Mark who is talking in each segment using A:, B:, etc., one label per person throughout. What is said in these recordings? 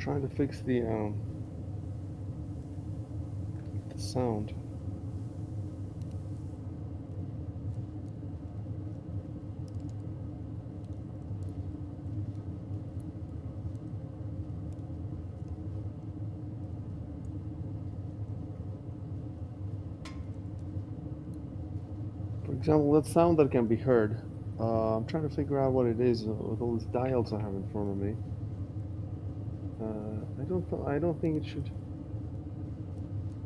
A: trying to fix the sound. For example, that sound that can be heard. I'm trying to figure out what it is with all these dials I have in front of me. I don't think it should.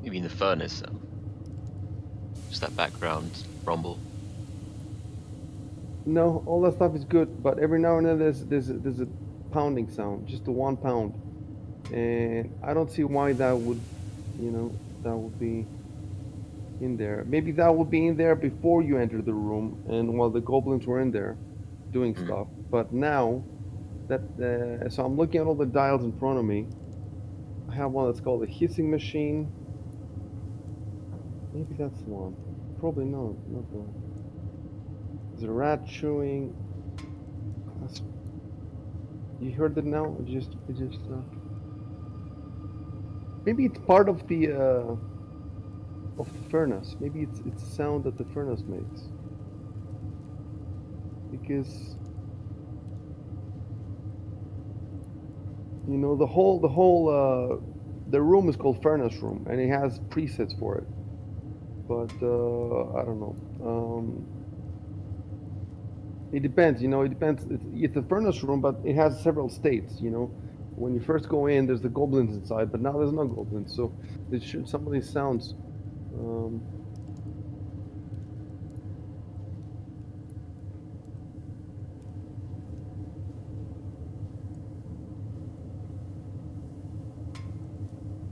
B: You mean the furnace? Just that background rumble.
A: No, all that stuff is good, but every now and then there's a pounding sound, just a 1 pound, and I don't see why that would, that would be in there. Maybe that would be in there before you enter the room, and while the goblins were in there doing stuff. But now that so I'm looking at all the dials in front of me. I have one that's called the hissing machine. Maybe that's the one. Probably not the one. There's a rat chewing. That's, you heard it now? It just maybe it's part of the furnace. Maybe it's a sound that the furnace makes. Because the room is called furnace room, and it has presets for it. But I don't know. It depends. It depends. It's a furnace room, but it has several states. When you first go in, there's the goblins inside, but now there's no goblins. So some of these sounds.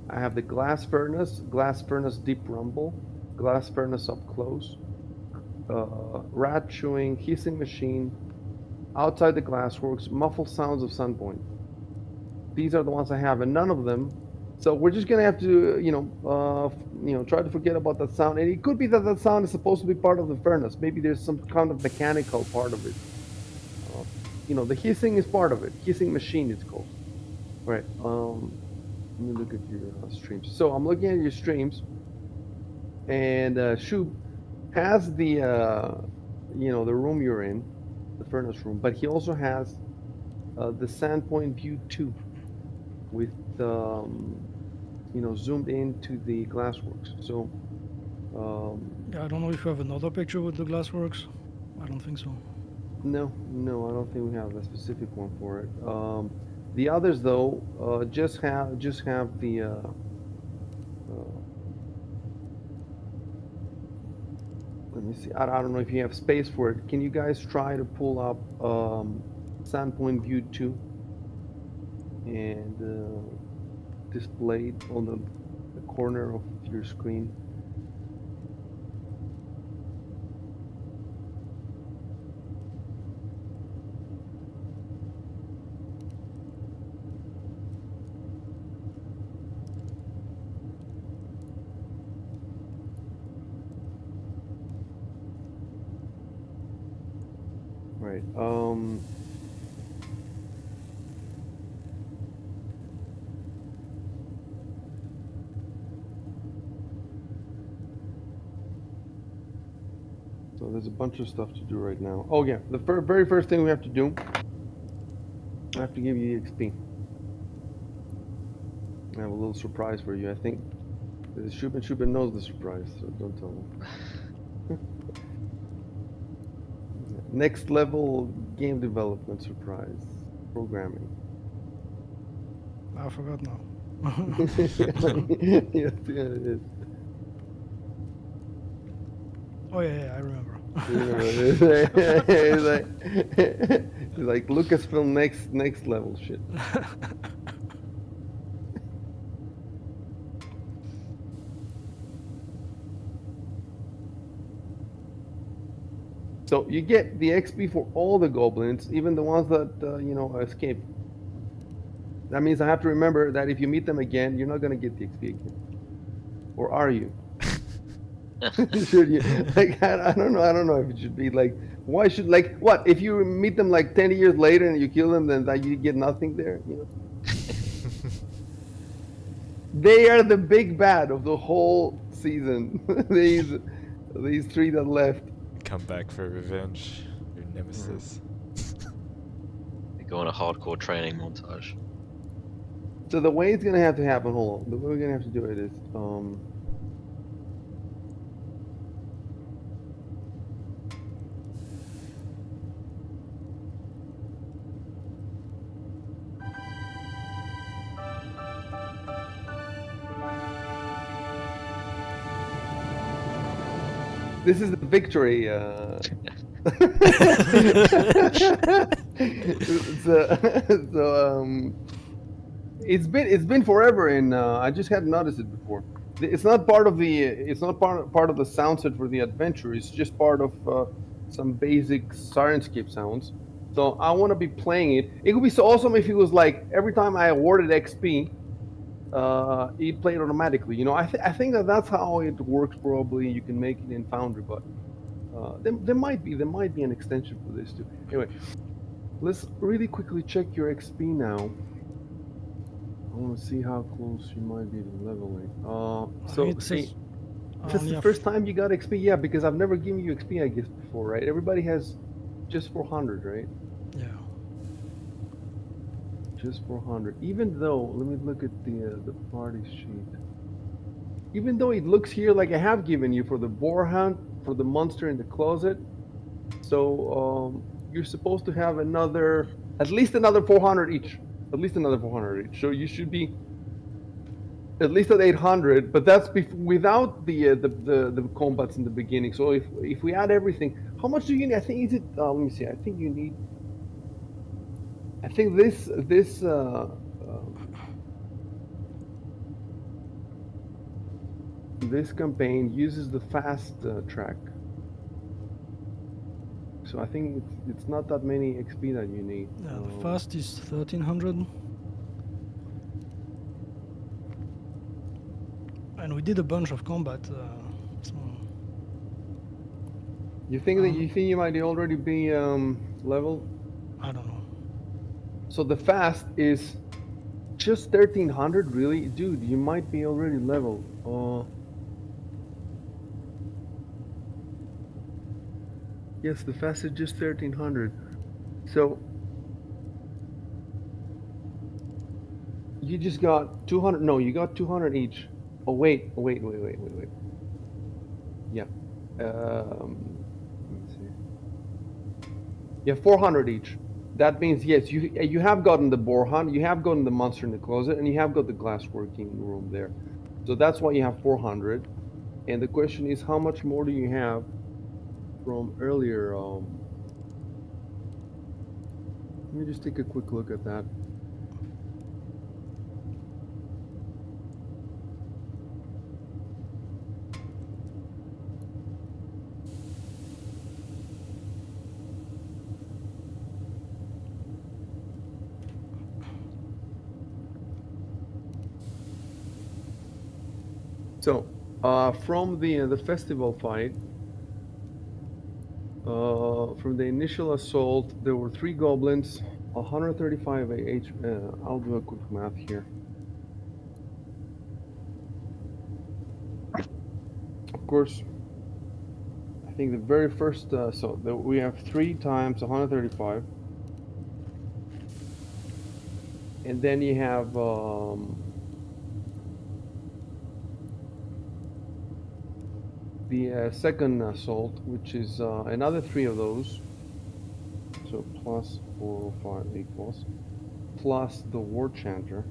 A: I have the glass furnace deep rumble, glass furnace up close, rat chewing, hissing machine, outside the glassworks, muffled sounds of Sunpoint. These are the ones I have, and none of them. So we're just gonna have to, try to forget about that sound. And it could be that sound is supposed to be part of the furnace. Maybe there's some kind of mechanical part of it. The hissing is part of it. Hissing machine, it's called. Right. Let me look at your streams. So I'm looking at your streams, and Shub has the the room you're in, the furnace room, but he also has the Sandpoint View 2 with zoomed into the glassworks. So
C: yeah, I don't know if you have another picture with the glassworks. I don't think so.
A: No, I don't think we have a specific one for it. The others, though, just have the. Let me see. I don't know if you have space for it. Can you guys try to pull up Sandpoint View 2 and display it on the corner of your screen? Right. So there's a bunch of stuff to do right now. Oh yeah, the very first thing we have to do, I have to give you the XP. I have a little surprise for you. I think Shubin knows the surprise, so don't tell him. Next level game development surprise. Programming.
C: I forgot now.
A: Yes, yeah, it is.
C: Oh yeah, I remember.
A: It's like Lucasfilm next level shit. So you get the XP for all the goblins, even the ones that escape. That means I have to remember that if you meet them again, you're not gonna get the XP again, or are you? Should you? Like I don't know. I don't know if it should be like. Why should what if you meet them like 10 years later and you kill them, then that you get nothing there? They are the big bad of the whole season. these three that left.
D: Come back for revenge. Your nemesis.
B: They go on a hardcore training montage.
A: So the way it's gonna have to happen, hold on. The way we're gonna have to do it is, this is the victory. so it's been forever, and I just hadn't noticed it before. It's not part of the sound set for the adventure. It's just part of some basic Sirenscape sounds. So I want to be playing it. It would be so awesome if it was like every time I awarded XP, it played automatically. You know, I think that's how it works. Probably you can make it in Foundry, but there might be an extension for this too. Anyway, let's really quickly check your XP now. I want to see how close you might be to leveling. So
C: It
A: see,
C: says
A: this is the first time you got XP. Yeah, because I've never given you XP, I guess, before, right? Everybody has just 400, right?
C: Yeah.
A: Just 400. Even though, let me look at the party sheet. Even though it looks here like I have given you for the boar hunt, for the monster in the closet, so you're supposed to have at least another 400 each. At least another 400 each. So you should be at least at 800, but that's without the combats in the beginning. So if we add everything, how much do you need? I think is it? Let me see. I think you need. I think this campaign uses the fast track. So I think it's not that many XP that you need.
C: Yeah, the fast is 1300. And we did a bunch of combat. So
A: You think you might already be leveled?
C: I don't know.
A: So the fast is just 1300, really, dude. You might be already leveled. Yes, the fast is just 1300. So you just got 200. No, you got 200 each. Oh wait. Yeah. Let me see. Yeah, 400 each. That means yes, you have gotten the boar hunt, you have gotten the monster in the closet, and you have got the glass working room there. So that's why you have 400. And the question is, how much more do you have from earlier? Let me just take a quick look at that. So, from the festival fight, from the initial assault, there were 3 goblins, 135 AH. I'll do a quick math here. Of course, I think the very first, we have 3 times 135. And then you have the second assault, which is another 3 of those. So plus 405 equals, plus the war chanter.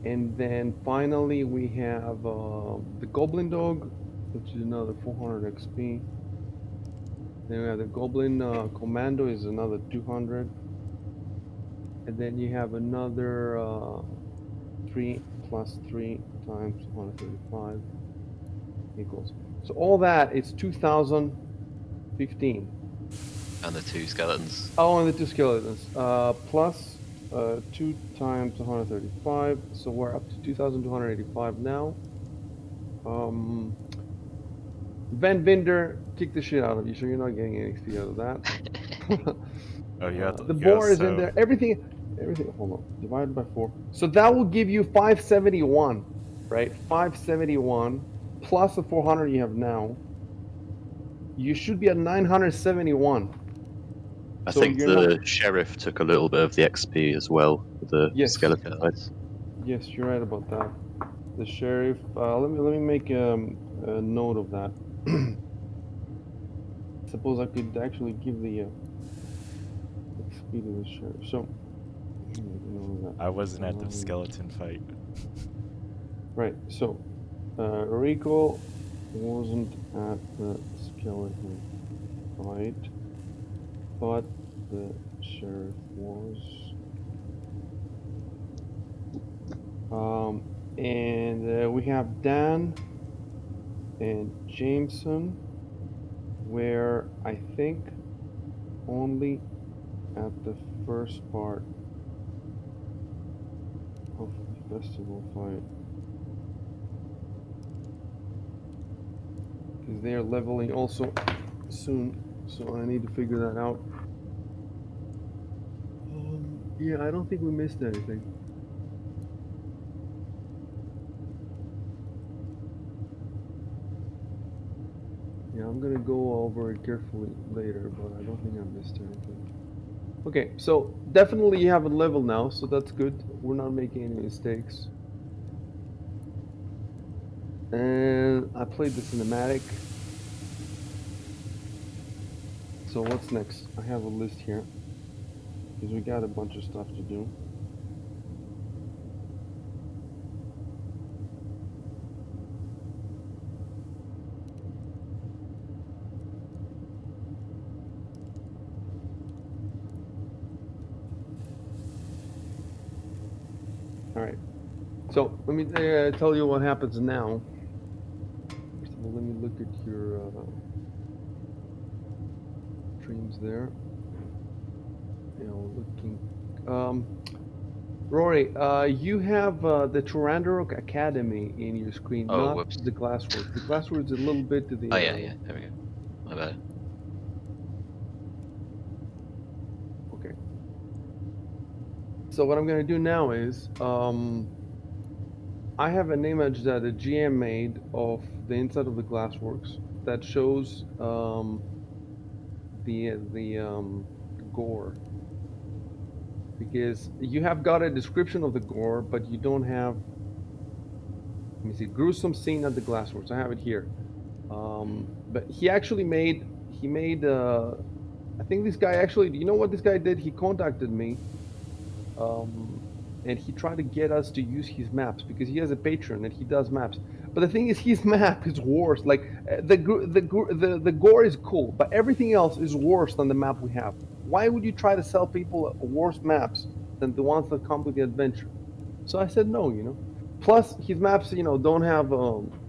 A: And then finally we have the goblin dog, which is another 400 XP. Then we have the goblin commando is another 200. And then you have another 3 plus 3 times 135 equals. So all that is 2015.
B: And the 2 skeletons.
A: Oh, and the 2 skeletons. Plus 2 times 135. So we're up to 2,285 now. Van Vinder, kick the shit out of you, so you're not getting any XP out of that.
D: Oh yeah.
A: The boar is in there. Everything. everything. Hold on. Divided by 4. So that will give you 571, right? 571 plus the 400 you have now. You should be at 971.
B: I
A: So
B: think
A: you're
B: the
A: not.
B: sheriff took a little bit of the XP as well with the
A: Yes.
B: skeleton dice.
A: Yes, you're right about that. The sheriff. Let me make a note of that. Suppose I could actually give the XP to the sheriff. So let me make a note of that.
D: I wasn't at the skeleton fight.
A: Right. So Rico wasn't at the skeleton fight, but the sheriff was. And we have Dan and Jameson, where I think only at the first part of the festival fight. Because they are leveling also soon, so I need to figure that out. Yeah, I don't think we missed anything. Yeah, I'm gonna go over it carefully later, but I don't think I missed anything. Okay, so definitely you have a level now, so that's good. We're not making any mistakes. And I played the cinematic. So what's next? I have a list here because we got a bunch of stuff to do. All right. So let me tell you what happens now. First of all, let me look at your streams there. Yeah, we're looking. Rory, you have the Turandot Academy in your screen,
B: Oh,
A: not
B: whoops.
A: the Glassworks. The Glassworks is a little bit to the.
B: Oh yeah, yeah. There we go. My bad.
A: Okay. So what I'm going to do now is, I have an image that a GM made of the inside of the Glassworks that shows the gore, because you have got a description of the gore, but you don't have. Let me see, gruesome scene at the Glassworks. I have it here. But he actually made. He made. I think this guy actually. You know what this guy did? He contacted me. And he tried to get us to use his maps because he has a Patreon and he does maps. But the thing is, his map is worse. Like the gore is cool, but everything else is worse than the map we have. Why would you try to sell people worse maps than the ones that come with the adventure? So I said no, you know. Plus, his maps, you know, don't have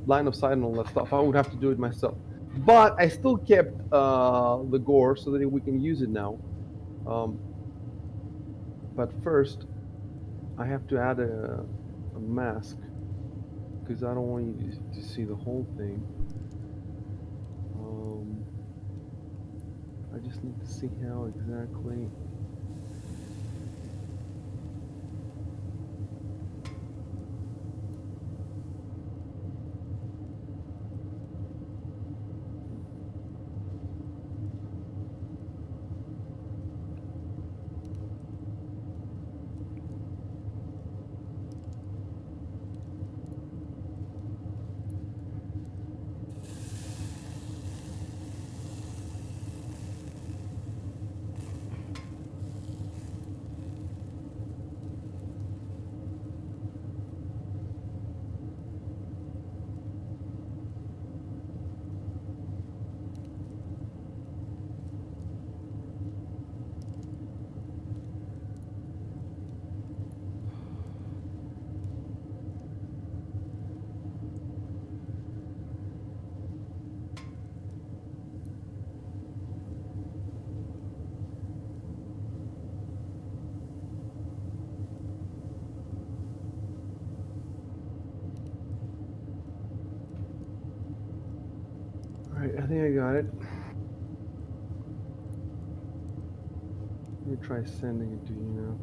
A: line of sight and all that stuff. I would have to do it myself. But I still kept the gore so that we can use it now. Um, but first, I have to add a mask because I don't want you to see the whole thing. I just need to see how exactly. All right, I think I got it. Let me try sending it to you now.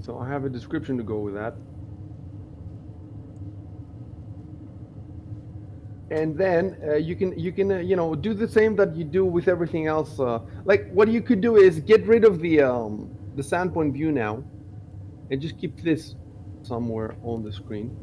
A: So I have a description to go with that. And then you can do the same that you do with everything else. Like what you could do is get rid of the standpoint view now, and just keep this somewhere on the screen.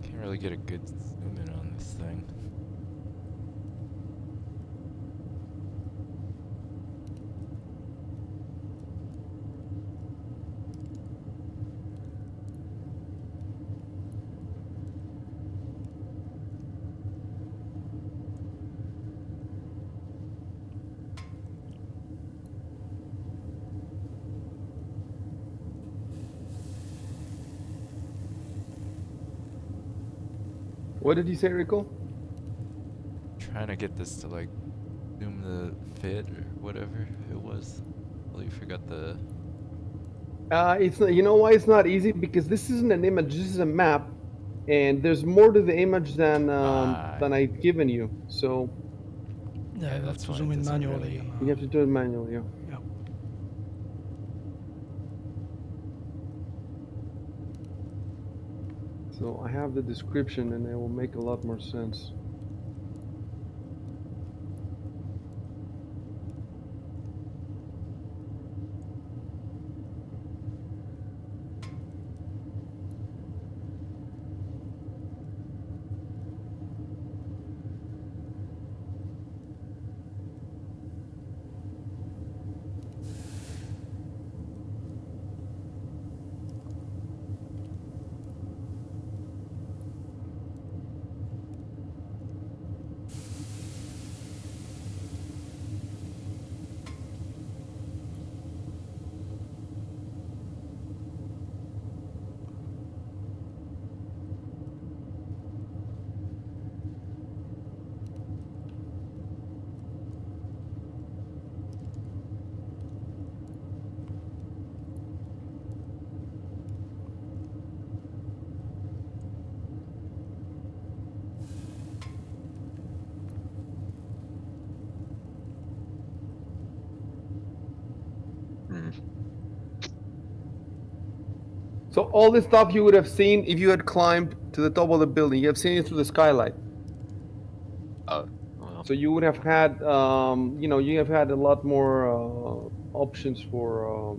D: Can't really get a good zoom in on this thing.
A: What did you say, Rico?
D: Trying to get this to like zoom the fit or whatever it was. Well, you forgot the.
A: It's not, you know why it's not easy? Because this isn't an image. This is a map, and there's more to the image than I've given you. So
C: Yeah, you have
D: that's
C: to
D: why
C: zoom
D: it
C: in
D: doesn't
C: manually.
D: really-
A: you have to do it manually. Yeah.
C: Yeah.
A: So I have the description, and it will make a lot more sense. So all this stuff you would have seen if you had climbed to the top of the building. You have seen it through the skylight.
B: Oh, well.
A: So you would have had, you have had a lot more options for.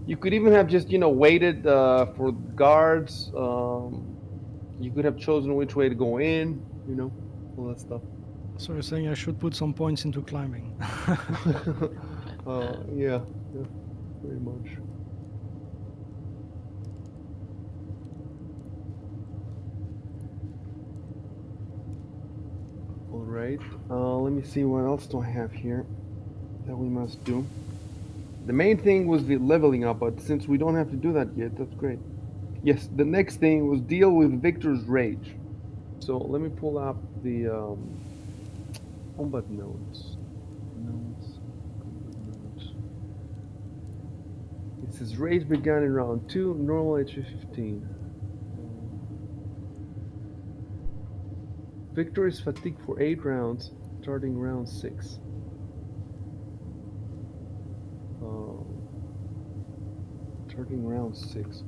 A: You could even have just, waited for guards. You could have chosen which way to go in. All that stuff.
C: So you're saying I should put some points into climbing?
A: Yeah, pretty much. All right. Let me see what else do I have here that we must do. The main thing was the leveling up, but since we don't have to do that yet, that's great. Yes, the next thing was deal with Victor's rage. So let me pull up the combat notes. Combat notes. It says race began in round 2, normal HP 15. Victor is fatigued for 8 rounds, starting round 6. Starting round 6.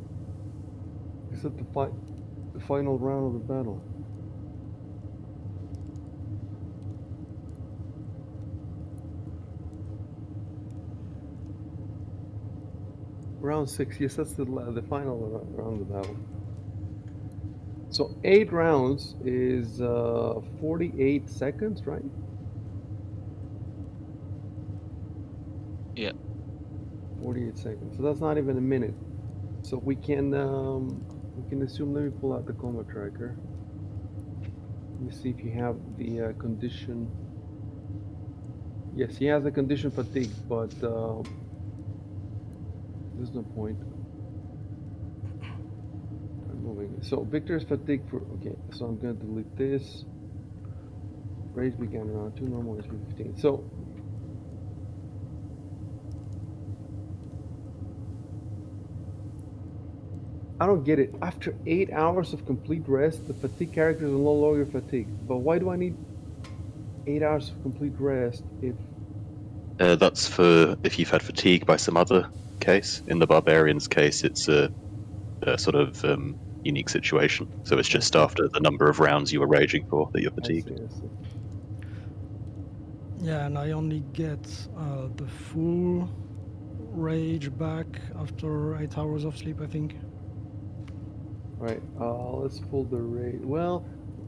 A: Is that the final round of the battle? Round 6, yes, that's the final round of the battle. So 8 rounds is 48 seconds, right?
B: Yeah.
A: 48 seconds. So that's not even a minute. So we can assume. Let me pull out the combat tracker. Let me see if you have the condition. Yes, he has the condition fatigue, but there's no point. I'm moving. So Victor is fatigued for. Okay, so I'm gonna delete this. Race began around 2, normal is 15. So I don't get it. After 8 hours of complete rest, the fatigue characters are no longer fatigued. But why do I need 8 hours of complete rest if...
E: That's for if you've had fatigue by some other case. In the barbarian's case, it's a sort of unique situation. So it's
A: I
E: just
A: see.
E: after the number of rounds you were raging for that you're
A: I
E: fatigued.
A: see, I see.
C: Yeah, and I only get the full rage back after 8 hours of sleep, I think.
A: Alright, let's pull the rage. Well,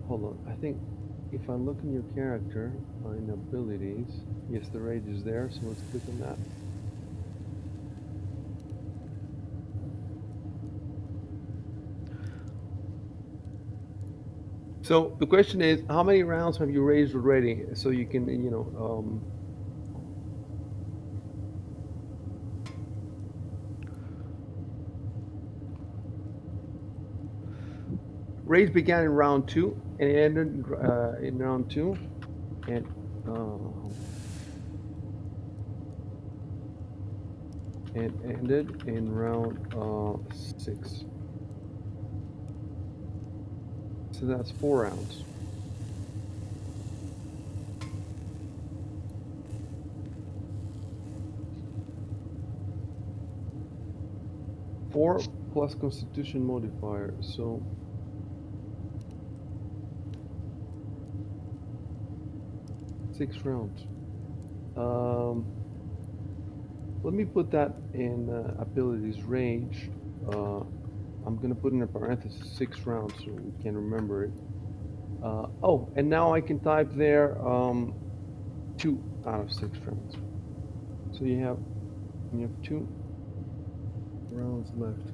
A: hold on. I think if I look in your character, in abilities, yes, the rage is there, so let's click on that. So the question is, how many rounds have you raged already? So you can, Rage began in round 2 and it ended in round 2, and ended in round 6. So that's 4 rounds. Four plus Constitution modifier, so 6 rounds. Let me put that in abilities rage. I'm gonna put in a parenthesis 6 rounds so we can remember it. Oh, and now I can type there 2 out of 6 rounds. So you have 2 rounds left.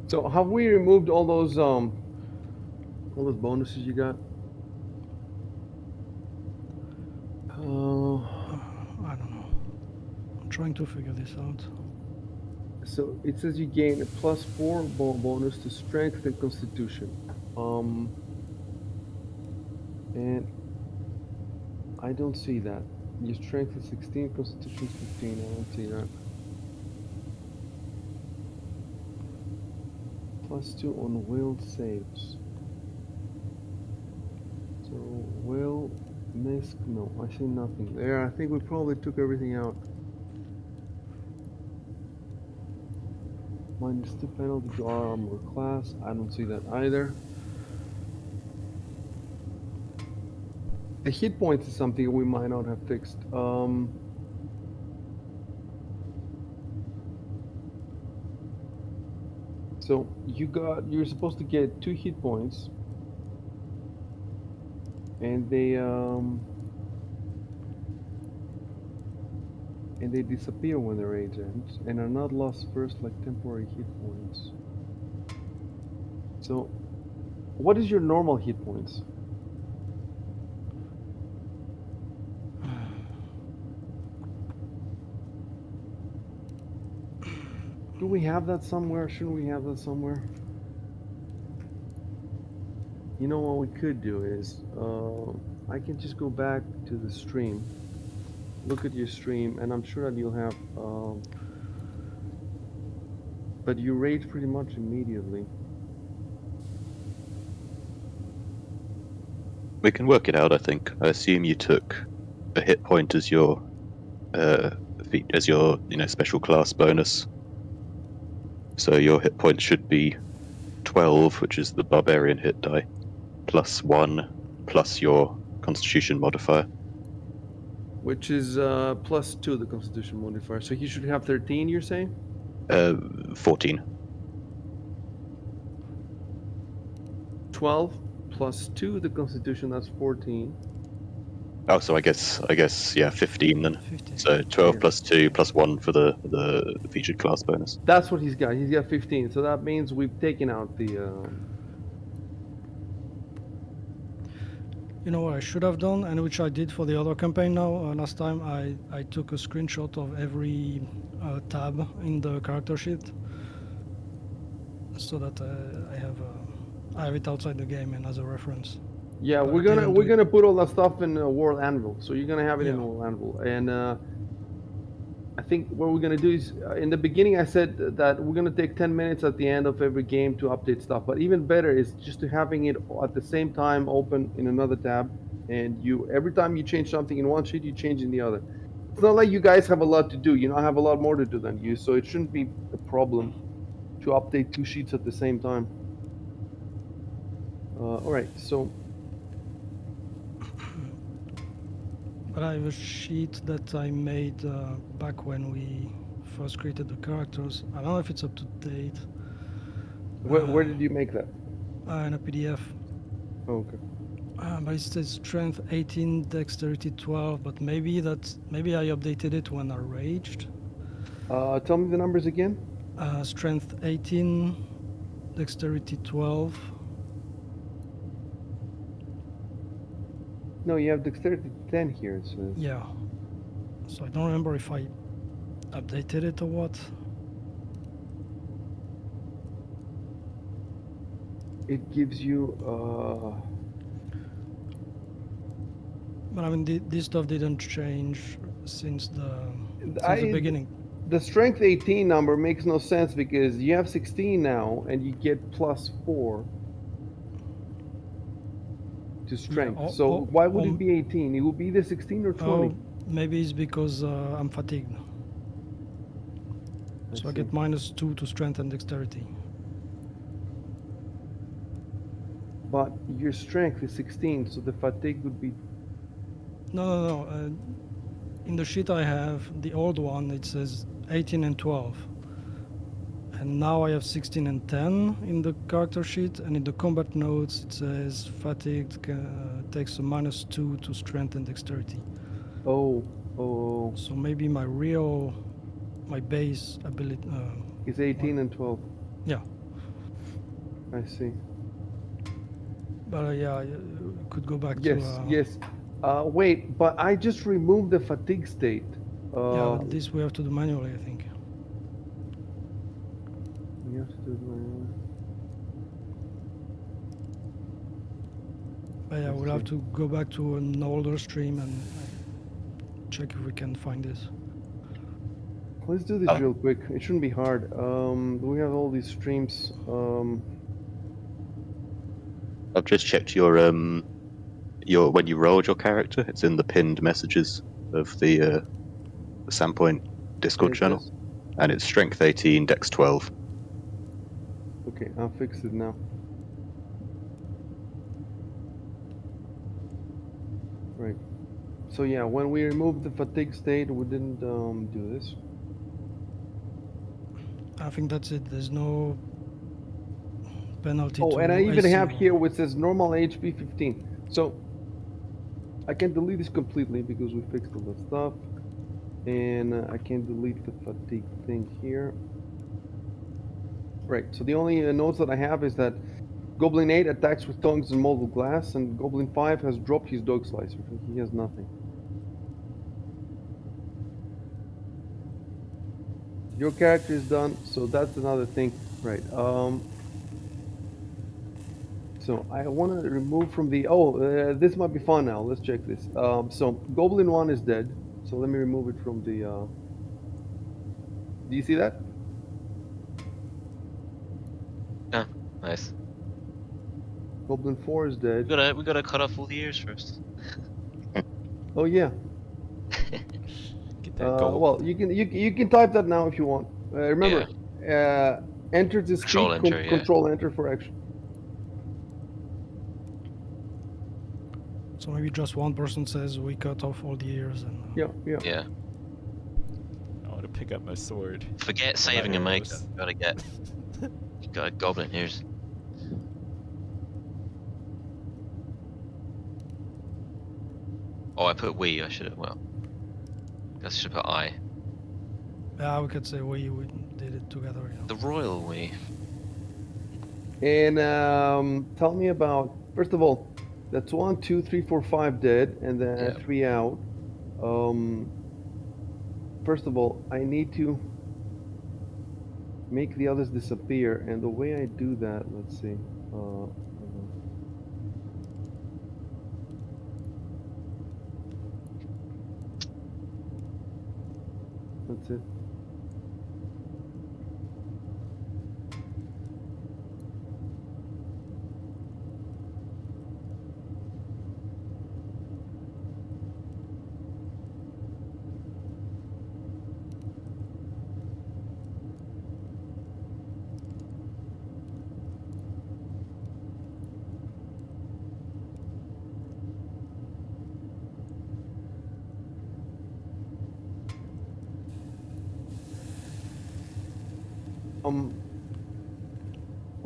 A: So have we removed all those bonuses you got?
C: I don't know. I'm trying to figure this out.
A: So it says you gain a +4 bonus to strength and constitution. And I don't see that. Your strength is 16, constitution is 15. I don't see that. +2 on will saves. So will Misc, no, I see nothing there. I think we probably took everything out. -2 penalty to our armor class. I don't see that either. The hit points is something we might not have fixed. So you're supposed to get 2 hit points, and they disappear when the rage ends, and are not lost first like temporary hit points. So, what is your normal hit points? Do we have that somewhere? Shouldn't we have that somewhere? You know what we could do is, I can just go back to the stream, look at your stream, and I'm sure that you'll have, but you rage pretty much immediately.
E: We can work it out, I think. I assume you took a hit point as your special class bonus. So your hit point should be 12, which is the barbarian hit die, plus 1, plus your constitution modifier.
A: Which is +2 the constitution modifier. So he should have 13, you're saying?
E: 14.
A: 12 plus 2 the constitution, that's 14.
E: Oh, so I guess yeah, 15 then.
C: 15.
E: So 12
A: Yeah.
E: plus 2 plus 1 for the featured class bonus.
A: That's what he's got. He's got 15. So that means we've taken out the.
C: You know what I should have done, and which I did for the other campaign now. Last time I took a screenshot of every tab in the character sheet, so that I have it outside the game and as a reference.
A: Yeah,
C: But
A: we're
C: didn't do it.
A: gonna put all that stuff in World Anvil. So you're gonna have it in
C: Yeah.
A: World Anvil, and I think what we're gonna do is in the beginning I said that we're gonna take 10 minutes at the end of every game to update stuff. But even better is just to having it at the same time open in another tab, and you every time you change something in one sheet, you change in the other. It's not like you guys have a lot to do. You know, I have a lot more to do than you, so it shouldn't be a problem to update 2 sheets at the same time. All right, so
C: But I have a sheet that I made back when we first created the characters. I don't know if it's up to date.
A: where did you make that?
C: In a PDF.
A: Oh, okay.
C: But it says strength 18, dexterity 12. But maybe I updated it when I raged.
A: Tell me the numbers again.
C: Strength 18, dexterity 12.
A: No, you have dexterity 10 here, it says.
C: Yeah. So I don't remember if I updated it or what.
A: It gives you,
C: But I mean, this stuff didn't change since the
A: I-
C: beginning.
A: the strength 18 number makes no sense because you have 16 now and you get +4 to strength.
C: or-
A: So
C: or-
A: why would
C: or-
A: it be 18? It would be either 16 or 20.
C: Oh, maybe it's because I'm fatigued. So I
A: see.
C: get -2 to strength and dexterity.
A: But your strength is 16, so the fatigue would be.
C: No. In the sheet I have, the old one, it says 18 and 12. And now I have 16 and 10 in the character sheet, and in the combat notes it says fatigued takes a -2 to strength and dexterity.
A: Oh.
C: So maybe my base ability.
A: It's 18 and 12.
C: Yeah,
A: I see.
C: but yeah, you could go back
A: Yes,
C: to.
A: yes. Wait, but I just removed the fatigue state.
C: Yeah, but this we have to do manually, I think.
A: You have to do it manually.
C: But yeah,
A: I
C: we'll have
A: see.
C: to go back to an older stream and check if we can find this.
A: Let's do this real quick. It shouldn't be hard. We have all these streams.
E: I've just checked your when you rolled your character, it's in the pinned messages of the Sandpoint Discord
A: It
E: channel,
A: says?
E: and it's strength 18, dex 12.
A: Okay, I'll fix it now. Right. So yeah, when we removed the fatigue state, we didn't do this.
C: I think that's it. There's no penalty
A: Oh,
C: to
A: and I even
C: AC
A: have
C: or-
A: here which says normal HP 15. So I can delete this completely because we fixed all that stuff. And I can delete the fatigue thing here. Right, so the only notes that I have is that Goblin 8 attacks with tongues and molded glass, and Goblin 5 has dropped his dog slicer. He has nothing. Your character is done, so that's another thing. Right, so I want to remove from the... this might be fun now. Let's check this. So Goblin 1 is dead, so let me remove it from the... Do you see that?
B: Yeah, nice.
A: Goblin 4 is dead.
B: We gotta cut off all the ears first.
A: Oh yeah.
D: Get that gold.
A: Well, you can type that now if you want. Remember, enter to
B: Control
A: speak,
B: enter, yeah.
A: control enter for action.
C: So maybe just one person says we cut off all the ears and
A: Yeah, yeah.
B: Yeah.
D: I want to pick up my sword.
B: Forget
D: My
B: saving a maker.
D: arrows.
B: You gotta goblin ears. Oh, I put we. I should have. Well, I should have put I.
C: yeah, we could say we did it together. Yeah.
B: The royal we.
A: And tell me about, first of all, that's 1, 2, 3, 4, 5 dead, and then
B: Yeah.
A: 3 out. First of all, I need to make the others disappear, and the way I do that, let's see. That's it.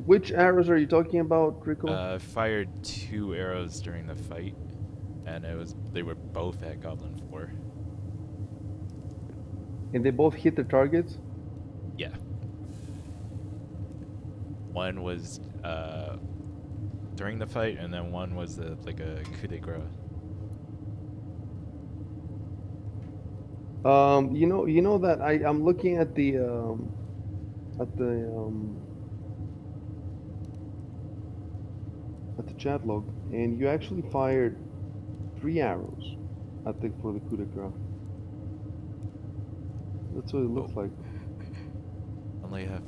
A: Which arrows are you talking about, Rico?
D: Fired 2 arrows during the fight, and they were both at Goblin 4.
A: And they both hit the targets?
D: Yeah. One was during the fight, and then one was like a coup de grace.
A: You know that I'm looking at the chat log, and you actually fired 3 arrows, I think, for the coup de grace. That's what it looks like.
D: Only have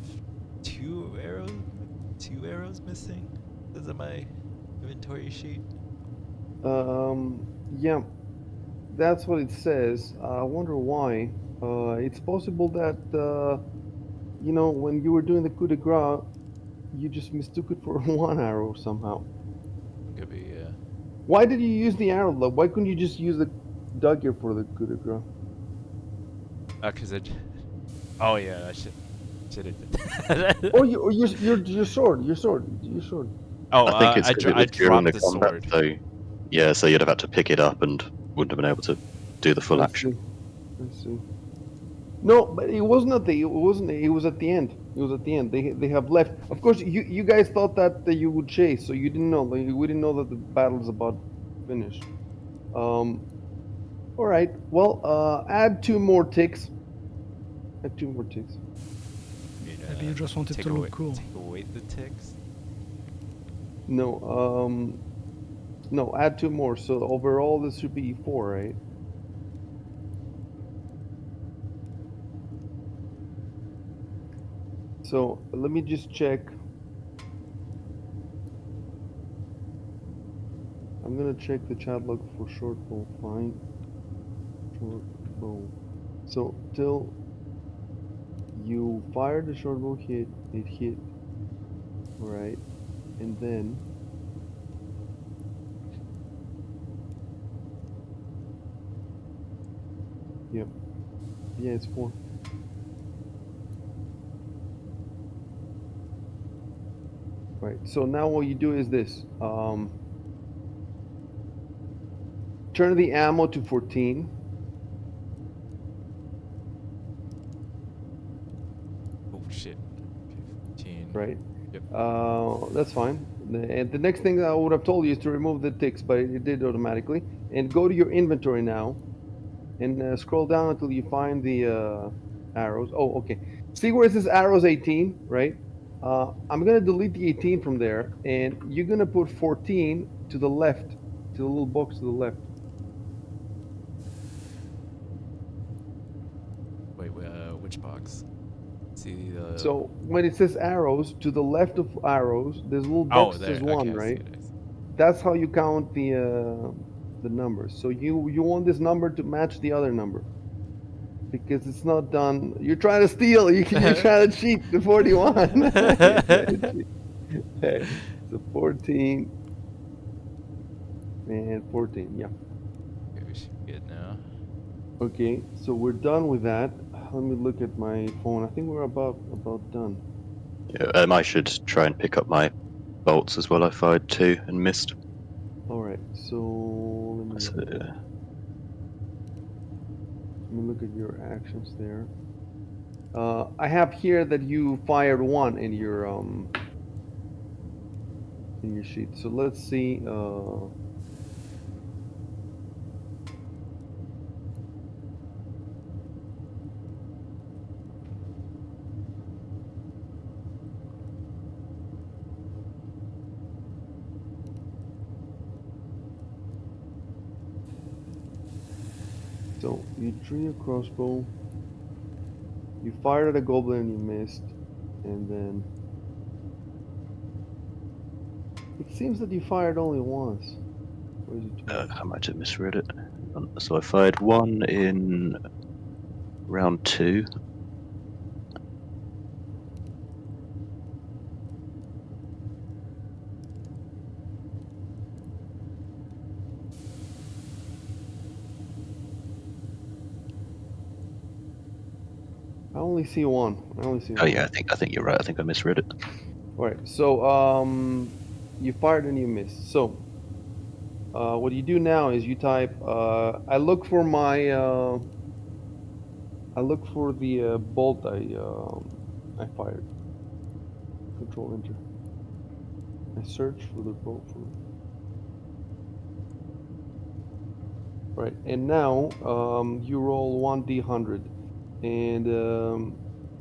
D: 2 arrows missing. This is my inventory sheet.
A: Yeah, that's what it says. I wonder why. It's possible that when you were doing the coup de grace, you just mistook it for 1 arrow somehow.
D: Could be, yeah.
A: Why did you use the arrow though? Why couldn't you just use the dagger for the coup de grace?
D: Cause it. Oh yeah, I should have.
A: Or your sword.
D: Oh,
E: I think it's
D: I
E: 'cause it was
D: I
E: during
D: dropped
E: the
D: the
E: combat,
D: sword.
E: so yeah, so you'd have had to pick it up and wouldn't have been able to do the full action.
A: I see. No, but it wasn't at the. It wasn't. It was at the end. It was at the end. They have left. Of course, you guys thought that you would chase, so you didn't know. Like, we didn't know that the battle's about finished. All right. Well, add 2 more ticks. Add 2 more ticks.
C: Maybe you just wanted
D: take
C: to look
D: away,
C: cool.
D: Take away the ticks.
A: No. No. Add 2 more. So overall, this should be 4, right? So let me just check. I'm gonna check the chat log for short bow. Find short bow. So till you fired the short bow hit, it hit, right? And then yep, yeah, it's 4. Right. So now what you do is this: turn the ammo to 14.
D: Oh shit. Okay, 14.
A: Right.
D: Yep.
A: That's fine. And the next thing I would have told you is to remove the ticks, but it did automatically. And go to your inventory now, and scroll down until you find the arrows. Oh, okay. See where it says arrows 18, right? I'm gonna delete the 18 from there, and you're gonna put 14 to the left, to the little box to the left.
D: Wait, which box? See the.
A: So when it says arrows, to the left of arrows, there's a little
D: Oh,
A: box that
D: there.
A: says
D: Okay,
A: 1,
D: I see
A: right?
D: it. I see.
A: That's how you count the numbers. So you want this number to match the other number, because it's not done. You're trying to steal. You're trying to cheat the 41. You're trying to cheat. Okay, so 14 and 14. Yeah.
D: Okay, we should be good now.
A: Okay, so we're done with that. Let me look at my phone. I think we're about done.
E: Yeah, I should try and pick up my bolts as well. I fired 2 and missed.
A: All right. So let me
E: So,
A: look at your actions there. I have here that you fired 1 in your sheet. So let's see. So you drew your crossbow. You fired at a goblin and you missed, and then it seems that you fired only once. Or is it twice?
E: I might have misread it. So I fired 1 in round 2.
A: I only see 1. I only see 1.
E: Oh yeah, I think you're right. I think I misread it.
A: All right. So you fired and you missed. So what you do now is you type. I look for my. I look for the bolt I fired. Control Enter. I search for the bolt. Right, and now you roll 1d100, and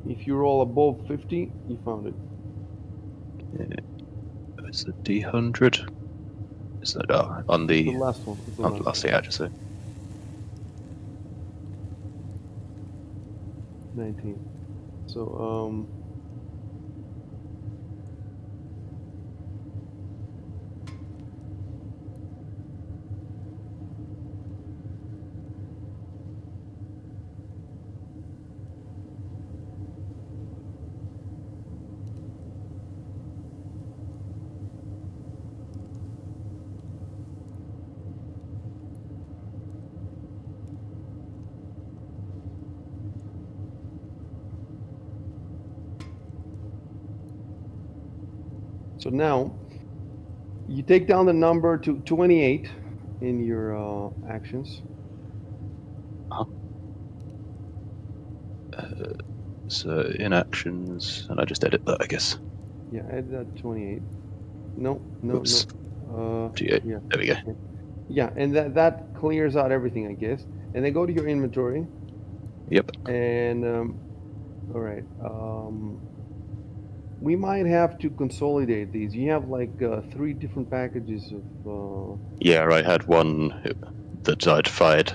A: if you roll above 50, you found it.
E: It's the D100. Is that on
A: The
E: the
A: last one. It's the
E: on the
A: last
E: last?
A: one.
E: Yeah, just say
A: 19. So So now you take down the number to 28 in your actions.
E: so in actions, and I just edit that, I guess.
A: Yeah, add that 28. No, no,
E: Oops.
A: no.
E: D8.
A: Yeah.
E: There we go.
A: Yeah, and that clears out everything, I guess. And then go to your inventory.
E: Yep.
A: And all right. We might have to consolidate these. You have like 3 different packages of.
E: Yeah, I had one that I'd fired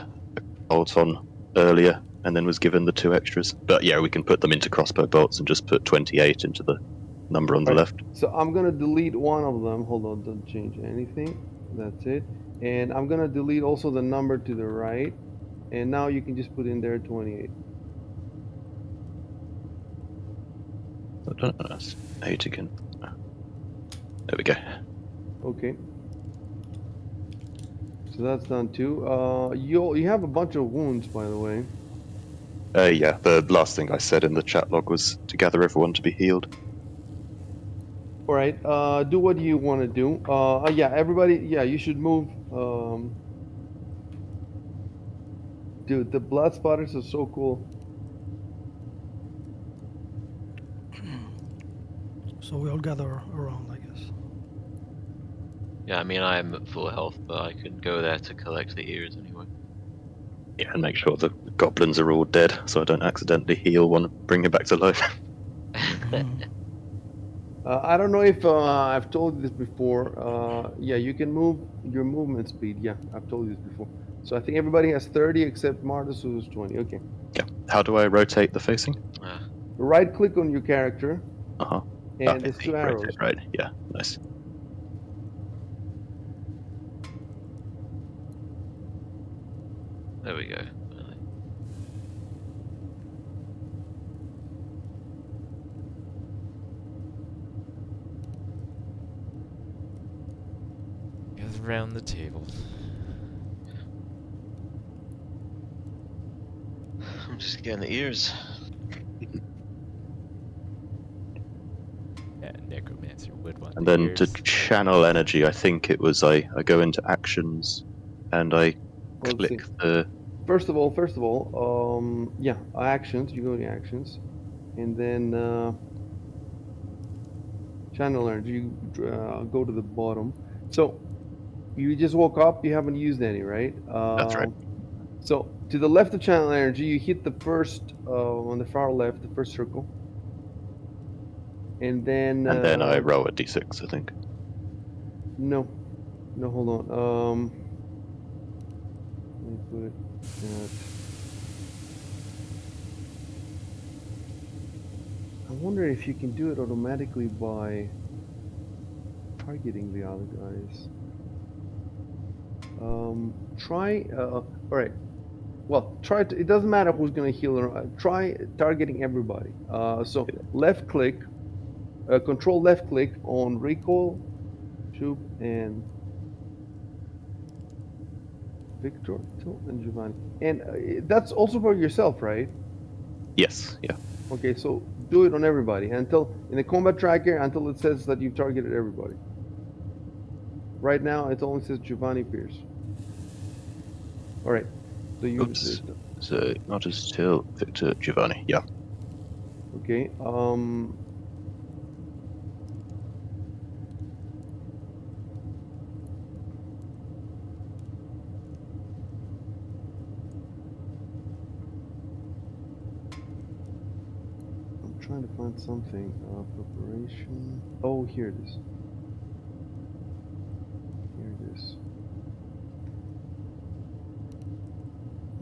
E: bolts on earlier, and then was given the 2 extras. But yeah, we can put them into crossbow bolts and just put 28 into the number on the
A: Right.
E: left.
A: So I'm gonna delete one of them. Hold on, don't change anything. That's it. And I'm gonna delete also the number to the right. And now you can just put in there 28.
E: I don't know, that's 8 again. There we go.
A: Okay. So that's done too. You have a bunch of wounds, by the way.
E: Yeah, the last thing I said in the chat log was to gather everyone to be healed.
A: All right. Do what you want to do. Yeah, everybody. Yeah, you should move. Dude, the blood spotters are so cool.
C: So we all gather around, I guess.
B: Yeah, I mean, I'm at full health, but I can go there to collect the ears anyway.
E: Yeah, and make sure the goblins are all dead, so I don't accidentally heal one and bring him back to life.
C: Mhm.
A: I don't know if I've told you this before. Yeah, you can move your movement speed. Yeah, I've told you this before. So I think everybody has 30 except Martus, who's 20. Okay.
E: Yeah. How do I rotate the facing?
B: Ah,
A: Right click on your character,
E: Uh-huh.
A: and
E: Okay,
A: there's two
E: rotate,
A: arrows.
E: right. Yeah, nice.
B: there we go.
D: Gather around the table.
B: I'm just getting the ears.
D: Yeah, necromancer would want
E: And
D: the
E: then to
D: ears.
E: channel energy, I think it was I go into actions and I
A: Well, let's see.
E: click the
A: First of all, yeah, actions. You go to actions, and then channel energy. You go to the bottom. So you just woke up. You haven't used any, right?
E: that's right.
A: So to the left of channel energy, you hit the first on the far left, the first circle, and then
E: And then I roll a d6, I think.
A: no, hold on. Let me put it at. I wonder if you can do it automatically by targeting the other guys. Try. All right. Well, try to. It doesn't matter who's gonna heal or try targeting everybody. So left click, control left click on recoil, Shub, and Victor, Till, and Giovanni. And that's also for yourself, right?
E: Yes, yeah.
A: Okay, so do it on everybody until in the combat tracker until it says that you've targeted everybody. Right now, it only says Giovanni Pierce. All right. So you.
E: Oops. So not as Till, Victor, Giovanni. Yeah.
A: Okay. I'm trying to find something. Preparation. Oh, here it is. Here it is.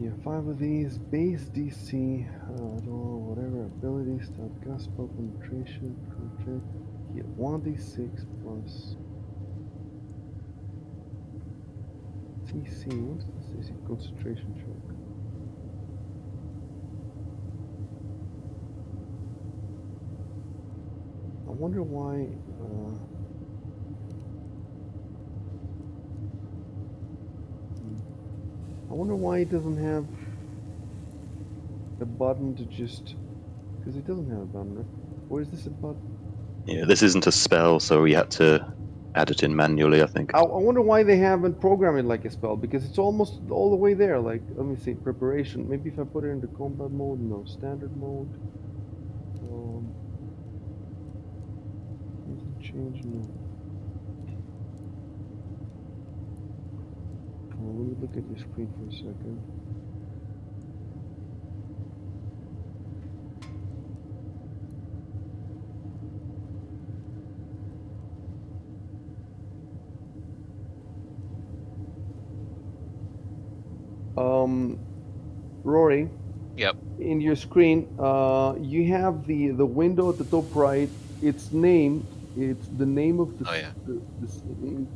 A: Yeah, 5 of these. Base DC. I don't know, whatever abilities. Stop gas spell penetration. Penetrate. Yeah, 1d6 plus. CC. What's this? Is it concentration check? I wonder why. I wonder why it doesn't have a button to just. Because it doesn't have a button, right? Or is this a button?
E: Yeah, this isn't a spell, so we had to add it in manually, I think.
A: I wonder why they haven't programmed it like a spell, because it's almost all the way there. Like, let me see, preparation. Maybe if I put it into combat mode, no, standard mode. Doesn't change, no. Let me look at your screen for a second. Rory.
B: Yep.
A: In your screen, you have the window at the top right. Its name. It's the name of the.
B: Oh, yeah.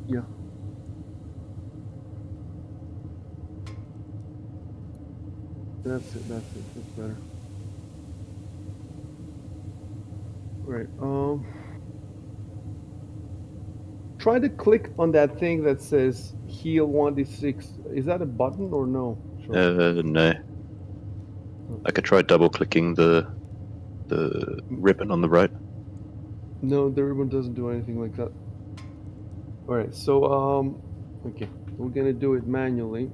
A: Yeah. That's it. That's it. That's better. Right. Try to click on that thing that says heal 1d6. Is that a button or no? Sure.
E: No. I could try double clicking the ribbon on the right.
A: No, the ribbon doesn't do anything like that. All right. So okay, we're gonna do it manually.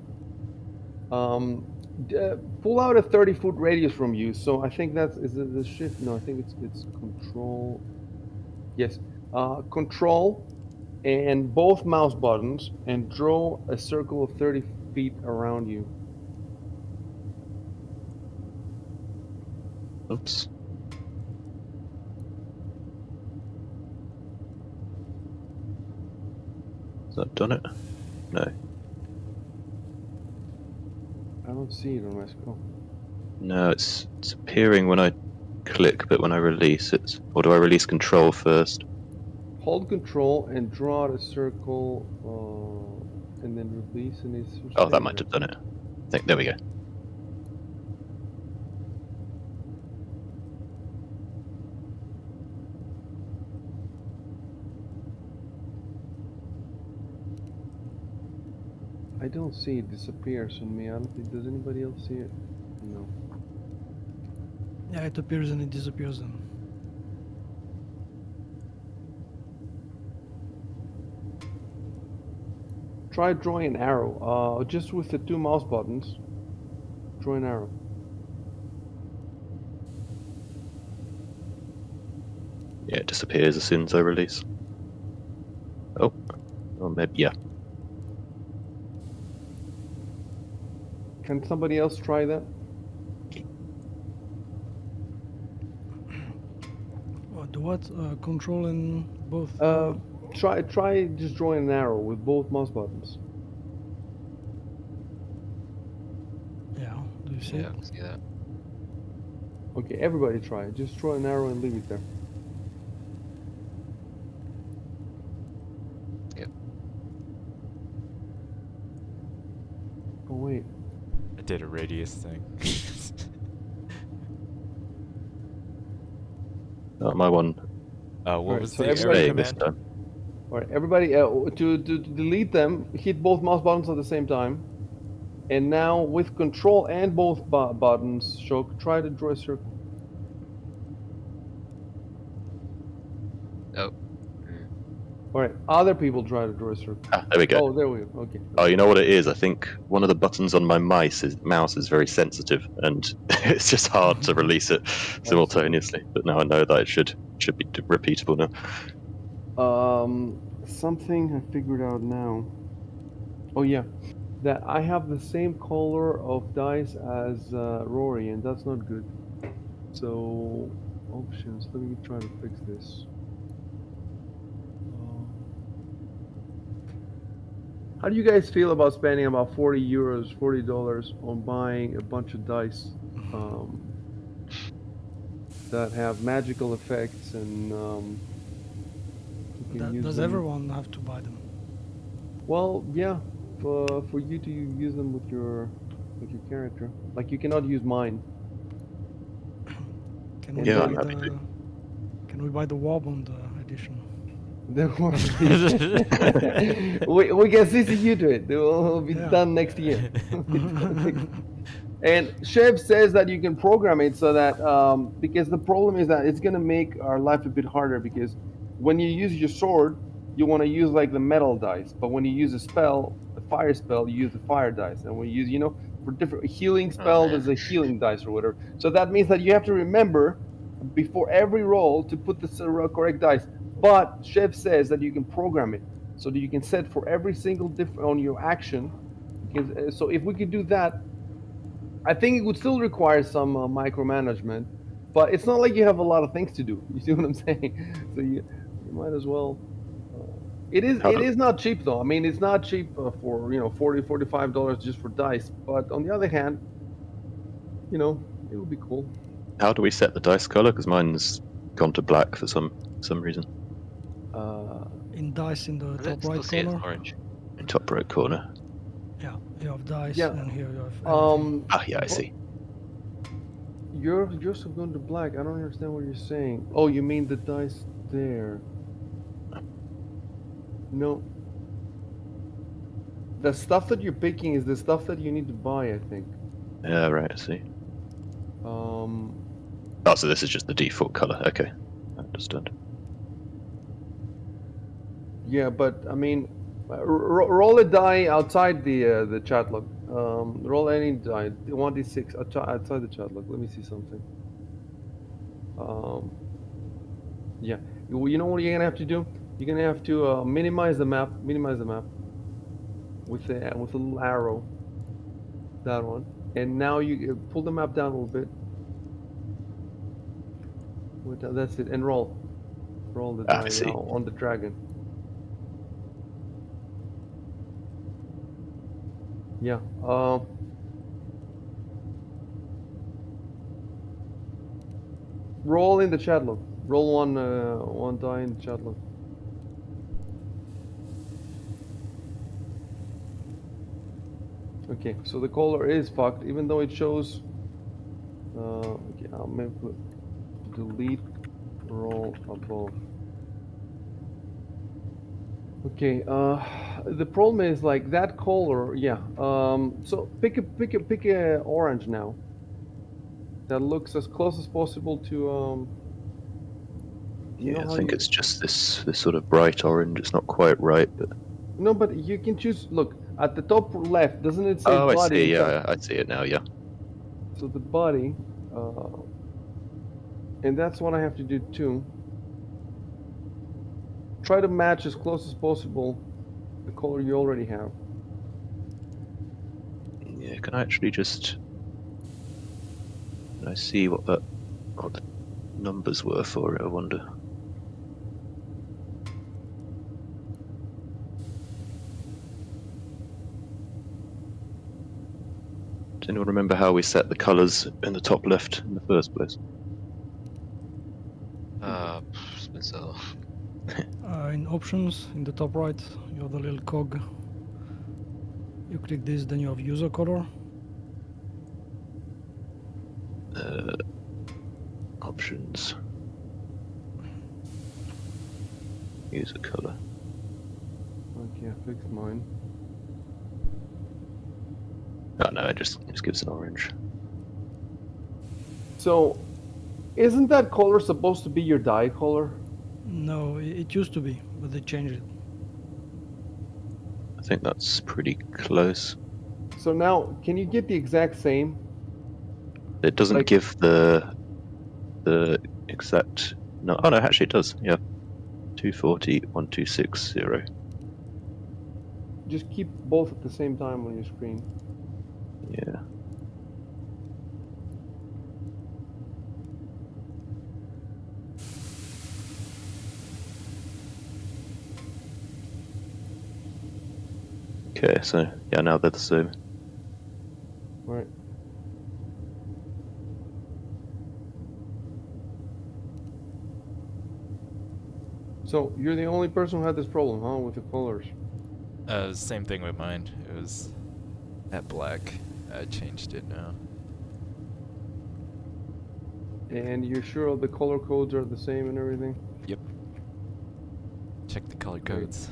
A: Pull out a 30-foot radius from you. So I think that's is it the shift? No, I think it's control. Yes, control and both mouse buttons, and draw a circle of 30 feet around you.
E: Oops. Has that done it? No.
A: I don't see it on my screen.
E: No, it's appearing when I click, but when I release it, or do I release control first?
A: Hold control and draw out a circle, and then release, and it's.
E: Oh, that might have done it. There we go.
A: I don't see it disappears on me. I don't think. Does anybody else see it? No.
C: Yeah, it appears and it disappears then.
A: Try drawing an arrow. Just with the two mouse buttons. Draw an arrow.
E: Yeah, it disappears as soon as I release. Oh, maybe yeah.
A: Can somebody else try that?
C: Do what? Control in both.
A: Try just drawing an arrow with both mouse buttons.
C: Yeah. Do you see
B: Yeah,
C: it?
B: I can see that.
A: Okay, everybody try it. Just draw an arrow and leave it there.
B: Yep.
A: Oh wait.
D: I did a radius thing.
E: My one.
D: What
A: Alright,
D: was
A: so
D: the
A: everybody-
D: arrow
E: Staying this
D: command?
E: time.
A: All right, everybody, to delete them, hit both mouse buttons at the same time. And now with control and both buttons, Shok, try to draw a circle.
B: Oh.
A: All right, other people try to draw a circle.
E: Ah, there we go.
A: Oh, there we go. Okay.
E: Oh, you know what it is? I think one of the buttons on my mouse is very sensitive, and it's just hard to release it simultaneously. But now I know that it should be repeatable now.
A: Something I figured out now. Oh yeah, that I have the same color of dice as Rory, and that's not good. So options. Let me try to fix this. How do you guys feel about spending about €40, $40 on buying a bunch of dice that have magical effects and you can use
C: Does
A: them?
C: everyone have to buy them?
A: Well, yeah, for you to use them with your character. Like you cannot use mine.
C: Can we
A: Yeah,
C: buy
E: I'm happy
C: the? Can we buy the Warband edition?
A: we can CC you to it. It will be
C: Yeah.
A: done next year. And Chev says that you can program it so that because the problem is that it's gonna make our life a bit harder because when you use your sword, you want to use like the metal dice, but when you use a spell, a fire spell, you use the fire dice, and when you use, for different healing spell,
B: man.
A: there's a healing dice or whatever. So that means that you have to remember before every roll to put the correct dice. But Chev says that you can program it so that you can set for every single different on your action. Because, so if we could do that, I think it would still require some micromanagement, but it's not like you have a lot of things to do. You see what I'm saying? So you might as well. It is not cheap though. I mean, it's not cheap for $40, $45 just for dice. But on the other hand, it would be cool.
E: How do we set the dice color? Because mine's gone to black for some reason.
C: In dice in the
B: I
C: top
B: still
C: right
B: see it's
C: corner.
B: orange.
E: Top right corner.
C: Yeah, you have dice,
A: Yeah.
C: and here you have everything.
E: Ah, yeah, I see.
A: You're still going to black. I don't understand what you're saying. Oh, you mean the dice there? No. The stuff that you're picking is the stuff that you need to buy, I think.
E: Yeah, right, I see.
A: Um,
E: Oh, so this is just the default color. Okay, I understand.
A: yeah, but I mean, roll a die outside the chat log. Roll any die. 1d6 outside the chat log. Let me see something. Yeah. You know what you're gonna have to do? You're gonna have to minimize the map. Minimize the map with a little arrow. That one. And now you pull the map down a little bit. That's it. And roll. Roll the
E: Ah, I
A: die
E: see.
A: now on the dragon. Yeah. Roll in the chat log. Roll one die in the chat log. Okay, so the color is fucked, even though it shows. Okay, I'll maybe put delete roll above. Okay, the problem is like that color, yeah. So pick a orange now that looks as close as possible to you know
E: Yeah, I
A: how
E: think
A: you
E: it's just this sort of bright orange. It's not quite right, but
A: no, but you can choose. Look at the top left, doesn't it say
E: oh, I
A: body
E: see.
A: and
E: Yeah, I see it now. Yeah.
A: so the body, and that's what I have to do too. Try to match as close as possible the color you already have.
E: Yeah. Can I actually just? Can I see what the numbers were for it? I wonder. Does anyone remember how we set the colors in the top left in the first place?
B: It's been so.
C: In options, in the top right, you have the little cog. You click this, then you have user color.
E: Options. User color.
A: Okay, I fixed mine.
E: Oh no, it just gives an orange.
A: So, isn't that color supposed to be your die color?
C: No, it used to be, but they changed it.
E: I think that's pretty close.
A: So now, can you get the exact same?
E: It doesn't
A: Like-
E: give the exact. No, oh no, actually it does. Yeah, 240 1260.
A: Just keep both at the same time on your screen.
E: Yeah. Okay, so yeah, now they're the same.
A: Right. So you're the only person who had this problem, huh, with the colors?
D: Same thing with mine. It was at black. I changed it now.
A: And you're sure the color codes are the same and everything?
D: Yep. Check the color
A: Great.
D: codes.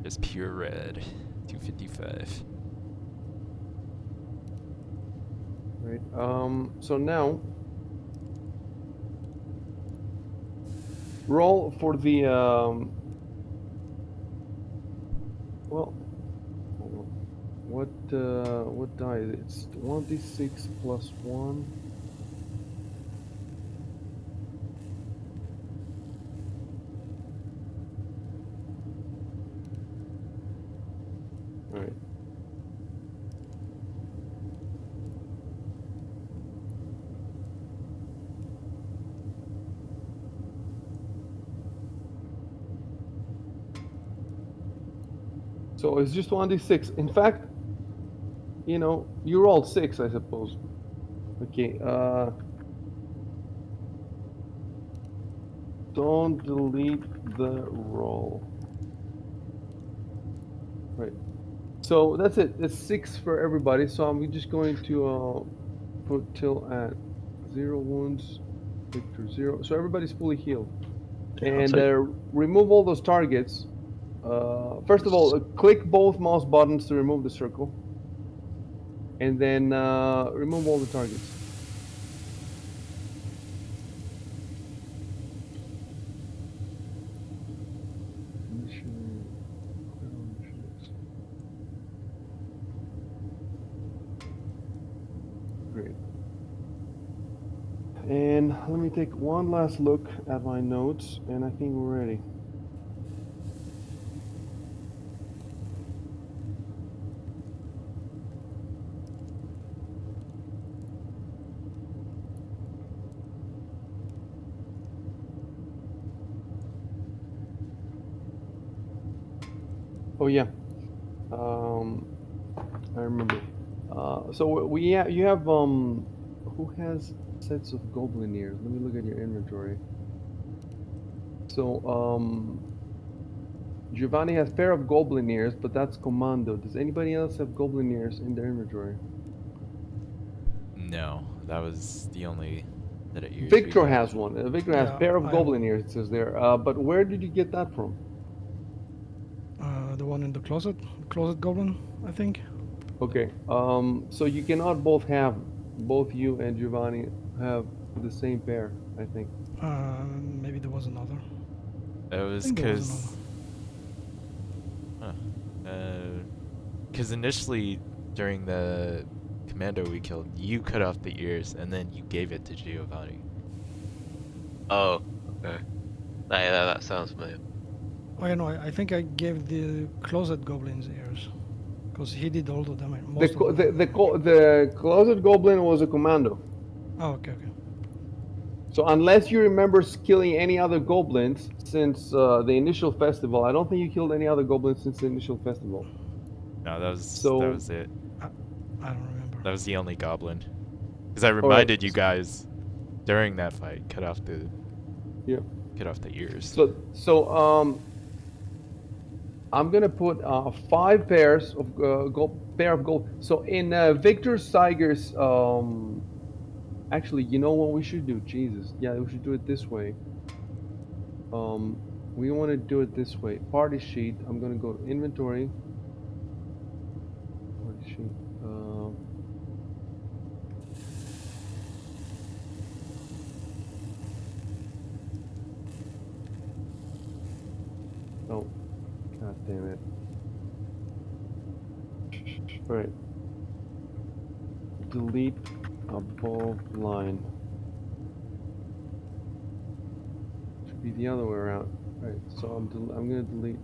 D: Just pure red. 255.
A: Right. So now, roll for the well, hold on. What die is it? It's 1d6 plus 1. All right. So it's just 1d6. In fact, you know, you rolled 6, I suppose. Okay, don't delete the roll. Right. So that's it. It's 6 for everybody. So I'm just going to put Till at 0 wounds, Victor 0. So everybody's fully healed.
E: Yeah, I'll
A: And
E: take-
A: remove all those targets. First of all, click both mouse buttons to remove the circle. And then remove all the targets. Great. And let me take one last look at my notes, and I think we're ready. Oh yeah, I remember. So you have who has sets of goblin ears? Let me look at your inventory. So Giovanni has pair of goblin ears, but that's commando. Does anybody else have goblin ears in their inventory?
D: No, that was the only set of ears we
A: Victor
D: got.
A: has one. Victor has
C: Yeah,
A: pair of
C: I have
A: goblin
C: one.
A: ears. It says there. But where did you get that from?
C: The one in the closet goblin, I think.
A: Okay. So you cannot both you and Giovanni have the same pair. I think.
C: Maybe there was another.
D: It
C: I
D: was
C: think there was
D: because initially during the commando we killed, you cut off the ears and then you gave it to Giovanni.
B: Oh, okay. That sounds familiar.
C: Oh, yeah, no, I think I gave the closet goblins ears. Because he did all the damage.
A: The
C: Most
A: co-
C: of the
A: the closet goblin was a commando.
C: Oh, okay.
A: So unless you remember killing any other goblins since the initial festival, I don't think you killed any other goblins since the initial festival.
D: No, that
A: So
D: was it.
C: I don't remember.
D: That was the only goblin. Because I
A: all right.
D: reminded you guys during that fight, cut off the
A: Yeah.
D: ears.
A: So I'm gonna put 5 pairs of pair of gold. So in Victor Steiger's actually, you know what we should do? Jesus, yeah, we should do it this way. We want to do it this way. Party sheet. I'm gonna go to inventory. Party sheet. Oh, god damn it. All right. Delete above line. Should be the other way around. All right. So I'm gonna delete.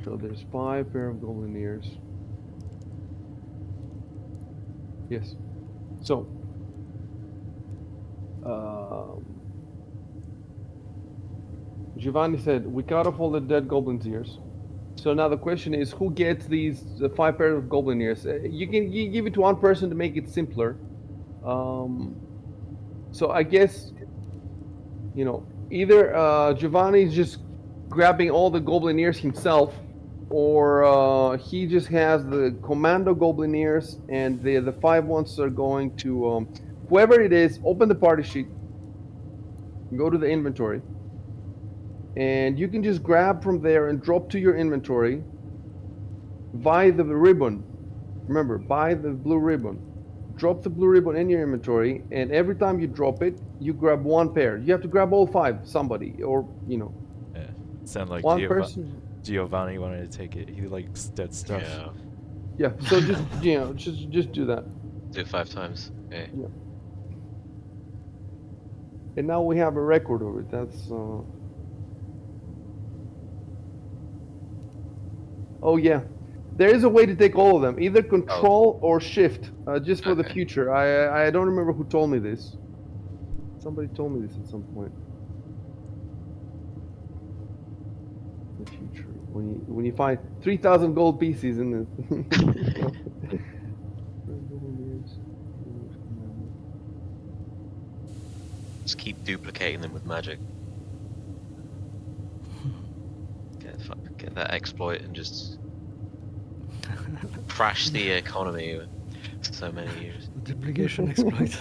A: So there's 5 pair of golden ears. Yes. So. Giovanni said we cut off all the dead goblin's ears. So now the question is, who gets these 5 pairs of goblin ears? You give it to one person to make it simpler. So I guess, you know, either Giovanni's just grabbing all the goblin ears himself, or he just has the commando goblin ears, and the 5 ones are going to whoever it is. Open the party sheet, go to the inventory, and you can just grab from there and drop to your inventory via the ribbon. Remember, buy the blue ribbon. Drop the blue ribbon in your inventory, and every time you drop it, you grab 1 pair. You have to grab all 5, somebody, or, you know.
D: Yeah. It sounded like
A: One person.
D: Giovanni wanted to take it. He likes that stuff.
B: Yeah.
A: Yeah, so just, you know, just do that.
B: Do it 5 times. Okay.
A: Yeah. And now we have a record of it. That's, oh yeah. There is a way to take all of them, either control or shift, just for the
B: Okay.
A: future. I don't remember who told me this. Somebody told me this at some point. The future. When you find 3,000 gold pieces in the.
B: Just keep duplicating them with magic. Get that exploit and just Crash the economy with so many years.
C: The duplication exploit.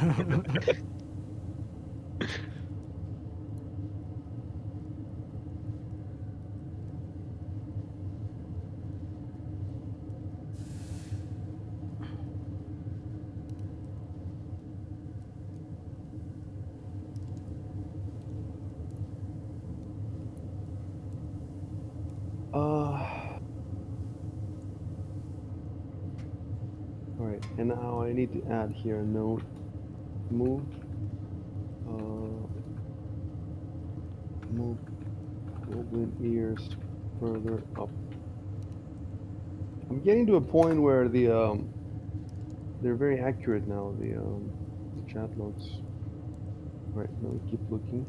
A: All right, and now I need to add here a note. Move. Move goblin ears further up. I'm getting to a point where they're very accurate now. The chat logs. All right, now we keep looking.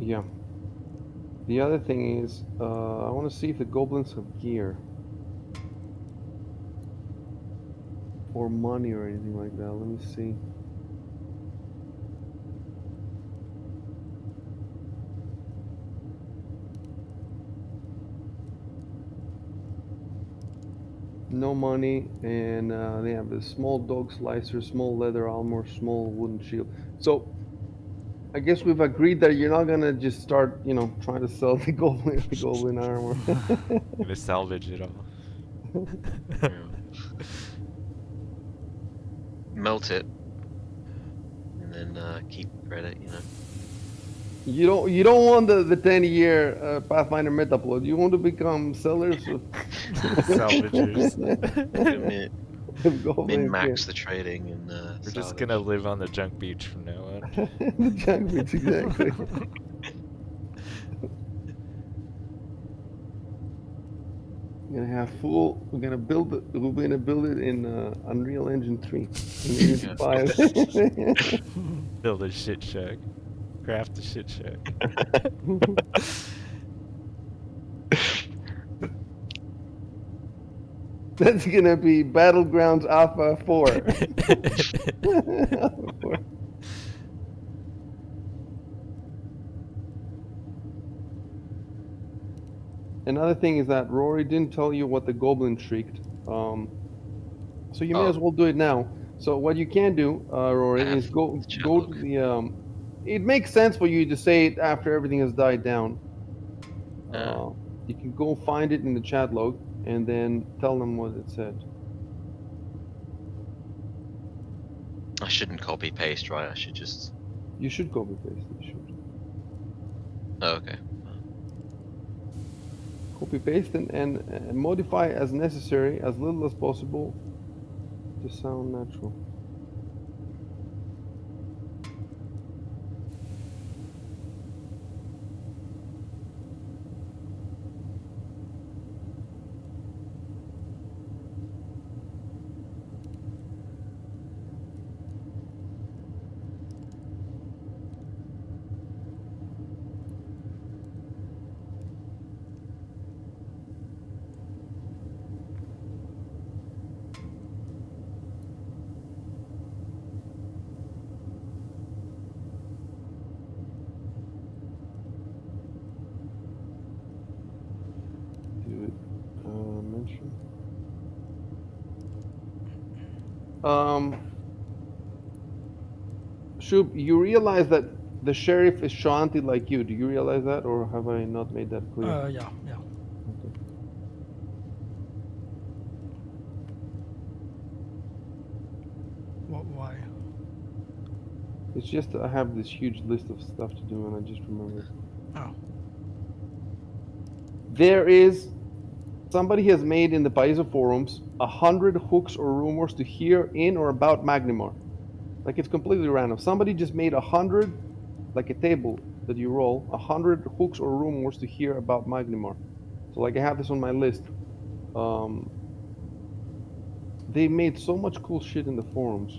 A: Yeah. The other thing is, I want to see if the goblins have gear. Or money or anything like that. Let me see. No money, and they have a small dog slicer, small leather armor, small wooden shield. So, I guess we've agreed that you're not gonna just start, trying to sell the goblin armor.
D: Gonna salvage it all.
B: Melt it, and then keep credit.
A: You don't want the 10-year Pathfinder metaplot. You want to become sellers of
D: Salvagers.
A: of goblins.
B: Min max the trading and
D: We're just gonna live on the junk beach from now on.
A: The junk beach, exactly. We're gonna have full. We're gonna build it. We're gonna build it in Unreal Engine 3.
B: Yeah.
A: 5.
D: Build a shit shack. Craft a shit shack.
A: That's gonna be Battlegrounds Alpha 4. Alpha 4. Another thing is that Rory didn't tell you what the goblin shrieked. So you may as well do it now. So what you can do, Rory, is go to the. It makes sense for you to say it after everything has died down. You can go find it in the chat log and then tell them what it said.
B: I shouldn't copy paste, right? I should just.
A: You should copy paste. You should
B: Oh, okay.
A: copy paste and modify as necessary, as little as possible, to sound natural. Mention. Shub, you realize that the sheriff is Shanti like you. Do you realize that, or have I not made that clear?
C: Yeah.
A: Okay.
C: Why?
A: It's just I have this huge list of stuff to do, and I just remembered.
C: Oh.
A: There is somebody has made in the Paizo forums 100 hooks or rumors to hear in or about Magnimar. Like it's completely random. Somebody just made 100, like a table that you roll, 100 hooks or rumors to hear about Magnimar. So like I have this on my list. They made so much cool shit in the forums.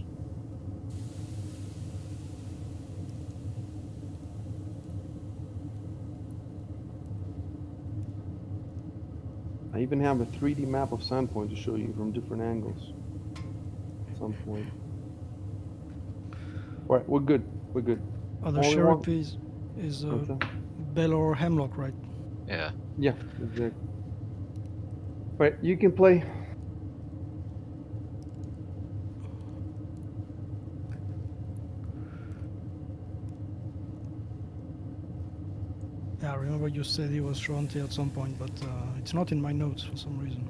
A: I even have a 3D map of Sandpoint to show you from different angles at some point. All right, we're good. We're good.
C: Oh, the
A: Only
C: sheriff
A: one.
C: is
A: What's that?
C: Bell or Hemlock, right?
B: Yeah.
A: Yeah, exactly. All right, you can play.
C: Yeah, I remember you said he was Tronte at some point, but it's not in my notes for some reason.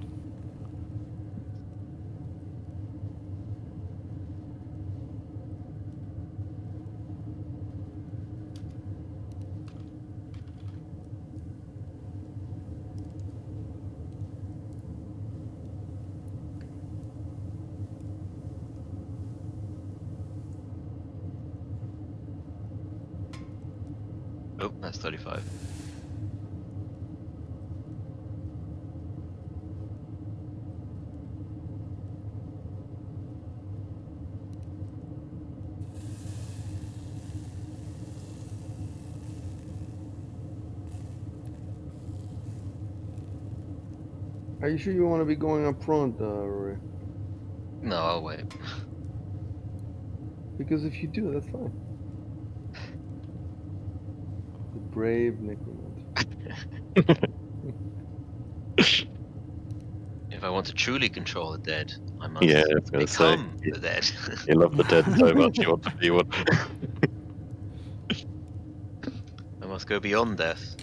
B: Oh, that's 35.
A: Are you sure you want to be going up front, Rory?
B: No, I'll wait.
A: Because if you do, that's fine. The brave necromancer.
B: If I want to truly control the dead, I must
E: Yeah, I was gonna say,
B: become the dead.
E: you love the dead so much you want to be one.
B: I must go beyond death.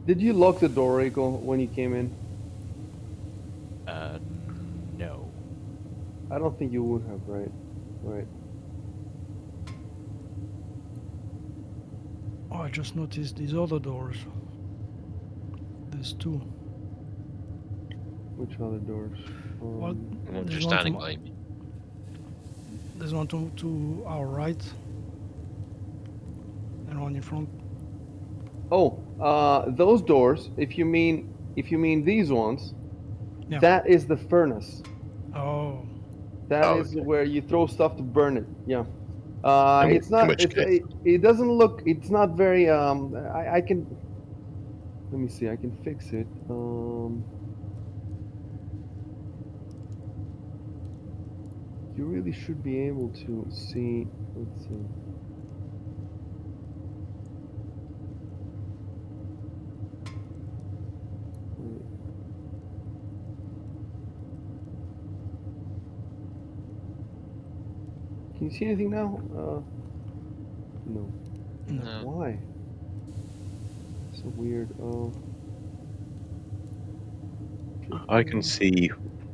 A: Did you lock the door, Rico, when you came in?
D: No.
A: I don't think you would have, right? Right.
C: Oh, I just noticed these other doors. There's two.
A: Which other doors?
C: What?
B: The ones
C: There's
B: you're
C: one
B: standing
C: to
B: by me.
C: There's one to our right, and one in front.
A: Oh, those doors. If you mean these ones,
C: Yeah.
A: that is the furnace.
C: Oh,
A: That
E: Oh,
A: is
E: okay.
A: where you throw stuff to burn it. Yeah.
E: In
A: It's not.
E: which case,
A: It doesn't look. It's not very. I can. Let me see. I can fix it. You really should be able to see. Let's see. Wait. Can you see anything now? No.
C: no.
B: No.
A: Why? so weird.
E: I can see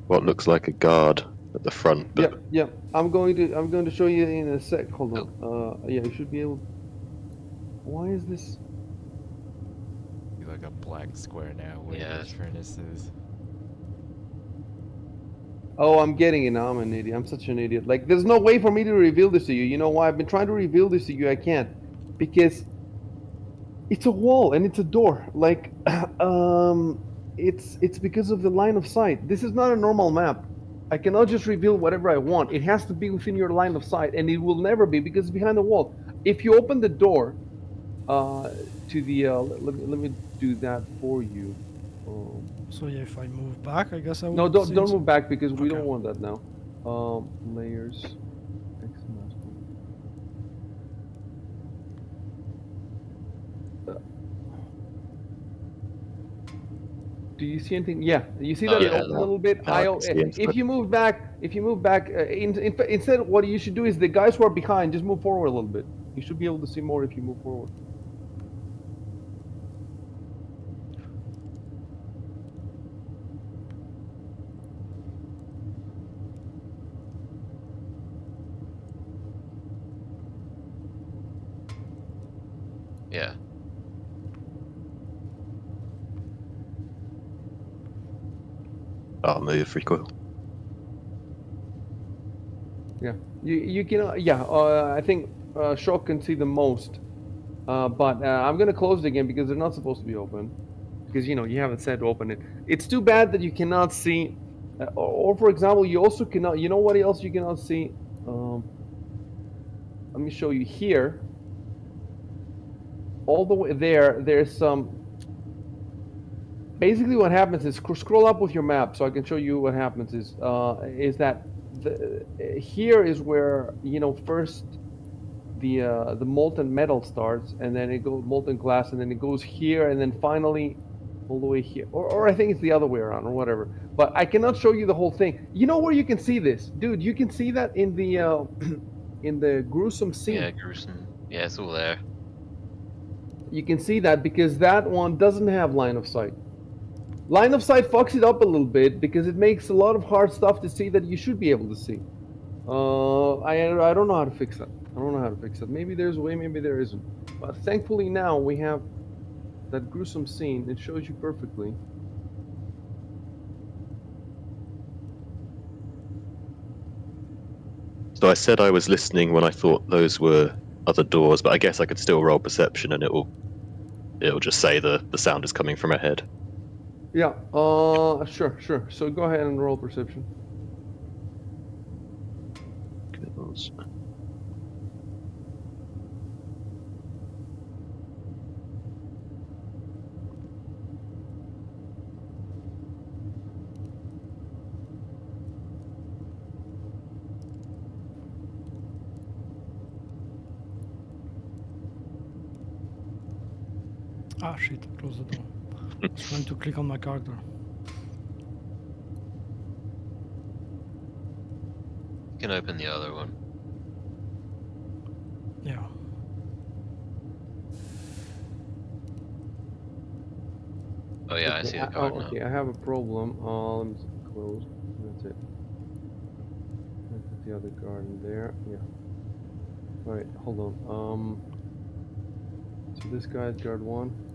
E: what looks like a guard at the front, but
A: Yep. I'm going to show you in a sec. Hold on. Yeah, you should be able. Why is this?
D: Be like a black square now where
B: Yeah.
D: each furnace is.
A: Oh, I'm getting it now. I'm an idiot. I'm such an idiot. Like, there's no way for me to reveal this to you. You know why? I've been trying to reveal this to you. I can't, because it's a wall and it's a door. Like, it's because of the line of sight. This is not a normal map. I cannot just reveal whatever I want. It has to be within your line of sight, and it will never be because it's behind the wall. If you open the door to the, let me do that for you.
C: So yeah, if I move back, I guess I
A: No,
C: would
A: don't move back because we don't
C: Okay.
A: want that now. Layers. X mouse button. Do you see anything? Yeah, you see that
B: Oh,
A: it
B: yeah.
A: opened a little bit.
E: now I can see into
A: If
E: it.
A: you move back, instead, what you should do is the guys who are behind just move forward a little bit. You should be able to see more if you move forward.
B: Yeah.
E: I'll move recoil.
A: Yeah, you can. Yeah, I think Shock can see the most. But I'm gonna close it again because they're not supposed to be open. Because you haven't said to open it. It's too bad that you cannot see, or for example, you also cannot. You know what else you cannot see? Let me show you here. All the way there, there's some. Basically, what happens is scroll up with your map, so I can show you what happens. Is that here is where first the molten metal starts, and then it goes molten glass, and then it goes here, and then finally all the way here, or I think it's the other way around, or whatever. But I cannot show you the whole thing. You know where you can see this, dude? You can see that in the in the gruesome scene.
B: Yeah, gruesome. Yeah, it's all there.
A: You can see that because that one doesn't have line of sight. Line of sight fucks it up a little bit because it makes a lot of hard stuff to see that you should be able to see. I don't know how to fix that. I don't know how to fix that. Maybe there's a way, maybe there isn't. But thankfully now we have that gruesome scene. It shows you perfectly.
E: So I said I was listening when I thought those were other doors, but I guess I could still roll perception and it'll just say the sound is coming from ahead.
A: Yeah. Sure. So go ahead and roll perception.
E: Goodness.
C: Ah shit, close the door. I was trying to click on my character.
B: You can open the other one.
C: Yeah.
B: Oh yeah, I see the card now.
A: Okay, I have a problem. Let me close. That's it. I put the other card in there. Yeah. All right, hold on. So this guy's guard 1.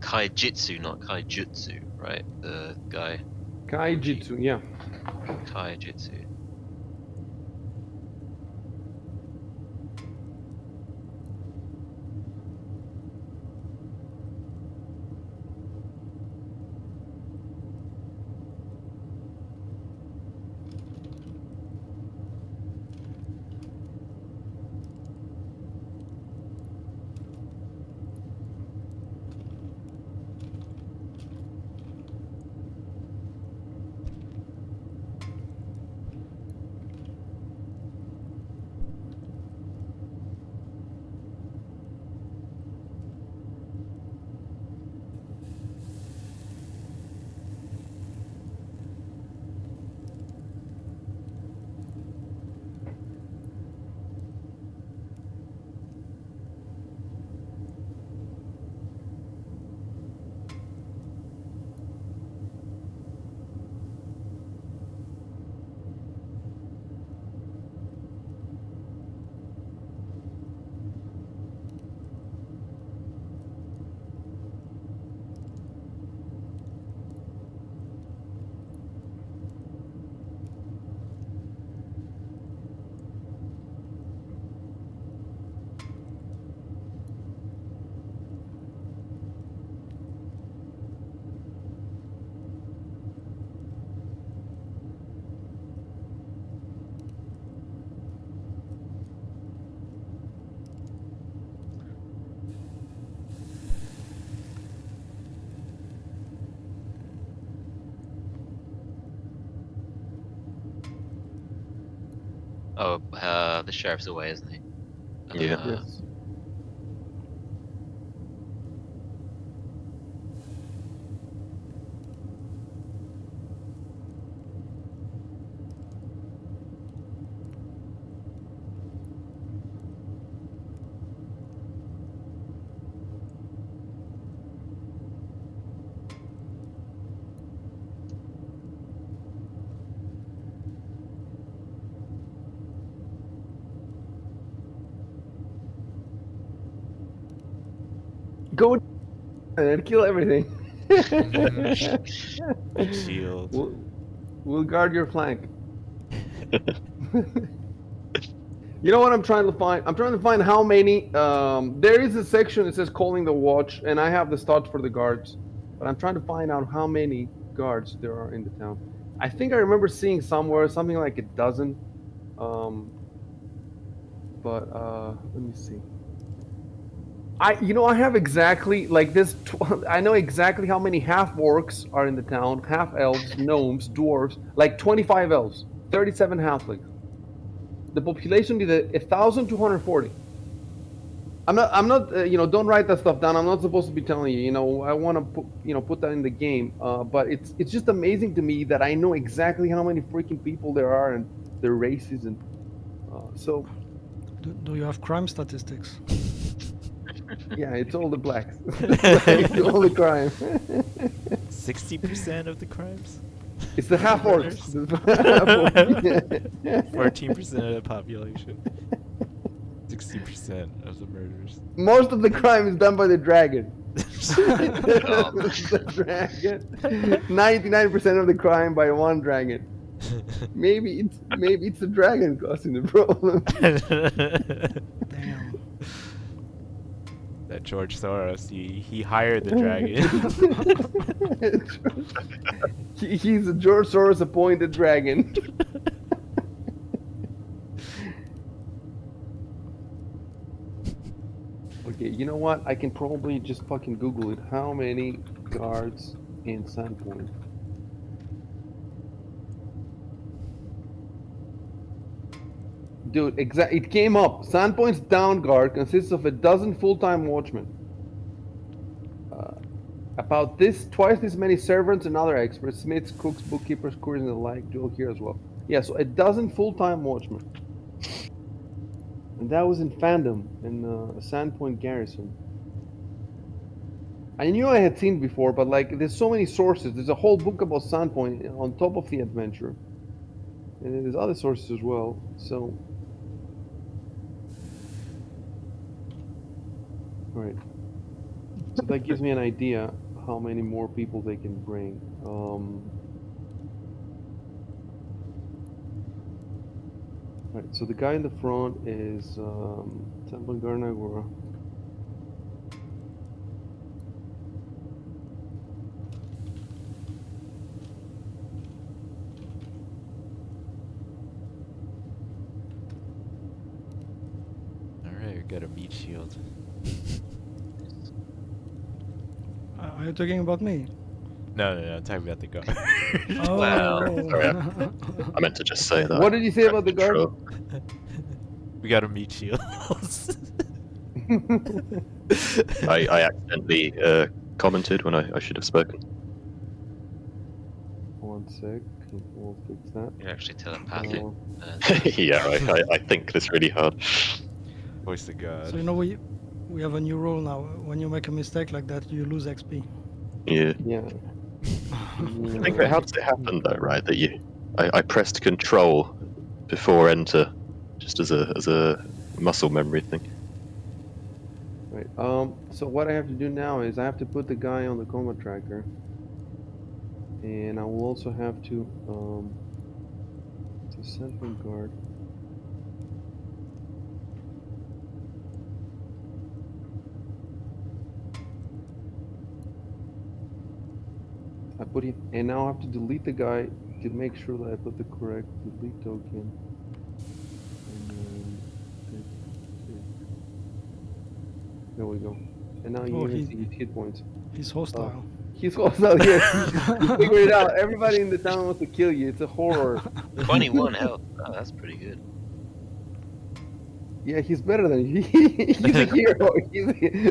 B: Kaijitsu, not Kaijutsu, right? The guy.
A: Kaijitsu, yeah.
B: Kaijitsu. Oh, the sheriff's away, isn't he?
E: Yeah.
A: Yes. Go and kill everything.
D: Big shield.
A: We'll guard your flank. You know what I'm trying to find? I'm trying to find how many. There is a section that says calling the watch, and I have the stats for the guards. But I'm trying to find out how many guards there are in the town. I think I remember seeing somewhere something like a dozen. But let me see. I have exactly like this. I know exactly how many half orcs are in the town, half elves, gnomes, dwarves, like 25 elves, 37 halflings. The population is 1,240. I'm not. Don't write that stuff down. I'm not supposed to be telling you. I want to put that in the game. But it's just amazing to me that I know exactly how many freaking people there are and their races and so
C: Do you have crime statistics?
A: yeah, it's all the blacks. It's all the crime.
D: 60% of the crimes?
A: It's the half orcs.
D: Murders?
A: Yeah.
D: 14% of the population. 60% of the murders.
A: Most of the crime is done by the dragon.
B: Oh.
A: The dragon. 99% of the crime by one dragon. Maybe it's the dragon causing the problem.
C: Damn.
D: That George Soros, he hired the dragon.
A: He's a George Soros appointed dragon. Okay, you know what? I can probably just fucking Google it. How many guards in Sandpoint? Dude, it came up. Sandpoint's down guard consists of a dozen full-time watchmen. About twice this many servants and other experts, smiths, cooks, bookkeepers, couriers, and the like, dual here as well. Yeah, so a dozen full-time watchmen. And that was in fandom in Sandpoint Garrison. I knew I had seen before, but like, there's so many sources. There's a whole book about Sandpoint on top of the adventure, and there's other sources as well. So, all right. So that gives me an idea how many more people they can bring. Right, so the guy in the front is Temple Garnagora.
D: Alright, we got a meat shield.
C: Are you talking about me?
D: No, I'm talking about the guard.
C: Oh.
B: Wow.
E: Sorry, I meant to just say that.
A: What did you say about the guard?
E: Sure.
D: We got a meat shield.
E: I accidentally commented when I should have spoken.
A: One sec, we'll fix that.
B: You're actually telepathic.
A: Oh.
E: Yeah, I think this really hard.
D: Voice of God.
C: So you know we have a new rule now. When you make a mistake like that, you lose XP.
E: Yeah.
A: Yeah.
E: I think, how does it happen though, right? That I pressed Control before Enter, just as a muscle memory thing.
A: Right. So what I have to do now is I have to put the guy on the coma tracker, and I will also have to Central Guard. I put it, and now I have to delete the guy to make sure that I put the correct delete token. And then there we go. And now you
C: Oh,
A: even see his hit points.
C: He's hostile.
A: He's hostile, yes. You figured it out. Everybody in the town wants to kill you. It's a horror.
B: 21 health. Oh, that's pretty good.
A: Yeah, he's better than you. He's a hero. He's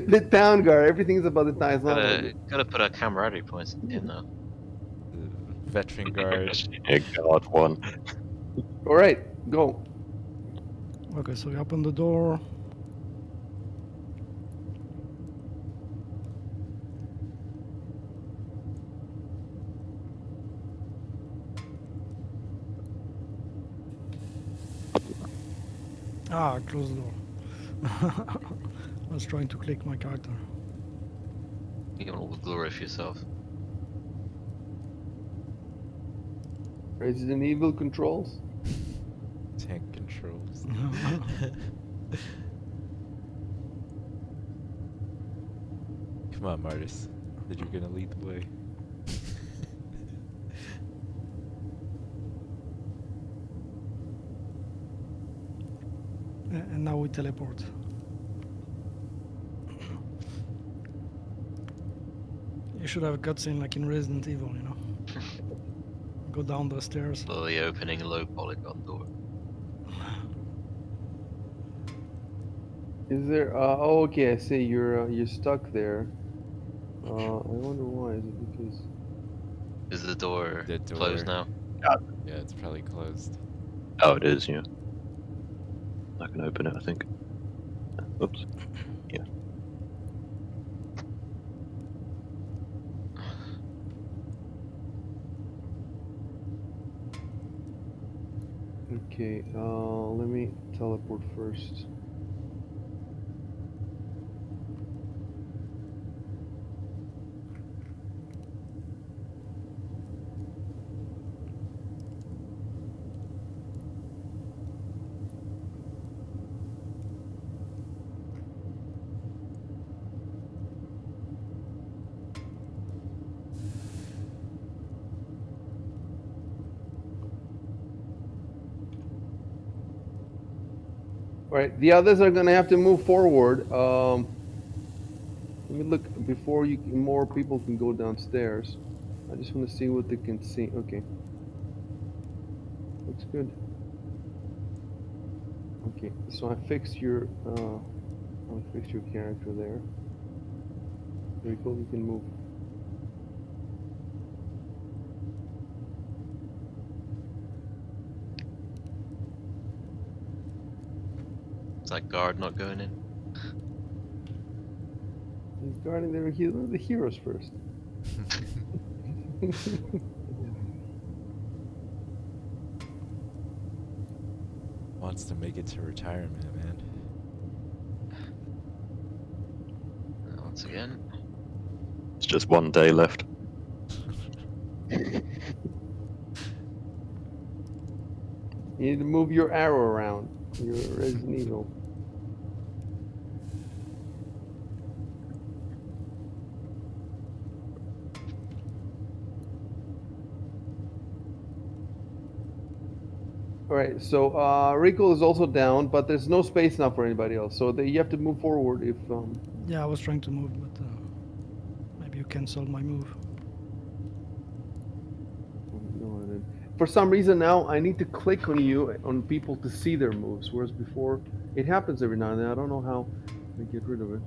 A: the town guard. Everything's about the town. It's not about you.
B: Gotta put our camaraderie points in though.
D: The veteran guard.
E: Yeah, God, one.
A: All right, go.
C: Okay, so we open the door. Ah, close the door. I was trying to click my character.
B: You get all the glory for yourself.
A: Resident Evil controls.
D: Tank controls. Come on, Martis. That you're gonna lead the way.
C: And now we teleport. You should have a cutscene like in Resident Evil, you know? Go down the stairs.
B: Slowly opening a low polygon door.
A: Is there? Oh, okay. I see. You're stuck there. I wonder why. Is it because?
B: Is the door
D: The door.
B: closed now?
D: Yeah, it's probably closed.
E: Oh, it is, yeah. I can open it, I think. Oops. Yeah.
A: Okay. Let me teleport first. All right, the others are gonna have to move forward. Let me look before more people can go downstairs. I just want to see what they can see. Okay, looks good. Okay, so I fixed your character there. Very cool. You can move.
B: Is that guard not going in?
A: He's guarding the heroes first.
D: Wants to make it to retirement, man.
B: Once again.
E: just 1 day left.
A: You need to move your arrow around. Your Resident Evil. All right, so recoil is also down, but there's no space now for anybody else. So you have to move forward if.
C: Yeah, I was trying to move, but maybe you canceled my move.
A: No, I didn't. For some reason now, I need to click on you on people to see their moves, whereas before it happens every now and then. I don't know how to get rid of it.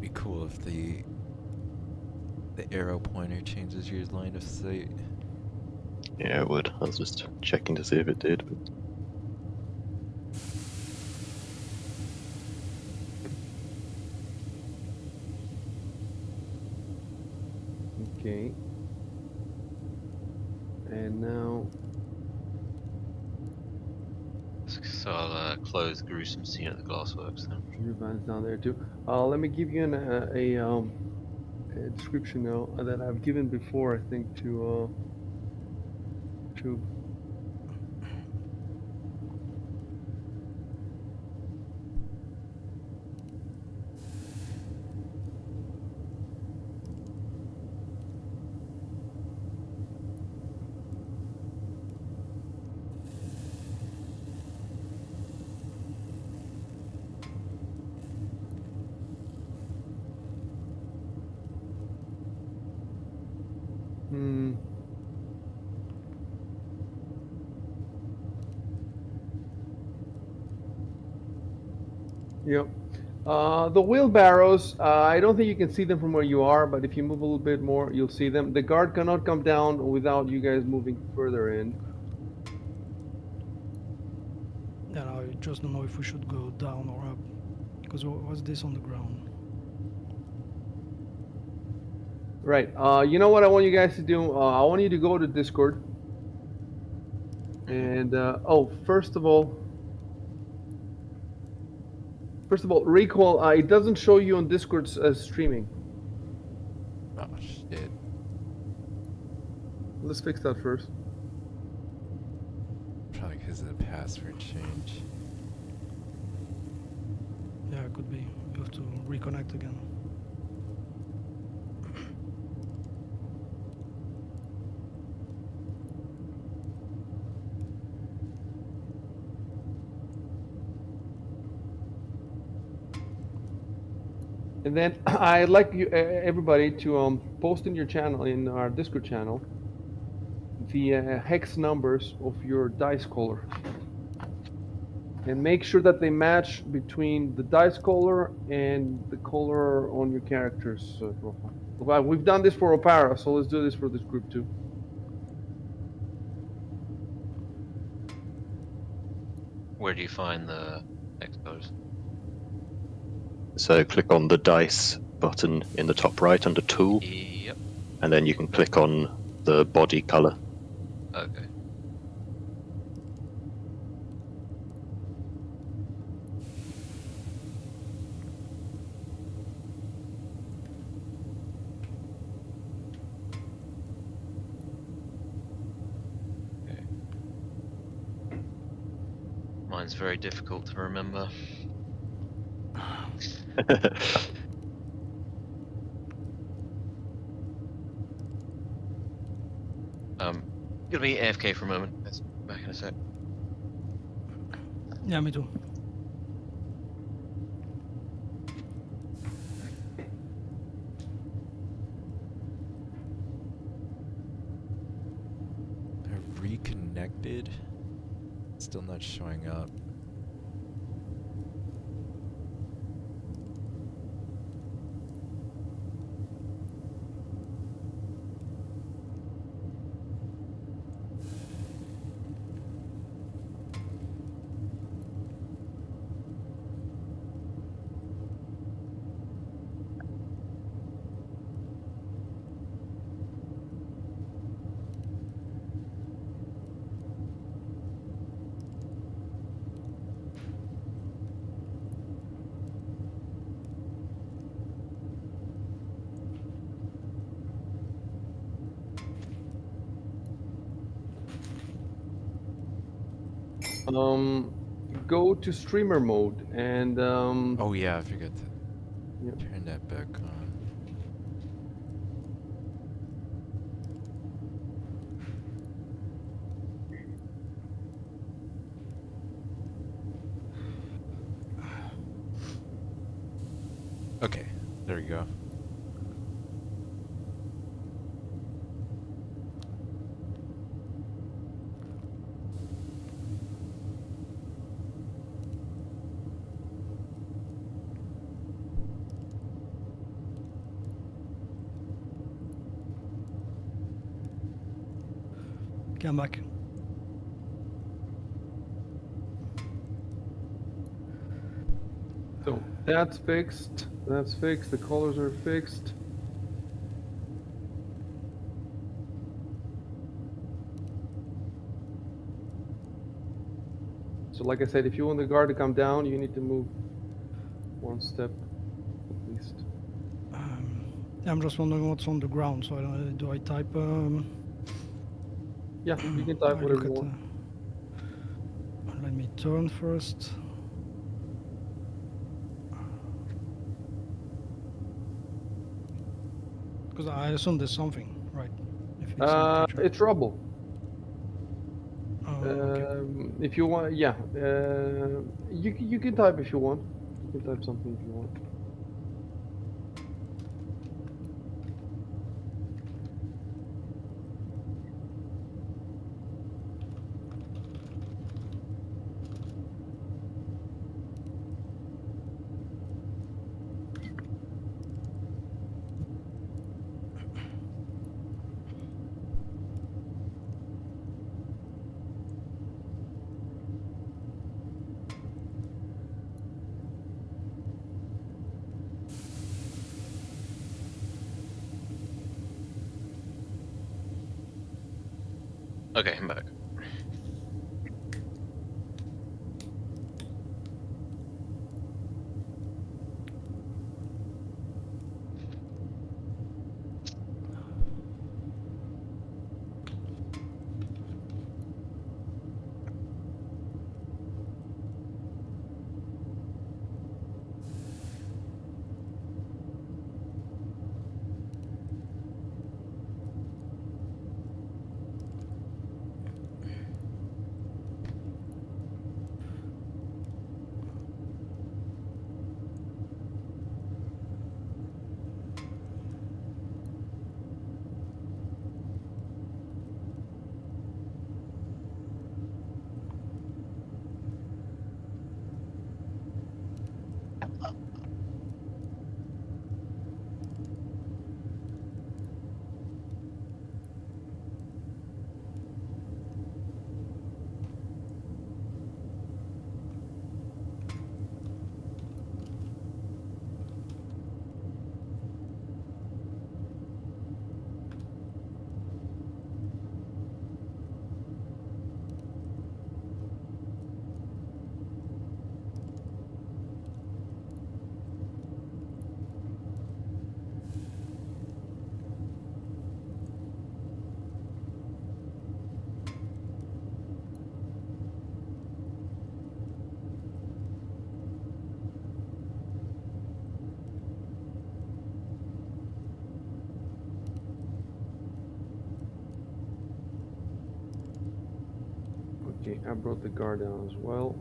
D: Be cool if the arrow pointer changes your line of sight.
E: Yeah, it would. I was just checking to see if it did. But...
A: Okay. And now,
B: So I'll close gruesome scene at the glassworks then.
A: Van's down there too. Let me give you a description now that I've given before, I think, to. Hmm. Yep. The wheelbarrows, I don't think you can see them from where you are, but if you move a little bit more, you'll see them. The guard cannot come down without you guys moving further in.
C: Yeah, no, I just don't know if we should go down or up. Because what's this on the ground?
A: Right. You know what I want you guys to do? I want you to go to Discord. And, first of all, recoil, it doesn't show you on Discord as streaming.
D: Oh shit.
A: Let's fix that first.
D: Probably because of the password change.
C: Yeah, it could be. You have to reconnect again.
A: And then I'd like you, everybody to post in your channel, in our Discord channel, the hex numbers of your dice color. And make sure that they match between the dice color and the color on your character's profile. Well, we've done this for Opara, so let's do this for this group too.
B: Where do you find the expos?
E: So click on the dice button in the top right under tool,
B: Yep.
E: and then you can click on the body color.
B: Okay. Okay. Mine's very difficult to remember. Gonna be AFK for a moment. Let's back in a sec.
C: Yeah, me too.
D: I've reconnected. Still not showing up.
A: Go to streamer mode and
D: Oh yeah, I forgot to
A: yeah.
D: turn that back on. Okay, there we go.
C: Okay, I'm back.
A: So that's fixed. That's fixed. The colors are fixed. So like I said, if you want the guard to come down, you need to move one step at least.
C: I'm just wondering what's on the ground. So do I type?
A: Yeah, you can type
C: I
A: whatever
C: look
A: you
C: at.
A: want.
C: Let me turn first. Because I assume there's something, right? If it's in the picture.
A: It's rubble.
C: Oh, okay.
A: If you want, yeah. You can type if you want. You can type something if you want.
B: Okay, I'm back.
A: Okay, I brought the guard down as well.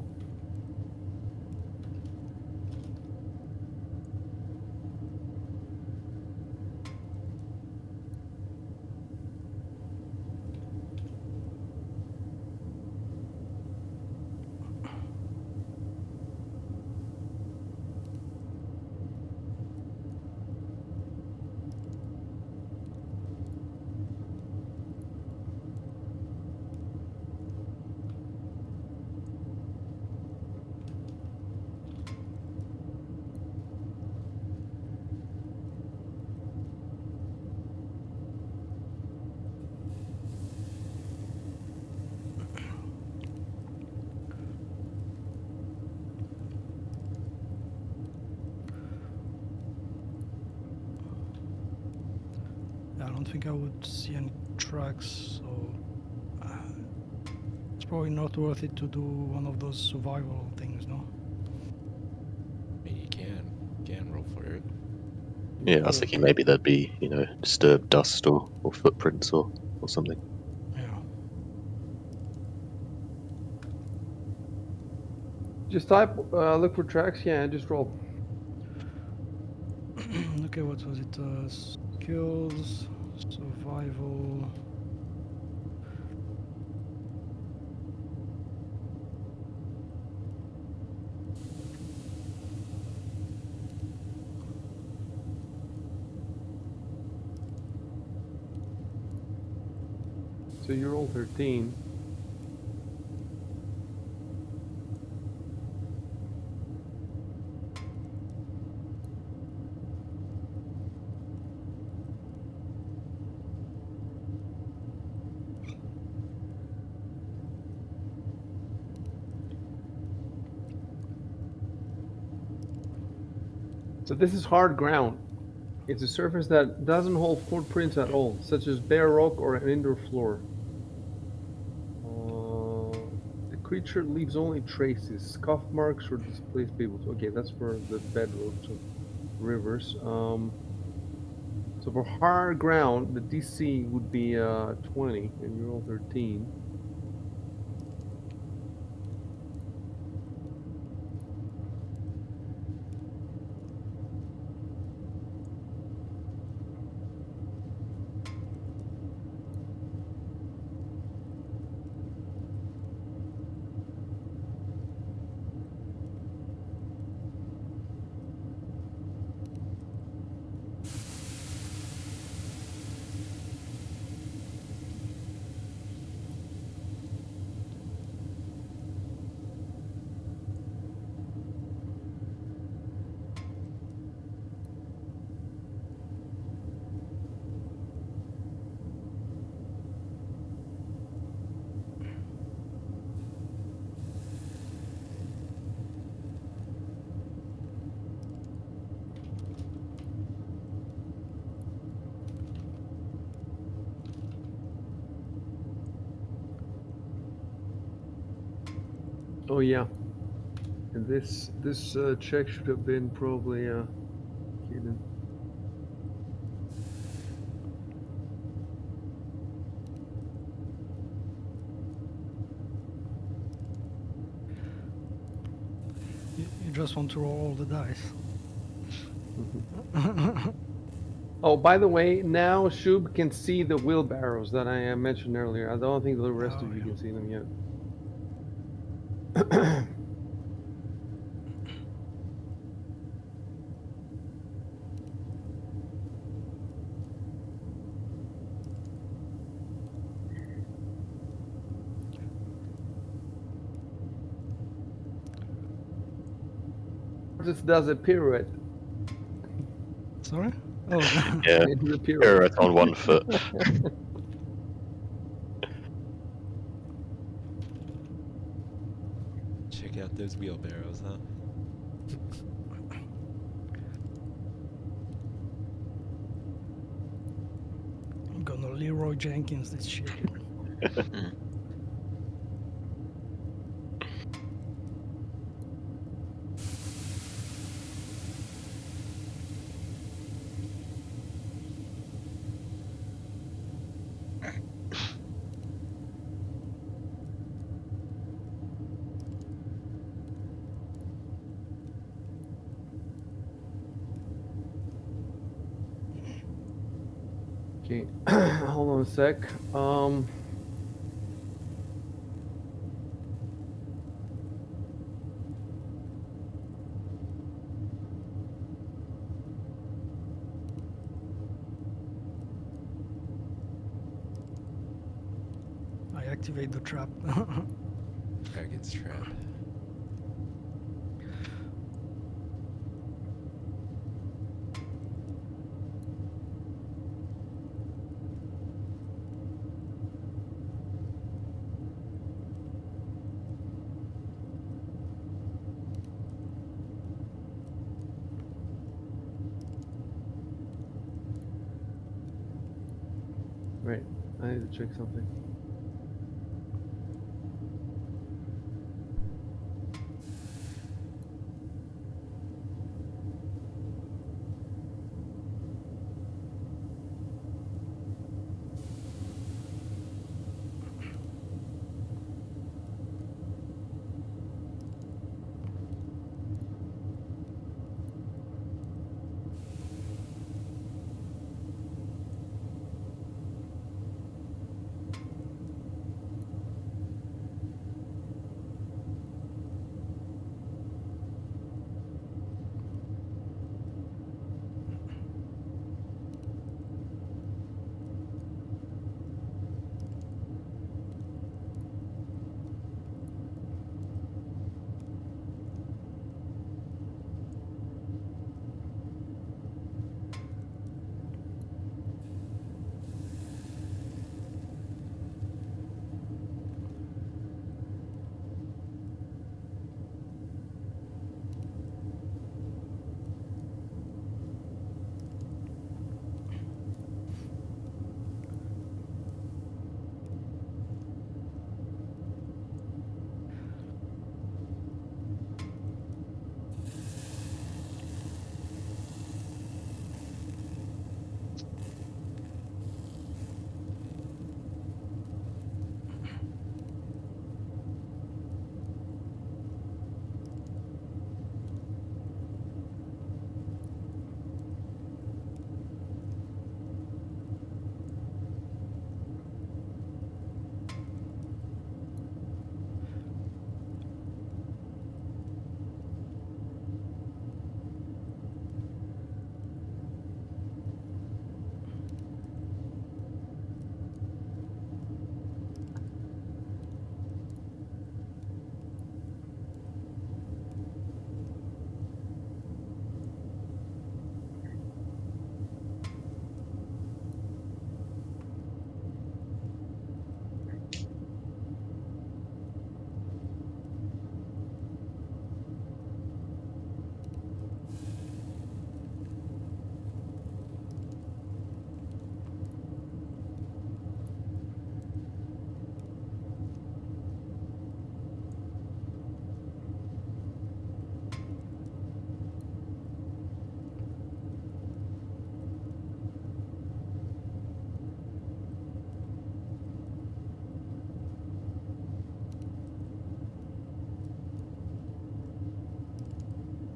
C: I don't think I would see any tracks, so it's probably not worth it to do one of those survival things, no?
D: I mean, you can roll for it.
E: Yeah, I was thinking maybe there'd be, disturbed dust or footprints or something.
C: Yeah.
A: Just type, look for tracks, yeah, and just roll.
C: Okay, what was it? Skills, survival.
A: So you roll 13. So this is hard ground. It's a surface that doesn't hold footprints at all, such as bare rock or an indoor floor. The creature leaves only traces, scuff marks or displaced pebbles. Okay, that's for the bedrocks of rivers. So for hard ground, the DC would be 20, and you roll 13. Oh yeah, and this check should have been probably hidden.
C: You just want to roll all the dice.
A: Oh, by the way, now Shub can see the wheelbarrows that I mentioned earlier. I don't think the rest
C: Oh,
A: of you
C: yeah.
A: can see them yet. Just does a pirouette.
C: Sorry? Oh,
E: Yeah,
A: It did a pirouette.
E: pirouette on one foot.
D: Check out those wheelbarrows, huh?
C: I'm gonna Leroy Jenkins this shit.
A: Okay, hold on a sec.
C: I activate the trap.
D: Dragon's trap.
A: Wait, I need to check something.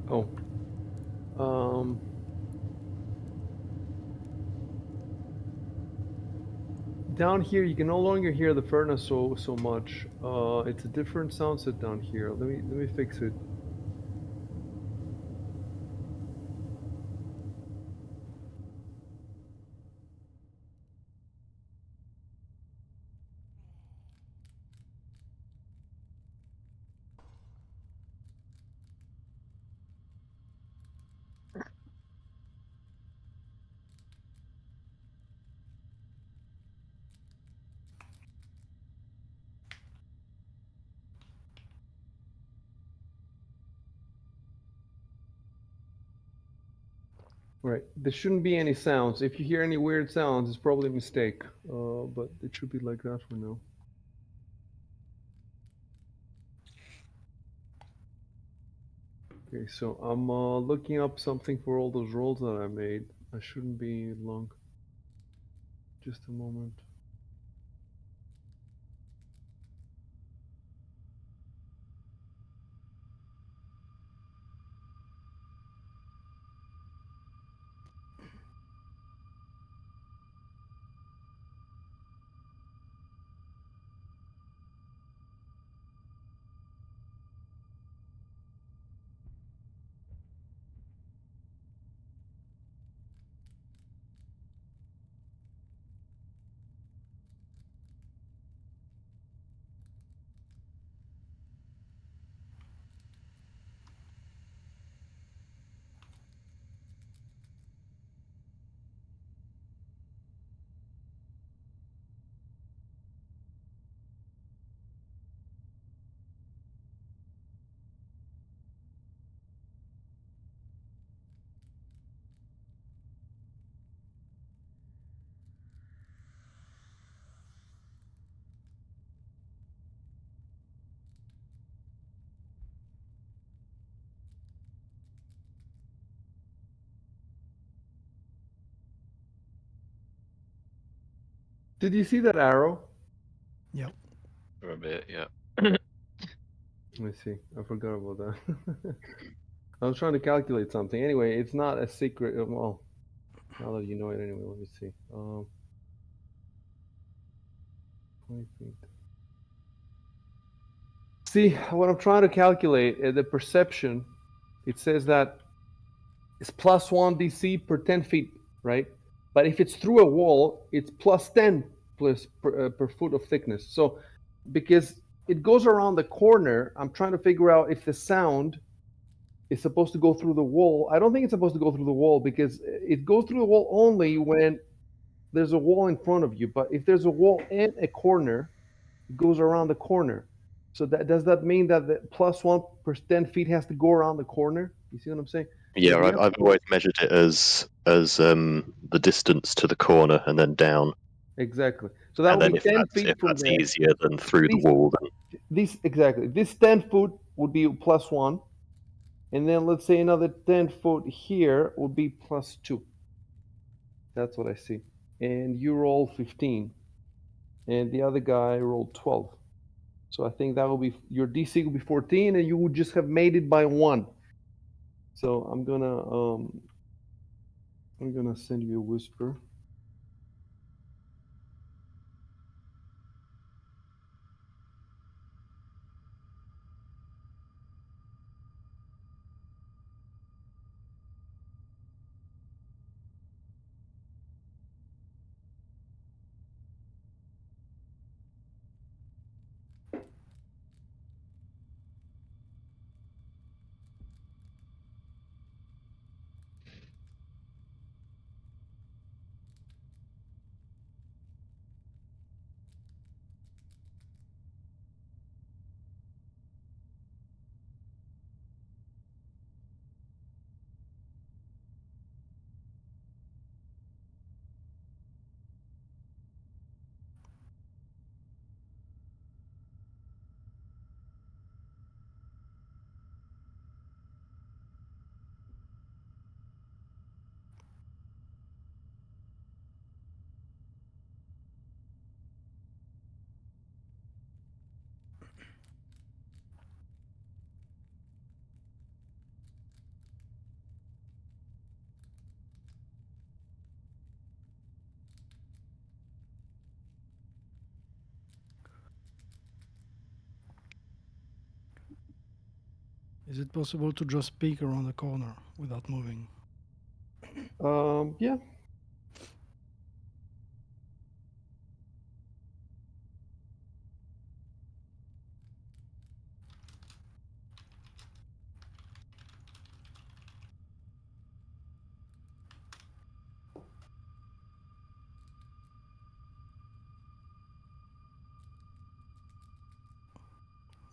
A: Oh. Down here, you can no longer hear the furnace so much. It's a different sound set down here. Let me fix it. Right. There shouldn't be any sounds. If you hear any weird sounds, it's probably a mistake. But it should be like that for now. Okay, so I'm looking up something for all those rolls that I made. I shouldn't be long. Just a moment. Did you see that arrow?
C: Yeah.
B: For a bit, yeah.
A: Let me see. I forgot about that. I was trying to calculate something. Anyway, it's not a secret. Well, now that you know it anyway, let me see. 20 feet. See, what I'm trying to calculate, the perception, it says that it's +1 DC per 10 feet, right? But if it's through a wall, it's +10 per foot of thickness. So because it goes around the corner, I'm trying to figure out if the sound is supposed to go through the wall. I don't think it's supposed to go through the wall because it goes through the wall only when there's a wall in front of you. But if there's a wall in a corner, it goes around the corner. So does that mean that the +1 per 10 feet has to go around the corner? You see what I'm saying? So
E: Yeah,
A: if you
E: I've
A: have to go
E: always measured it as the distance to the corner and then down,
A: exactly. So that
E: and
A: would
E: then
A: be 10 feet
E: if
A: from
E: that's
A: there.
E: easier than through the
A: These,
E: wall, then
A: these exactly. This 10 foot would be +1, and then let's say another 10 foot here would be +2. That's what I see. And you roll 15, and the other guy rolled 12. So I think that will be your DC will be 14, and you would just have made it by 1. So I'm gonna send you a whisper.
C: Is it possible to just peek around the corner without moving?
A: Yeah.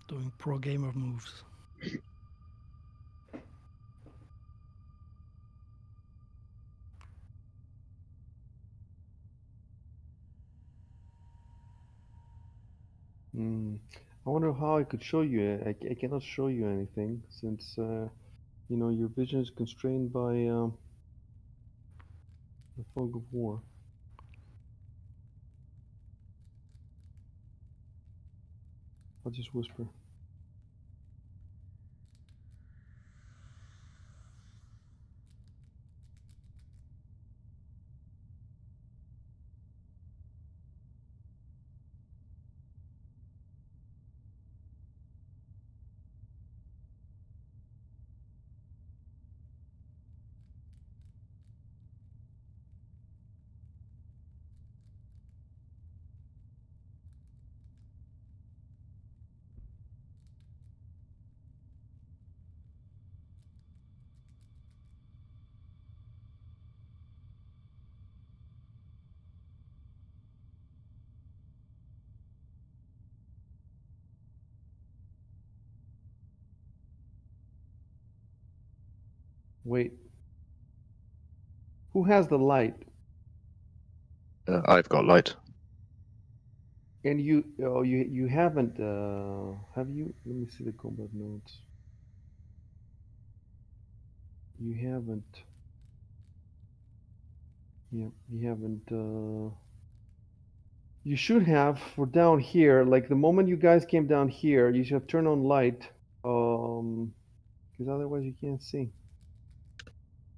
C: Doing pro gamer moves.
A: I wonder how I could show you it. I cannot show you anything since you know your vision is constrained by the fog of war. I'll just whisper. Wait. Who has the light?
E: I've got light.
A: And you haven't have you? Let me see the combat notes. You haven't. Yeah, you haven't. You should have for down here. Like the moment you guys came down here, you should have turned on light. Because otherwise you can't see.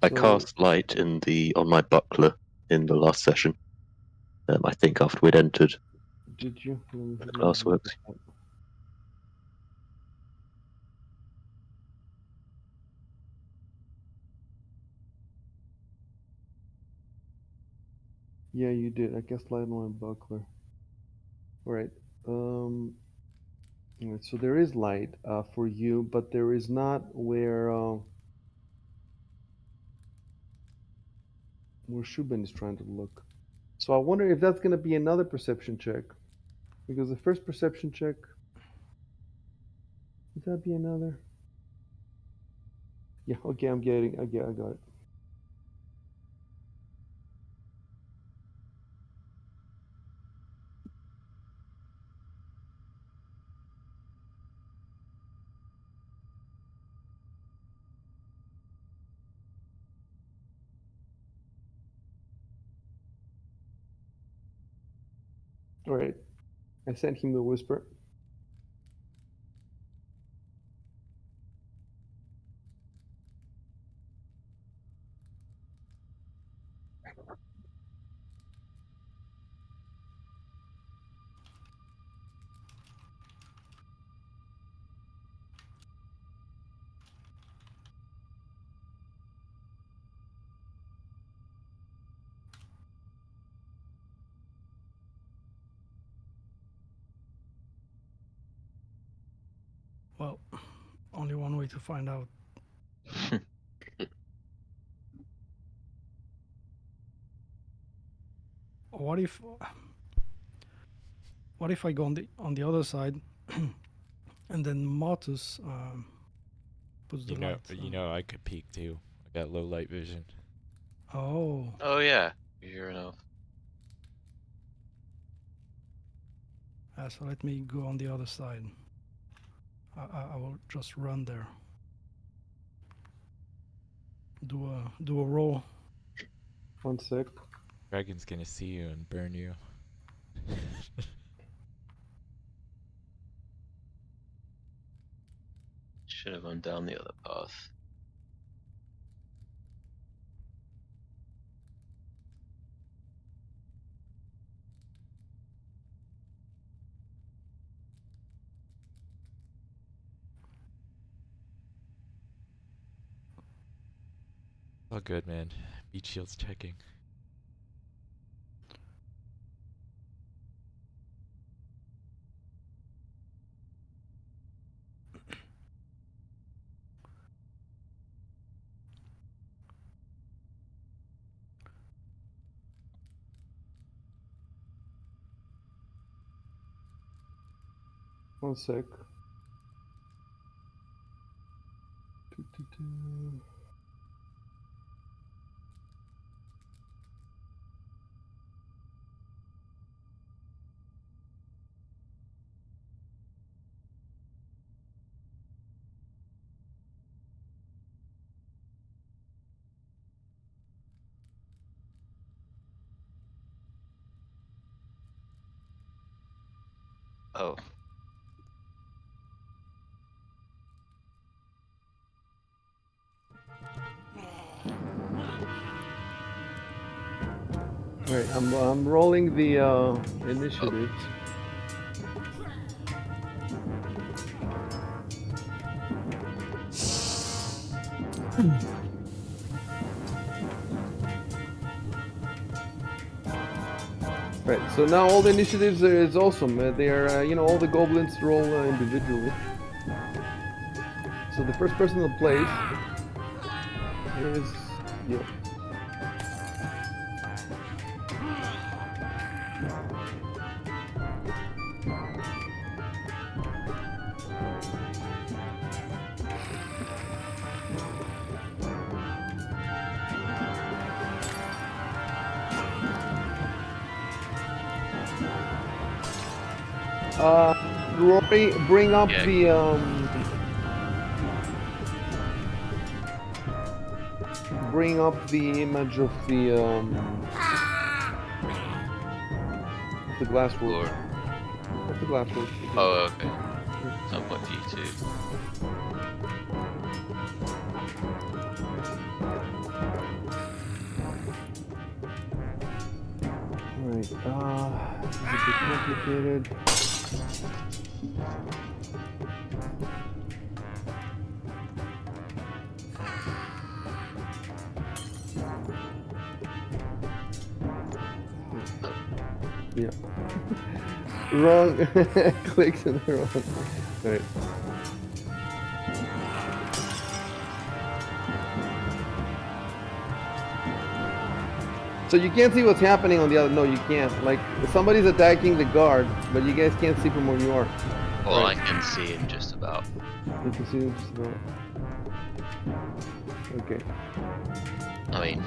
E: I
A: So
E: cast light on my buckler in the last session. I think after we'd entered
A: did you?
E: the
A: Let me look at
E: glassworks.
A: that. Yeah, you did. I cast light on my buckler. All right. Um. All right, so there is light for you, but there is not where Shubin is trying to look. So I wonder if that's going to be another perception check, because the first perception check would that be another? Yeah. Okay. I got it. All right. I sent him the whisper.
C: Well, only one way to find out. What if I go on the other side, and then Martus puts the light?
D: I could peek too. I got low light vision.
C: Oh,
B: Oh yeah, you're enough.
C: so let me go on the other side. I will just run there. Do a roll.
A: 1 sec.
D: Dragon's gonna see you and burn you.
B: Should have gone down the other path.
D: Oh, good, man. Beat shield's checking.
A: One sec. Doo-doo-doo.
B: Oh.
A: Alright, I'm rolling the initiatives. Right, so now all the initiatives is awesome. They are, you know, all the goblins roll individually. So the first person that plays is you. Rory, bring up
B: Yeah.
A: the image of the glass work.
B: Lord.
A: Of the glass work.
B: Oh, okay. So I'm going for you too.
A: Alright, this is a bit complicated. Yeah. Wrong. Clicked in the wrong. Alright. So you can't see what's happening on the other. No, you can't. Like somebody's attacking the guard, but you guys can't see from where you are.
B: Well,
A: Right.
B: I can see it just about.
A: You can see them just about. Okay.
B: I mean,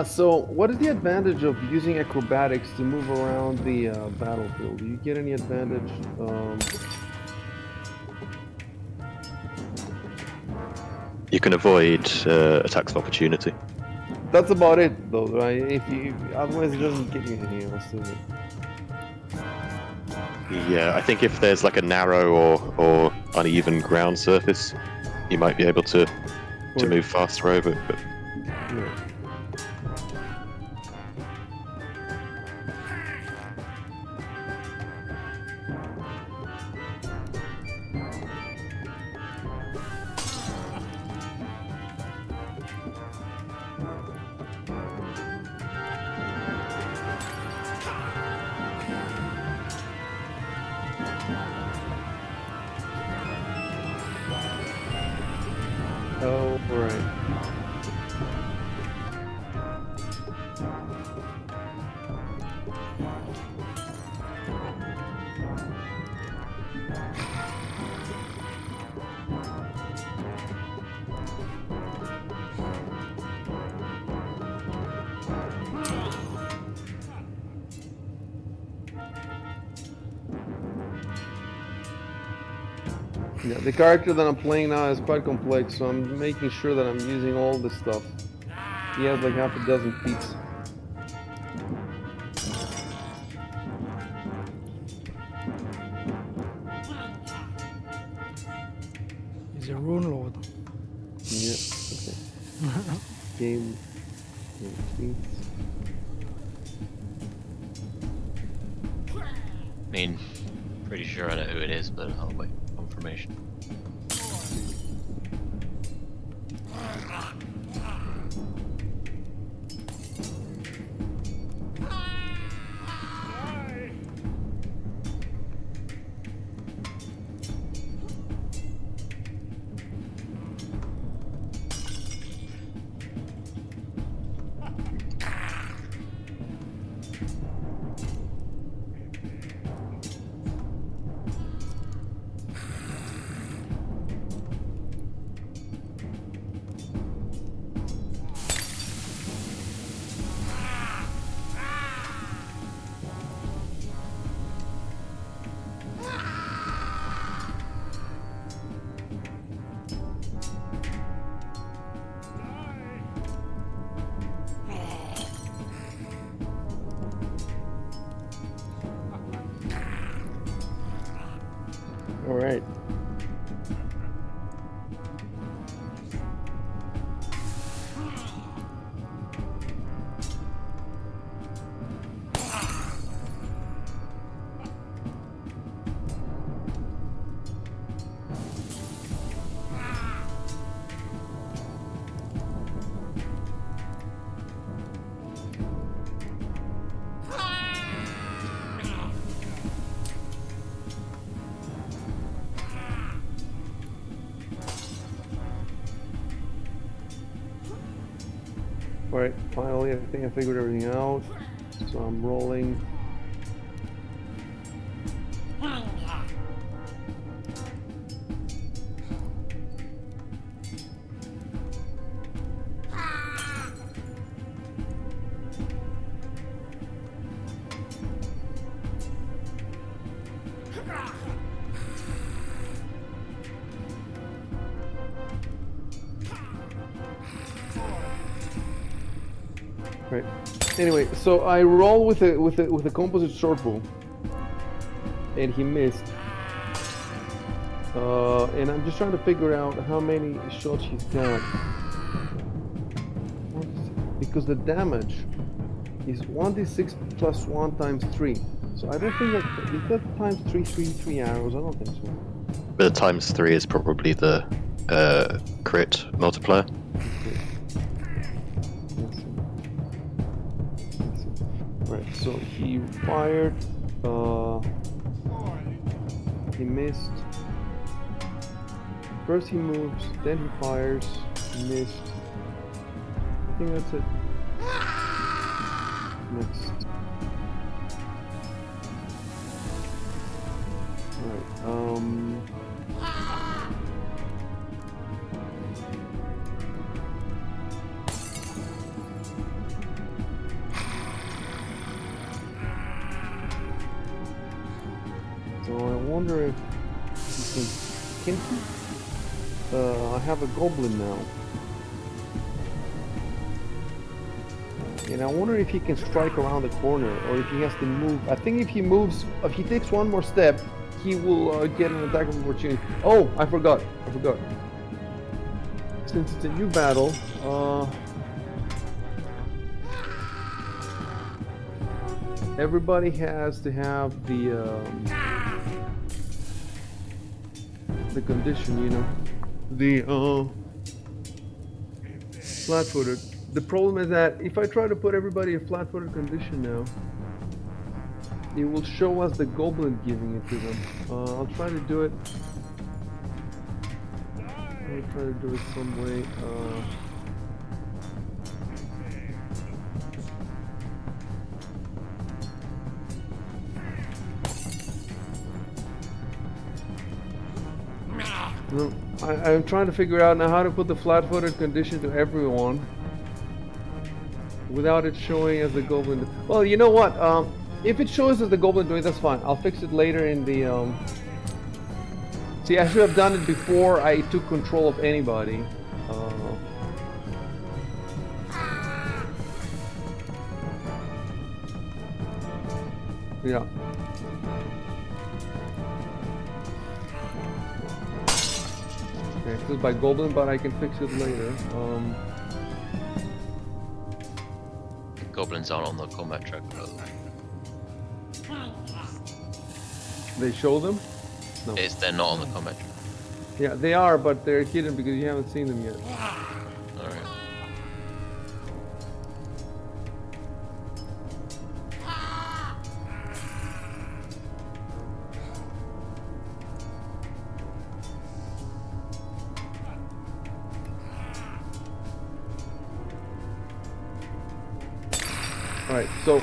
A: So what is the advantage of using acrobatics to move around the battlefield? Do you get any advantage?
E: You can avoid attacks of opportunity.
A: That's about it, though, right? If you, otherwise it doesn't give you anything else, does it?
E: Yeah, I think if there's like a narrow or uneven ground surface, you might be able to
A: Or-
E: move faster over it. But
A: Yeah. Oh, right. Yeah, the character that I'm playing now is quite complex, so I'm making sure that I'm using all this stuff. He has like half a dozen feats.
C: He's a rune lord.
A: Yeah. Okay. Game. Feats.
B: mean, pretty sure I know who it is, but I'll wait for confirmation.
A: All right. Alright, finally I think I figured everything out. So I'm rolling. Right. Anyway, so I roll with a composite short bow, and he missed. And I'm just trying to figure out how many shots he's got. Because the damage is 1d6 plus 1 times 3. So I don't think that is that times 3 arrows. I don't think so.
E: But times 3 is probably the crit multiplier.
A: Right, so he fired, he missed. First he moves, then he fires, he missed. I think that's it. Next. Right, so I wonder if he can he, I have a goblin now. And I wonder if he can strike around the corner or if he has to move. I think if he moves, if he takes one more step, he will get an attack of opportunity. Oh, I forgot. Since it's a new battle, everybody has to have the condition, you know, the flat-footed. The problem is that if I try to put everybody in flat-footed condition now, it will show us the goblin giving it to them. I'll try to do it. I'll try to do it some way. No, I'm trying to figure out now how to put the flat-footed condition to everyone without it showing as the goblin. Well, you know what? If it shows as the goblin doing, that's fine. I'll fix it later in the. See, I should have done it before I took control of anybody. Yeah. Okay, this is by goblin, but I can fix it later.
B: Goblins aren't on the combat track, by the way.
A: They show them? No.
B: They're not on the combat.
A: Yeah, they are, but they're hidden because you haven't seen them yet.
B: Alright.
A: Alright, so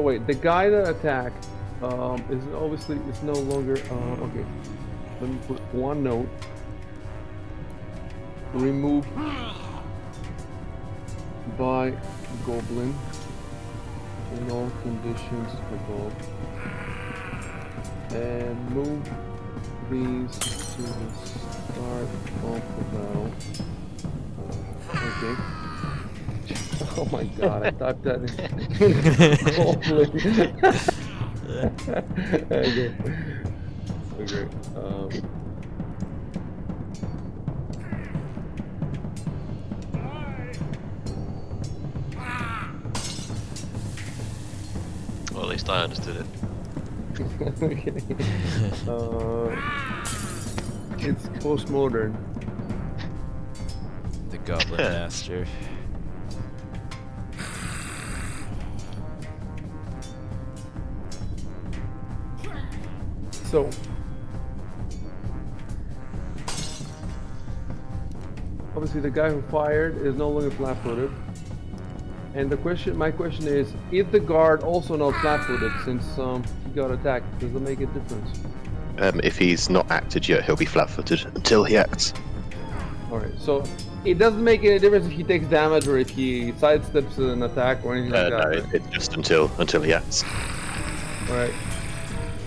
A: wait, the guy that attacked is obviously no longer okay. Let me put one note. Removed by goblin in all conditions above. And move these to the start of the battle. Okay. Oh my god, I typed that in goblin. Okay. Okay.
B: Well, at least I understood it.
A: Okay. It's postmodern.
D: The Goblin Master.
A: So, obviously the guy who fired is no longer flat-footed. And my question is the guard also not flat-footed since he got attacked? Does it make a difference?
E: If he's not acted yet, he'll be flat-footed until he acts.
A: Alright, so it doesn't make any difference if he takes damage or if he sidesteps an attack or anything like
E: No,
A: that.
E: it's just until he acts.
A: Alright.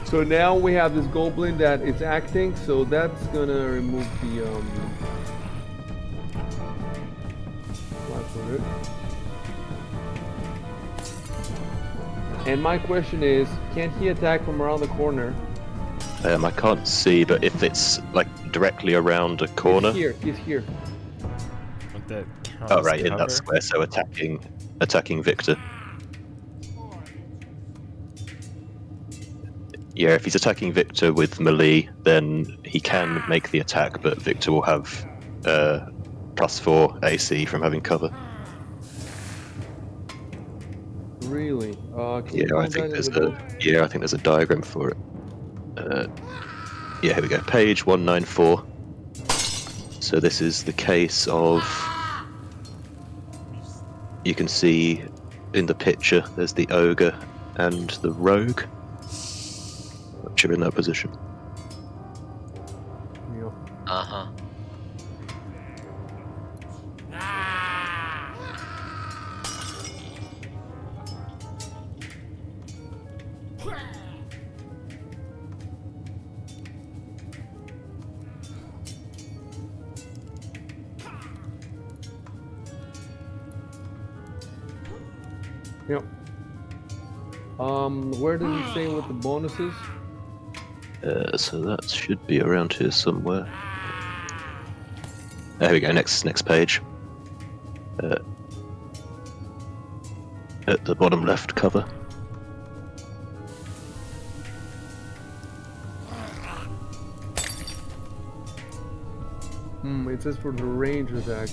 A: So now we have this goblin that is acting, so that's gonna remove the flat-footed. And my question is, can't he attack from around the corner?
E: I can't see, but if it's like directly around a corner.
A: He's here.
D: Would that count
E: Oh
D: as
E: right, in
D: cover?
E: that square. So attacking Victor. Yeah, if he's attacking Victor with melee, then he can make the attack, but Victor will have +4 AC from having cover.
A: Really? Can you
E: Yeah, I
A: find
E: think
A: that in
E: there's
A: the book?
E: I think there's a diagram for it. Yeah, here we go. Page 194. So this is the case of. You can see in the picture there's the ogre and the rogue, which are in that position.
A: Yeah.
B: Uh-huh.
A: Yep. Where did he say what the bonus is?
E: So that should be around here somewhere. There we go. Next page. At the bottom left cover.
A: It says for the range attack.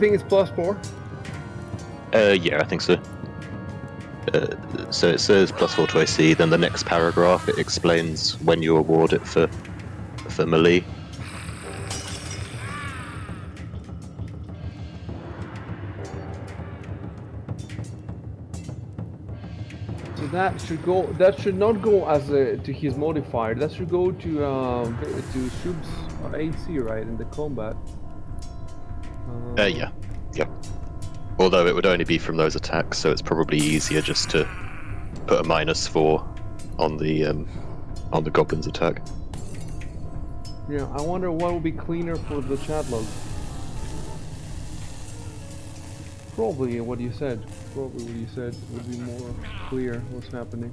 A: think it's +4?
E: Yeah, I think so. So it says +4 to AC. Then the next paragraph it explains when you award it for melee.
A: So that should go. That should not go as to his modifier. That should go to Shub's AC, right, in the combat.
E: Yeah. Although it would only be from those attacks, so it's probably easier just to put a -4 on the goblin's attack.
A: Yeah, I wonder what would be cleaner for the chat log. Probably what you said. Probably what you said would be more clear what's happening.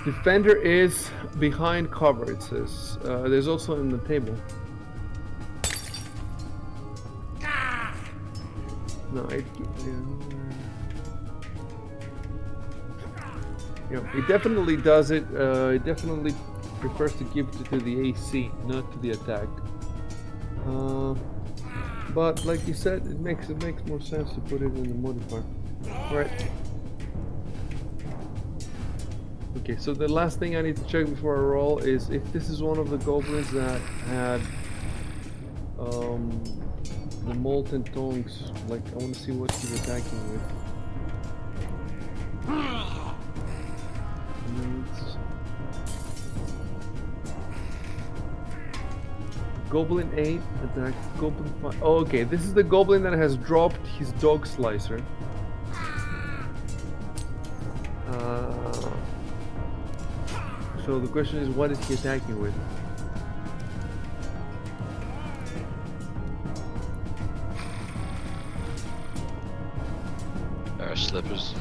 A: Defender is behind cover, it says. There's also in the table. No, it definitely does it. It definitely prefers to give it to the AC, not to the attack. But like you said, it makes more sense to put it in the modifier. Right. Okay, so the last thing I need to check before I roll is if this is one of the goblins that had the molten tongues. Like, I want to see what he's attacking with. Goblin 8 attack, Goblin 5. Oh, okay, this is the goblin that has dropped his dog slicer. So the question is, what is he attacking with?
B: Slippers.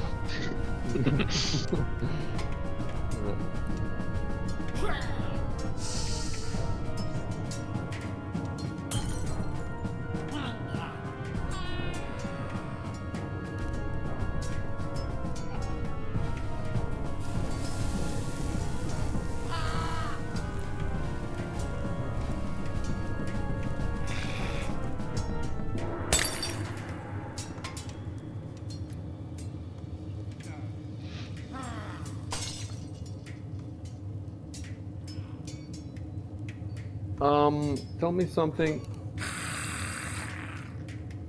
A: Tell me something.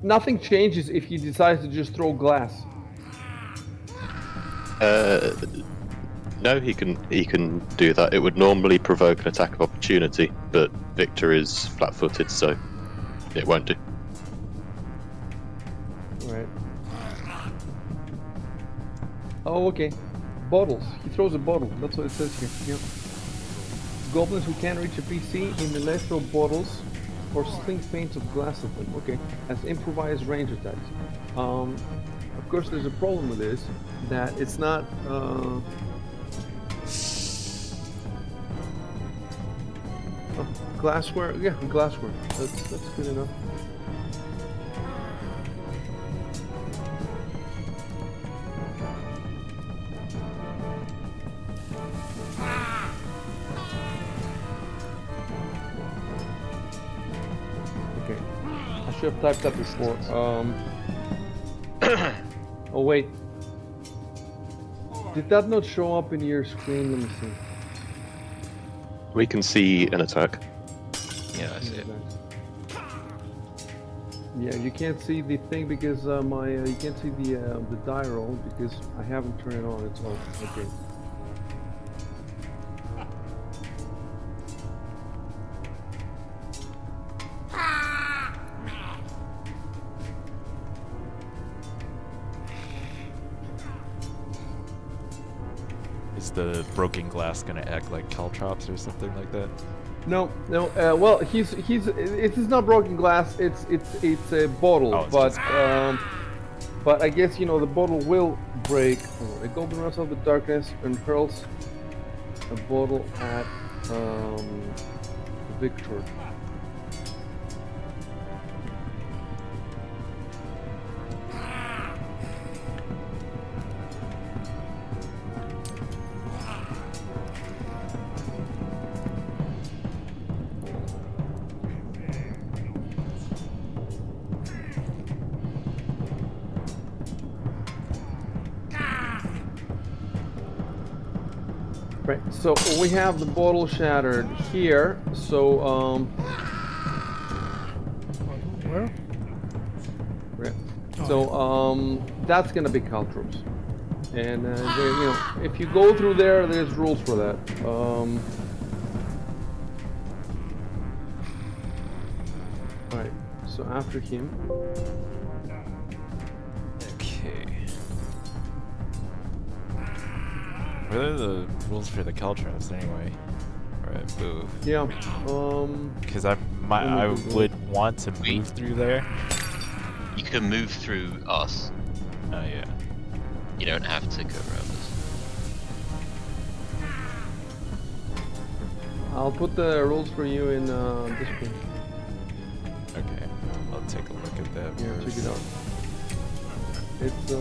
A: Nothing changes if he decides to just throw glass.
E: No, he can do that. It would normally provoke an attack of opportunity, but Victor is flat-footed, so it won't do.
A: Right. Oh, okay. Bottles. He throws a bottle. That's what it says here. Yep. Goblins who can't reach a PC in melee throw bottles or sling panes of glass at them. Okay, as improvised range attacks. Of course, there's a problem with this, that it's not. Glassware. Yeah, glassware. That's good enough. I should have typed that before. Oh wait. Did that not show up in your screen? Let me see.
E: We can see an attack.
B: Yeah, I see it.
A: Yeah, you can't see the thing because you can't see the die roll because I haven't turned it on. It's off. Okay.
D: Is the broken glass gonna act like caltrops or something like that?
A: No. Well, it is not broken glass. It's a bottle,
D: Oh, it's
A: but I guess the bottle will break. A goblin runs out of the darkness and hurls a bottle at Victor. Right. So we have the bottle shattered here. So
C: Where?
A: right.
C: Oh,
A: So that's gonna be cultures, and if you go through there, there's rules for that. All right. So after him.
D: Okay. What are the rules for the Caltrops anyway? Alright, move.
A: Yeah.
D: Because
A: Let
D: I
A: me Google
D: would want to
B: Wait.
D: move through there.
B: You can move through us.
D: Oh yeah.
B: You don't have to go around us.
A: I'll put the rules for you in Discord.
D: Okay. I'll take a look at that
A: Yeah,
D: first.
A: check it out. It's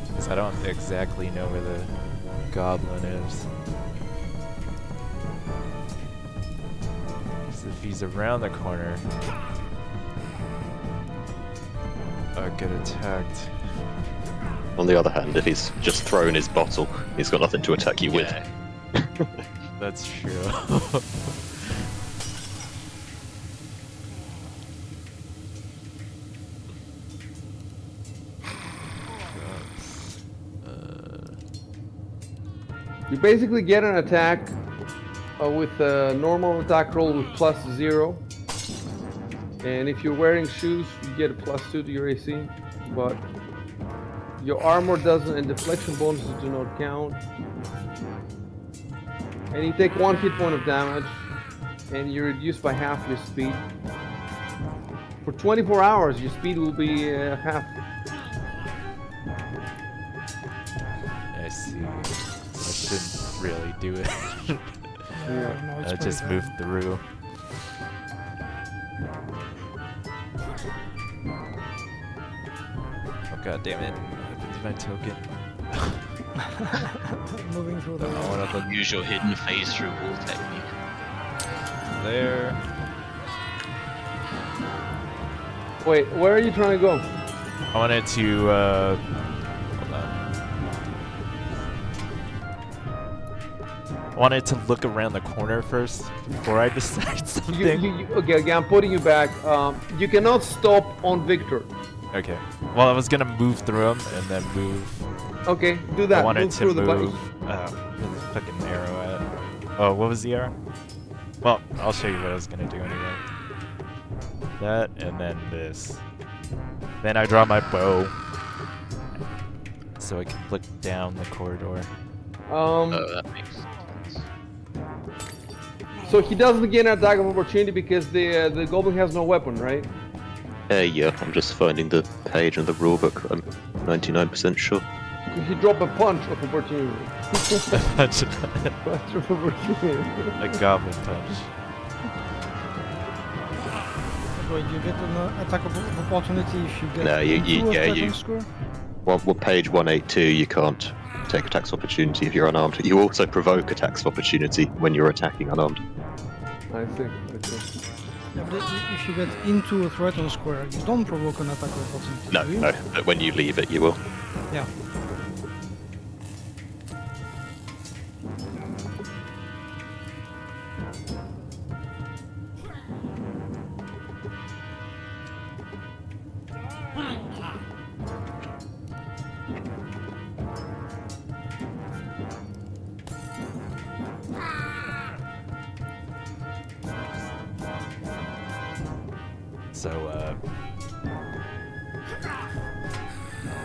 D: Because I don't exactly know where the goblin is. 'Cause if he's around the corner, I'll get attacked.
E: On the other hand, if he's just thrown his bottle, he's got nothing to attack you with.
B: Yeah.
D: That's true.
A: you basically get an attack with a normal attack roll with +0, and if you're wearing shoes, you get a +2 to your AC. But your armor doesn't, and deflection bonuses do not count. And you take 1 hit point of damage, and you're reduced by half your speed. For 24 hours, your speed will be half.
D: I see. I shouldn't really do it.
A: Yeah.
C: no, it's
D: I just
C: pretty
D: moved through. Oh god damn it. I lose my token.
C: bad. Moving through the
D: I wanna look
B: Use your hidden phase through wall technique.
D: there.
A: Wait, where are you trying to go?
D: I wanted to hold on. I wanted to look around the corner first before I decide something.
A: Okay, I'm putting you back. You cannot stop on Victor.
D: Okay. Well, I was gonna move through them and then move.
A: Okay, do that.
D: I wanted
A: Move
D: to
A: through the
D: move. Where's the fucking arrow at? Oh, what was the arrow? Well, I'll show you what I was gonna do anyway. That and then this. Then I draw my bow, so I can look down the corridor.
B: Oh, that makes sense.
A: So he doesn't get an attack of opportunity because the goblin has no weapon, right?
E: Yeah, I'm just finding the page in the rulebook. I'm 99% sure.
A: He dropped a punch of opportunity.
D: A
A: Punch of opportunity.
D: goblin punch.
C: Wait, you get an attack of opportunity if you get
E: No,
C: into a
E: yeah,
C: threatened
E: you-
C: square?
E: Well, page 182, you can't take attacks of opportunity if you're unarmed. You also provoke attacks of opportunity when you're attacking unarmed.
A: I see. Okay.
C: Yeah, but if you get into a threatened square, you don't provoke an attack of opportunity.
E: No,
C: do you?
E: no, but when you leave it, you will.
C: Yeah.
D: So,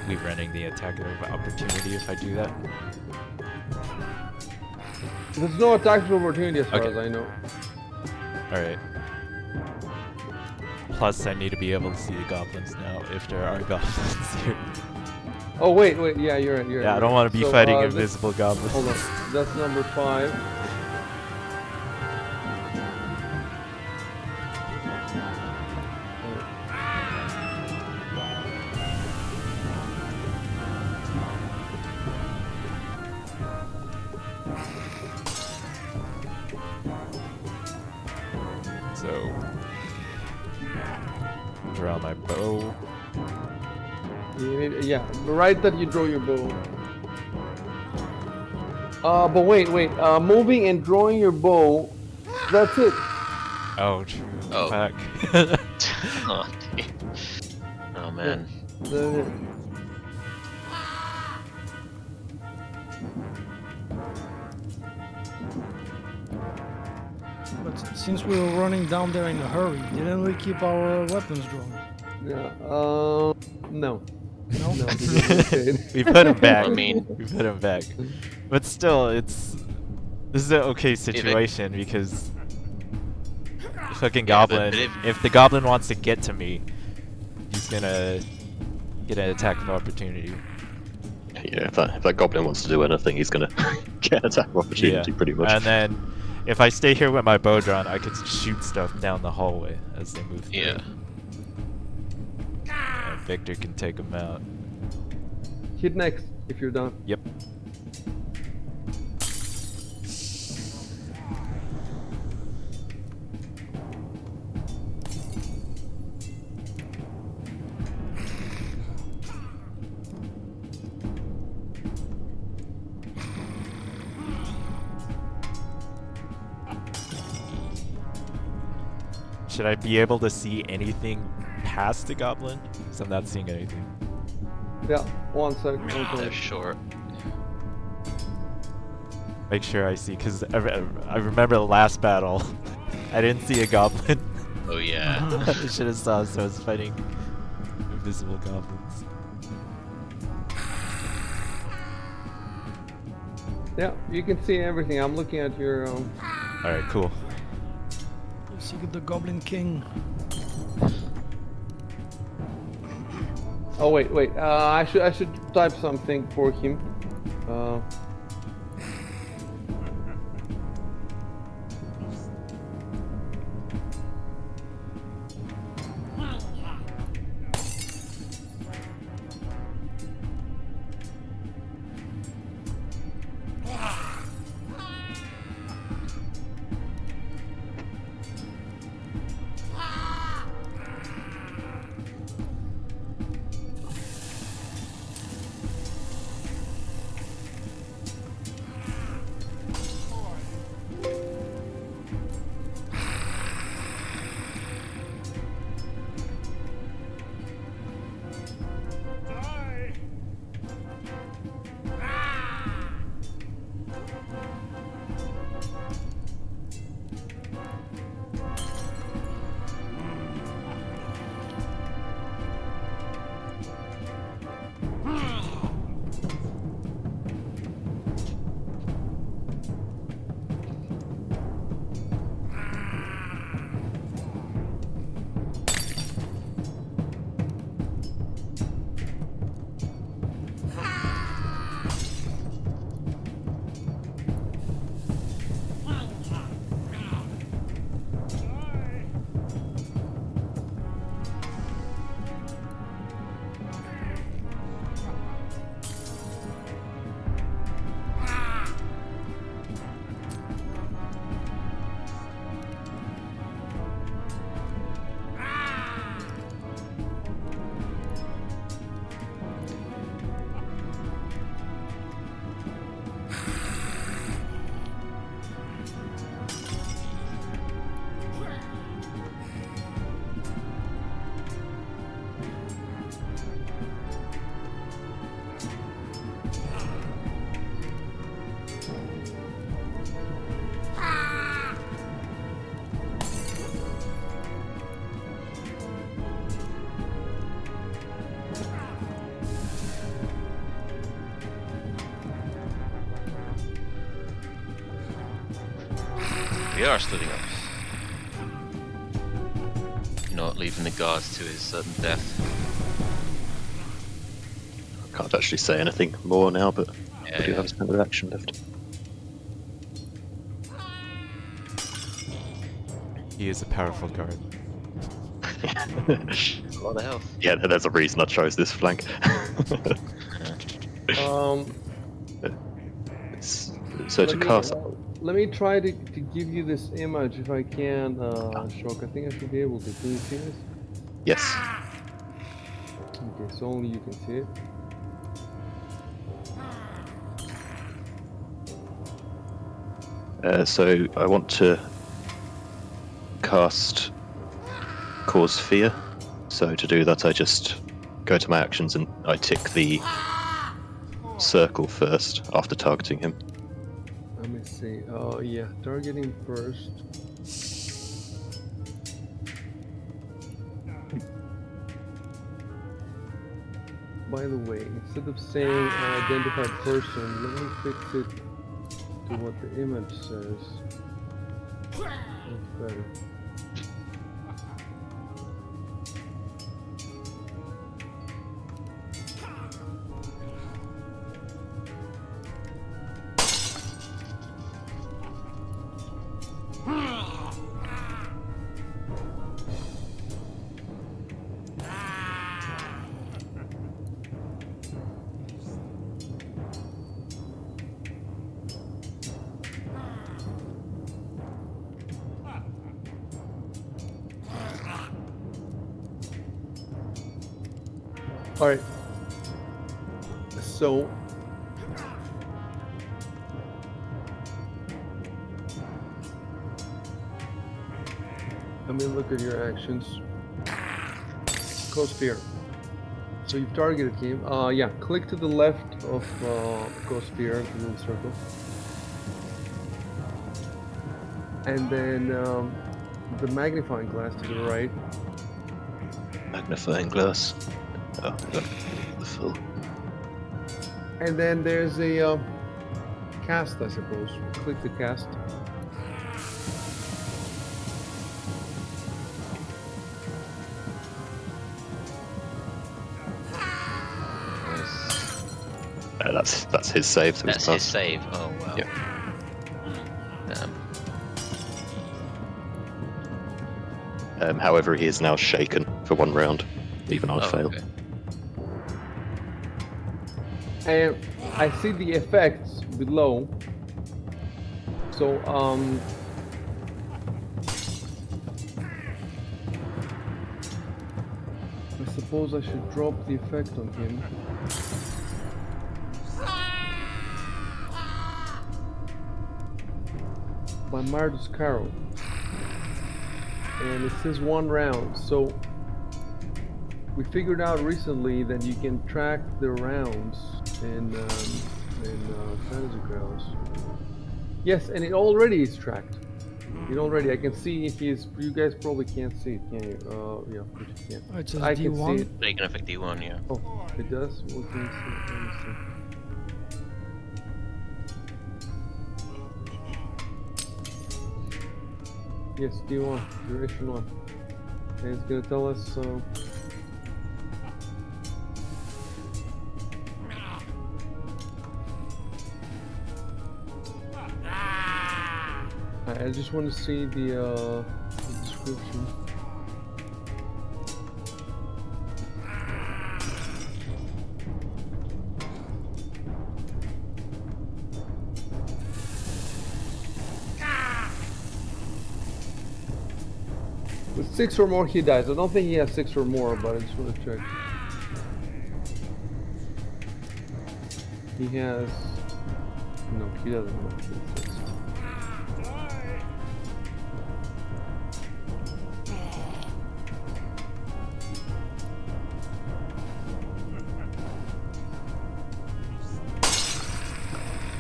D: we running the attack of opportunity if I do that?
A: There's no attacks of opportunity as far
D: Okay.
A: as I know.
D: Alright. Plus, I need to be able to see the goblins now if there are goblins here.
A: Oh wait, yeah, you're right.
D: Yeah, I don't want to be
A: So,
D: fighting
A: this-
D: invisible goblins.
A: Hold on, that's number 5.
D: So, draw my bow.
A: Yeah, right that you draw your bow. But wait. Moving and drawing your bow. That's it.
D: Oh, true.
B: Oh.
D: Fuck.
B: Oh, dear. Oh man.
A: That's it.
C: But since we were running down there in a hurry, didn't we keep our weapons drawn?
A: Yeah. No.
C: No?
A: No. Because we stayed.
D: We put him back.
B: I mean-
D: we put him back. But still, this is an okay situation because the fucking
B: Yeah, but
D: goblin. If the goblin wants to get to me, he's gonna get an attack of opportunity.
E: Yeah, if that goblin wants to do anything, he's gonna get an attack of opportunity pretty much.
D: And then if I stay here with my bow drawn, I could shoot stuff down the hallway as they move through.
B: Yeah.
D: And Victor can take them out.
A: Hit next if you're done.
D: Yep. Should I be able to see anything past the goblin? Because I'm not seeing anything.
A: Yeah. 1 sec.
B: They're short.
D: Make sure I see, because I remember the last battle. I didn't see a goblin.
B: Oh yeah.
D: I should have saw, so I was fighting invisible goblins.
A: Yeah. You can see everything. I'm looking at your.
D: Alright, cool.
C: You see the Goblin King.
A: Oh wait. I should type something for him.
B: We are splitting up. Not leaving the guards to his certain death.
E: I can't actually say anything more now, but
B: Yeah,
E: I do
B: yeah.
E: have a standard action left.
D: He is a powerful guard.
B: A lot of health.
E: Yeah, there's a reason I chose this flank. So to cast,
A: Let me try to give you this image if I can, Shock. I think I should be able to. Can you see this?
E: yes,
A: Okay, so only you can see it.
E: So I want to cast Cause Fear. So to do that, I just go to my actions and I tick the circle first after targeting him.
A: Let me see. Oh, yeah, targeting first. By the way, instead of saying identified person, let me fix it to what the image says. That's better. All right. So let me look at your actions. Close Fear. So you've targeted him. Yeah, click to the left of Close Fear, the little circle. And then the magnifying glass to the right.
E: Magnifying glass. Oh, got the full.
A: And then there's a cast, I suppose. Click the cast.
E: That's his save. So
B: That's
E: he's
B: his
E: passed.
B: save. Oh wow.
E: Yeah.
B: Damn.
E: However, he is now shaken for 1 round, even I
B: Oh,
E: fail.
B: okay.
A: And I see the effects below. So I suppose I should drop the effect on him. By Mardus Caro. And it says 1 round. So we figured out recently that you can track the rounds in Fantasy Grounds. Yes, and it already is tracked. It already, I can see if he's. You guys probably can't see it, can you? Yeah, of course you can.
C: Oh, it says
A: I can see
C: D1.
A: it.
B: So you can affect D1, yeah.
A: Oh, it does? What can you see? Let me see. Yes, D1, duration 1. And it's gonna tell us. I just want to see the description. With 6 or more, he dies. I don't think he has 6 or more, but I just want to check. He has. No, he doesn't have 6.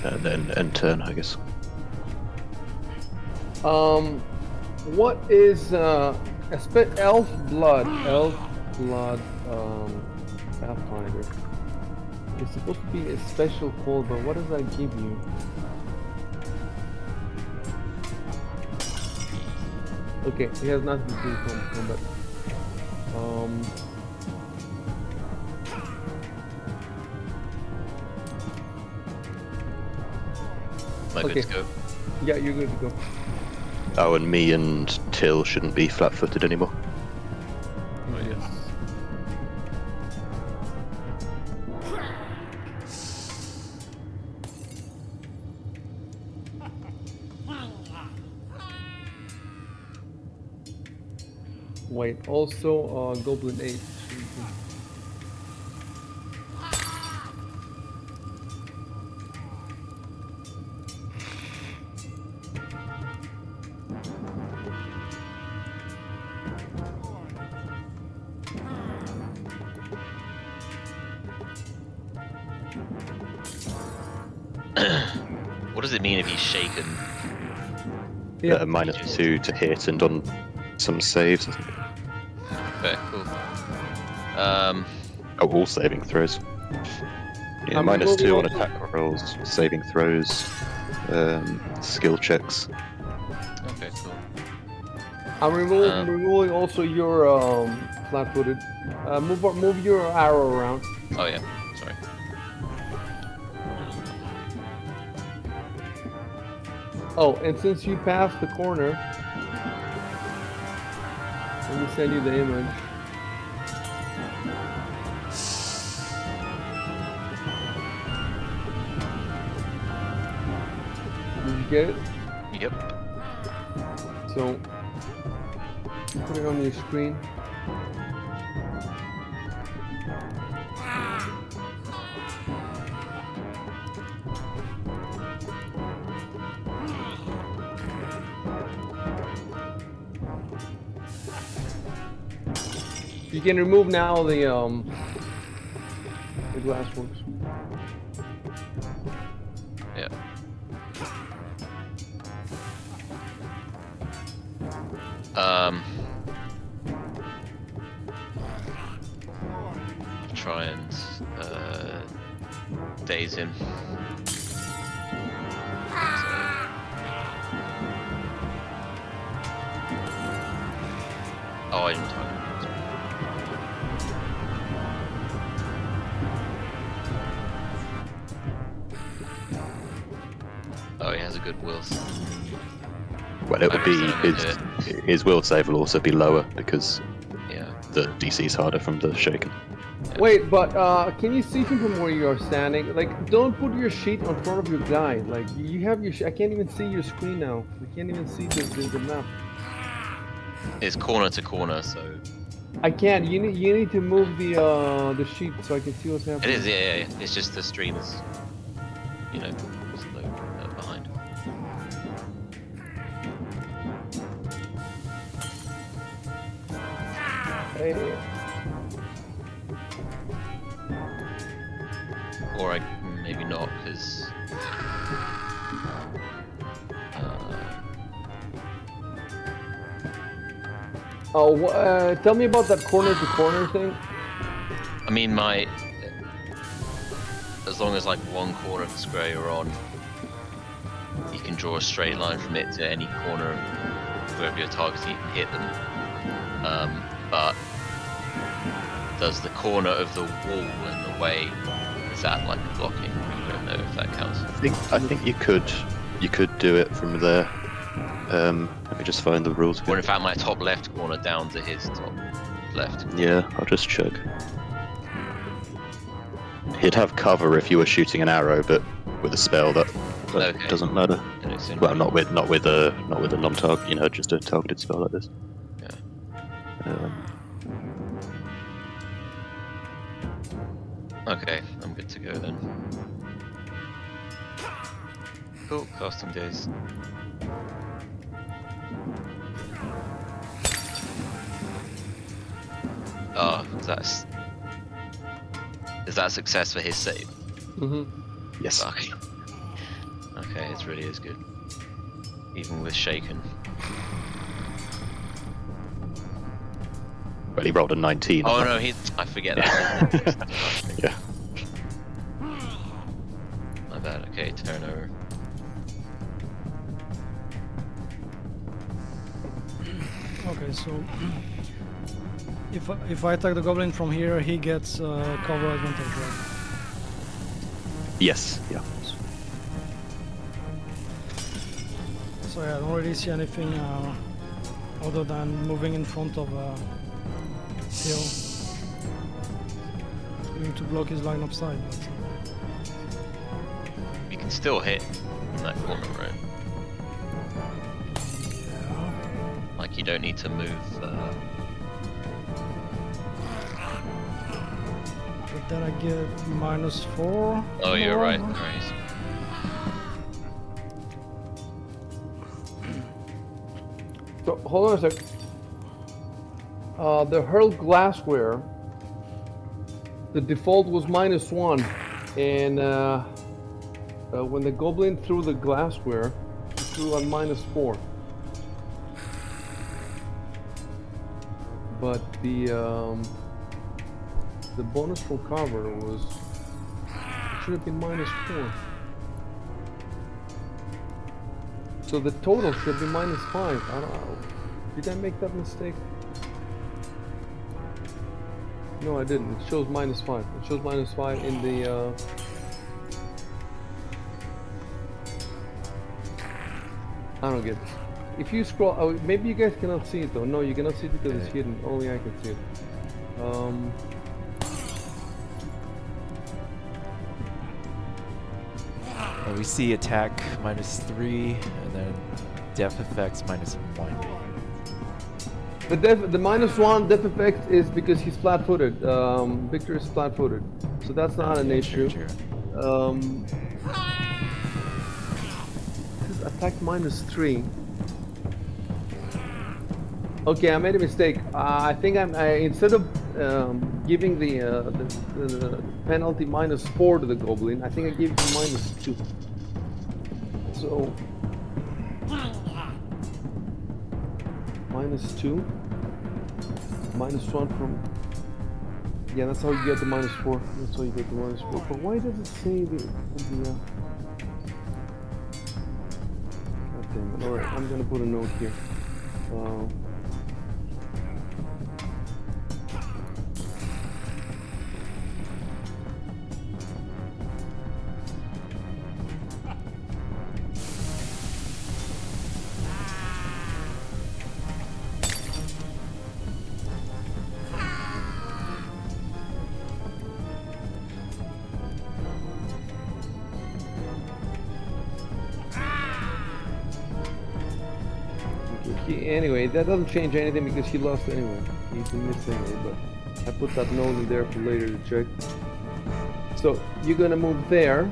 E: And then end turn, I guess.
A: What is elf blood? Pathfinder. It's supposed to be a special code, but what does that give you? Okay, it has nothing to do with combat.
B: Am I good
A: Okay.
B: to go?
A: Yeah, you're good to go.
E: Oh, and me and Till shouldn't be flat-footed anymore.
B: Oh, yeah.
A: Yes. Wait, also Goblin 8.
B: What does it mean if he's shaken?
A: Yeah.
E: -2 to hit and on some saves. I think.
B: Okay, cool.
E: Oh, all saving throws. Yeah,
A: I'm
E: -2 on
A: removing
E: attack rolls, saving throws, skill checks.
B: Okay, cool.
A: I'm removing also your flat-footed. Move your arrow around.
B: Oh yeah, sorry.
A: Oh, and since you passed the corner, let me send you the image. Did you get it?
B: Yep.
A: So put it on your screen. You can remove now the glassworks.
B: Yeah. Try and daze him. Oh, I didn't target him. Oh, he has a good will.
E: Well, it would be his will save will also be lower because
B: Yeah.
E: the DC is harder from the shaken.
A: Wait, but can you see him from where you are standing? Like, don't put your sheet in front of your guy. Like, you have your. I can't even see your screen now. I can't even see the map.
B: It's corner to corner, so
A: I can't. You need to move the sheet so I can see what's
B: it
A: happening.
B: is. Yeah. It's just the stream is, slow behind.
A: Hey.
B: Or maybe not, because.
A: Oh, tell me about that corner to corner thing.
B: I mean, as long as like one corner of the square you're on, you can draw a straight line from it to any corner wherever you're targeting, you can hit them. But does the corner of the wall in the way, is that like blocking? I don't know if that counts.
E: I think you could do it from there. Let me just find the rules.
B: Or in fact, my top left corner down to his top left.
E: Yeah, I'll just check. He'd have cover if you were shooting an arrow, but with a spell that
B: Okay.
E: doesn't matter.
B: And it's in
E: Well, not with a non-target, just a targeted spell like this.
B: Yeah. Okay, I'm good to go then. Cool, casting days. Oh, is that a success for his save?
A: Mm-hmm.
E: Yes.
B: Okay. Okay, it really is good. Even with shaken.
E: Well, he rolled a 19.
B: Oh no, I forget that.
E: Yeah.
B: My bad. Okay, turn over.
C: Okay, so if I attack the goblin from here, he gets cover advantage, right?
E: Yes. Yeah.
C: So yeah, I don't really see anything other than moving in front of hill. Going to block his line of sight.
B: You can still hit in that corner, right?
C: Yeah.
B: Like you don't need to move.
C: But then I get -4.
B: Oh, you're right.
C: more.
B: Right.
A: So hold on a sec. The hurled glassware, the default was -1, and when the goblin threw the glassware, he threw on -4. But the bonus from cover was, it should have been -4. So the total should be -5. I don't know. Did I make that mistake? No, I didn't. It shows -5. It shows -5 in the. I don't get this. If you scroll, oh, maybe you guys cannot see it though. No, you cannot see it because it's hidden. Only I can see it.
D: We see attack -3, and then death effects -1.
A: The -1 death effect is because he's flat-footed. Victor is flat-footed, so that's not an issue.
D: Sure.
A: This is attack -3. Okay, I made a mistake. I think instead of giving the penalty -4 to the goblin, I think I gave him -2. So -2, -1 from. Yeah, that's how you get the -4. That's how you get the -4. But why does it say the God damn it. Alright, I'm gonna put a note here. Anyway, that doesn't change anything because he lost anyway. He's in this anyway, but I put that note in there for later to check. So you're gonna move there.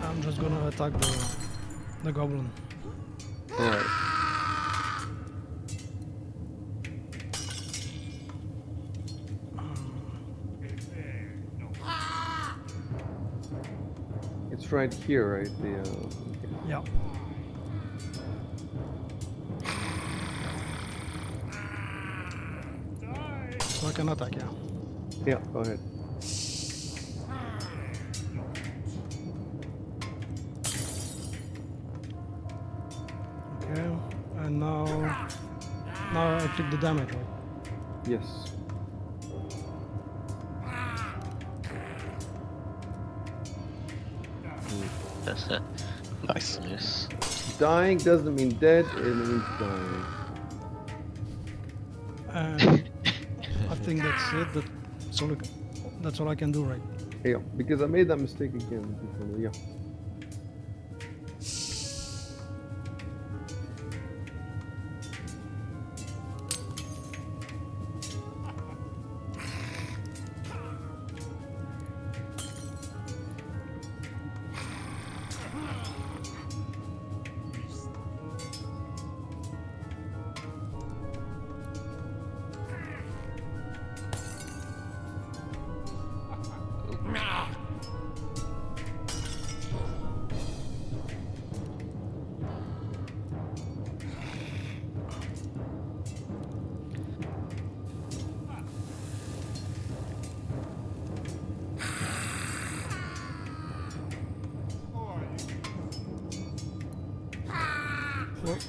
C: I'm just gonna attack the goblin.
A: Alright. It's right here, right?
C: Yeah. So I can attack, yeah.
A: Yeah, go ahead.
C: Okay, and now I click the damage, right?
A: Yes.
B: That's it.
E: Nice.
B: Yes.
A: Dying doesn't mean dead, it means dying.
C: And I think that's it. That's all I can do, right?
A: Yeah, because I made that mistake again before. Yeah.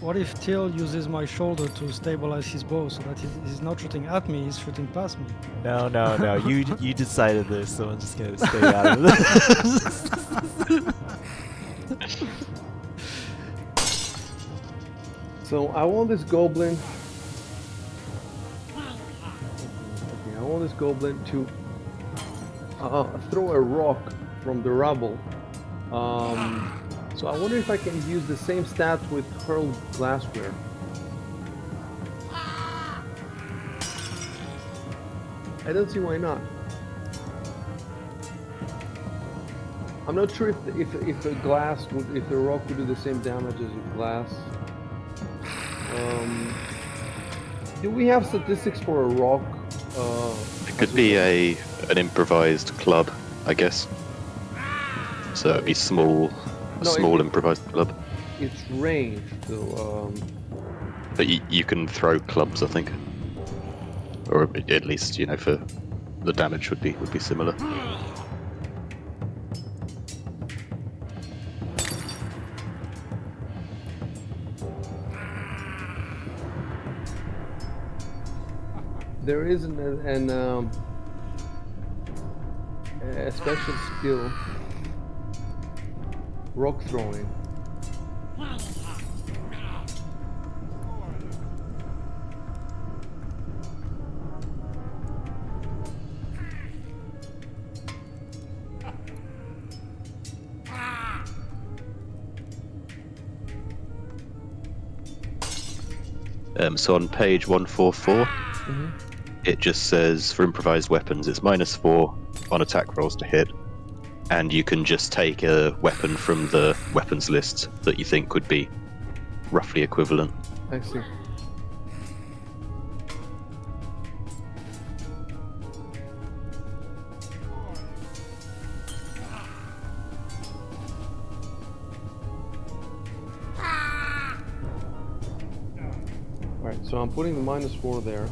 C: What if Till uses my shoulder to stabilize his bow so that he's not shooting at me, he's shooting past me?
D: No. You decided this, so I'm just gonna stay out of this.
A: So I want this goblin. Okay, I want this goblin to throw a rock from the rubble. So I wonder if I can use the same stats with hurled glassware. I don't see why not. I'm not sure if the glass would, if the rock would do the same damage as a glass. Do we have statistics for a rock?
E: It could be an improvised club, I guess. So it'd be small, a
A: No,
E: small improvised club.
A: It's ranged, so
E: But you can throw clubs, I think, or at least for the damage would be similar.
A: there is a special skill, rock throwing.
E: So on page 144, it just says for improvised weapons, it's -4 on attack rolls to hit, and you can just take a weapon from the weapons list that you think would be roughly equivalent.
A: I see. Alright, so I'm putting the -4 there.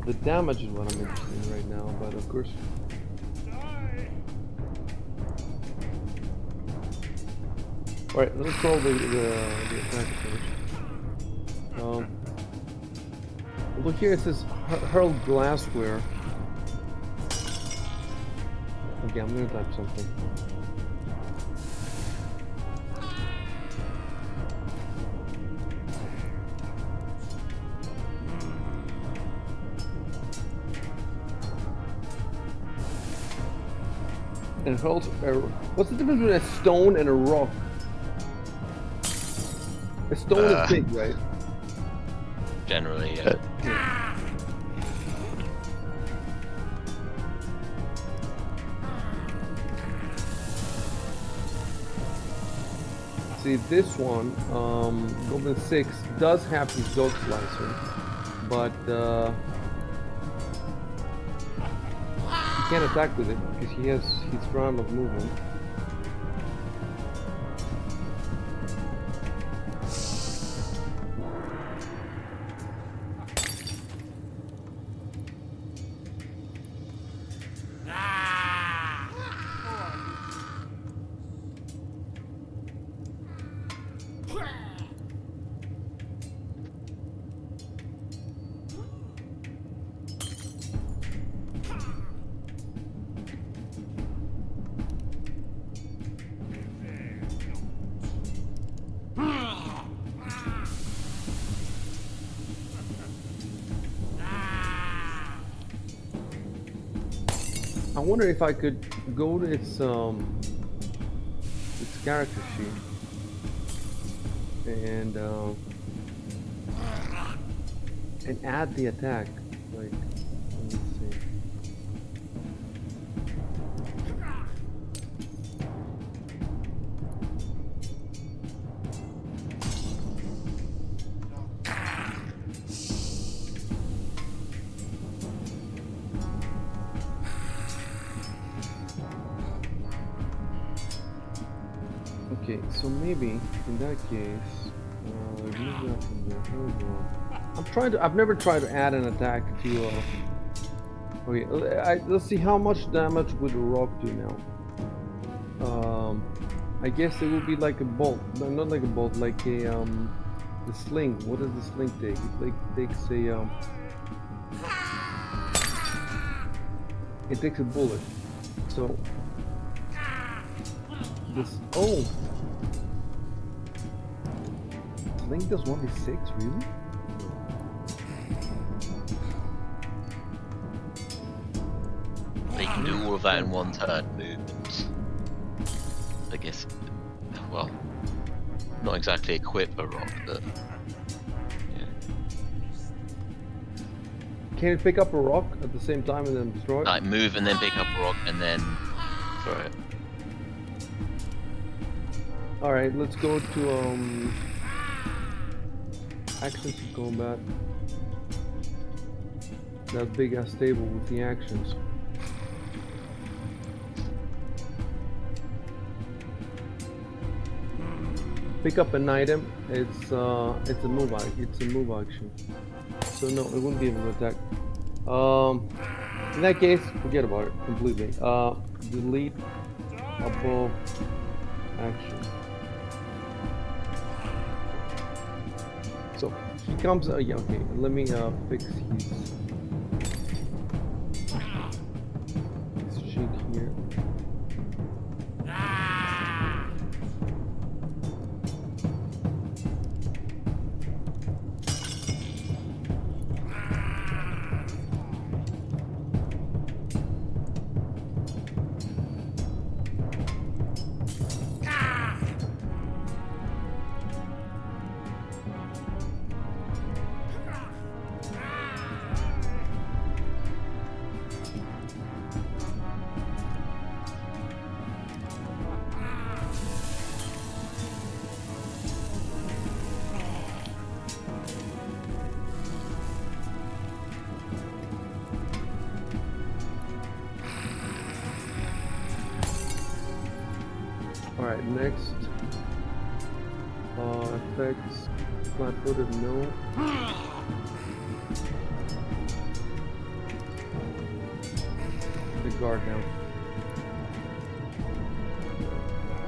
A: The damage is what I'm interested in right now, but of course... Alright, let's roll the attack first. Look here, it says hurl glassware. Okay, I'm gonna type something. And hurls. What's the difference between a stone and a rock? A stone is big, right?
B: Generally, yeah.
A: See, this one, Goblin 6, does have his dog slicer, but he can't attack with it because he has his round of movement. I wonder if I could go to its character sheet and add the attack. Like, let me see. Okay, so maybe in that case, remove that from the third one. I've never tried to add an attack to. Okay, let's see how much damage would a rock do now. I guess it would be like a bolt, no, not like a bolt, like a the sling. What does the sling take? It takes a it takes a bullet. So this Sling does 1d6, really?
B: They can do all of that in one turn movement. I guess, well, not exactly equip a rock, but yeah.
A: Can it pick up a rock at the same time and then destroy it?
B: Like move and then pick up a rock and then throw it.
A: Alright, let's go to Actions to combat. That big ass table with the actions. Pick up an item. It's a move. It's a move action. So no, it wouldn't be able to attack. In that case, forget about it completely. Delete above action. So he comes. Yeah, okay. Let me fix his sheet here. Alright, next. Effects. Flat-footed, no. The guard now.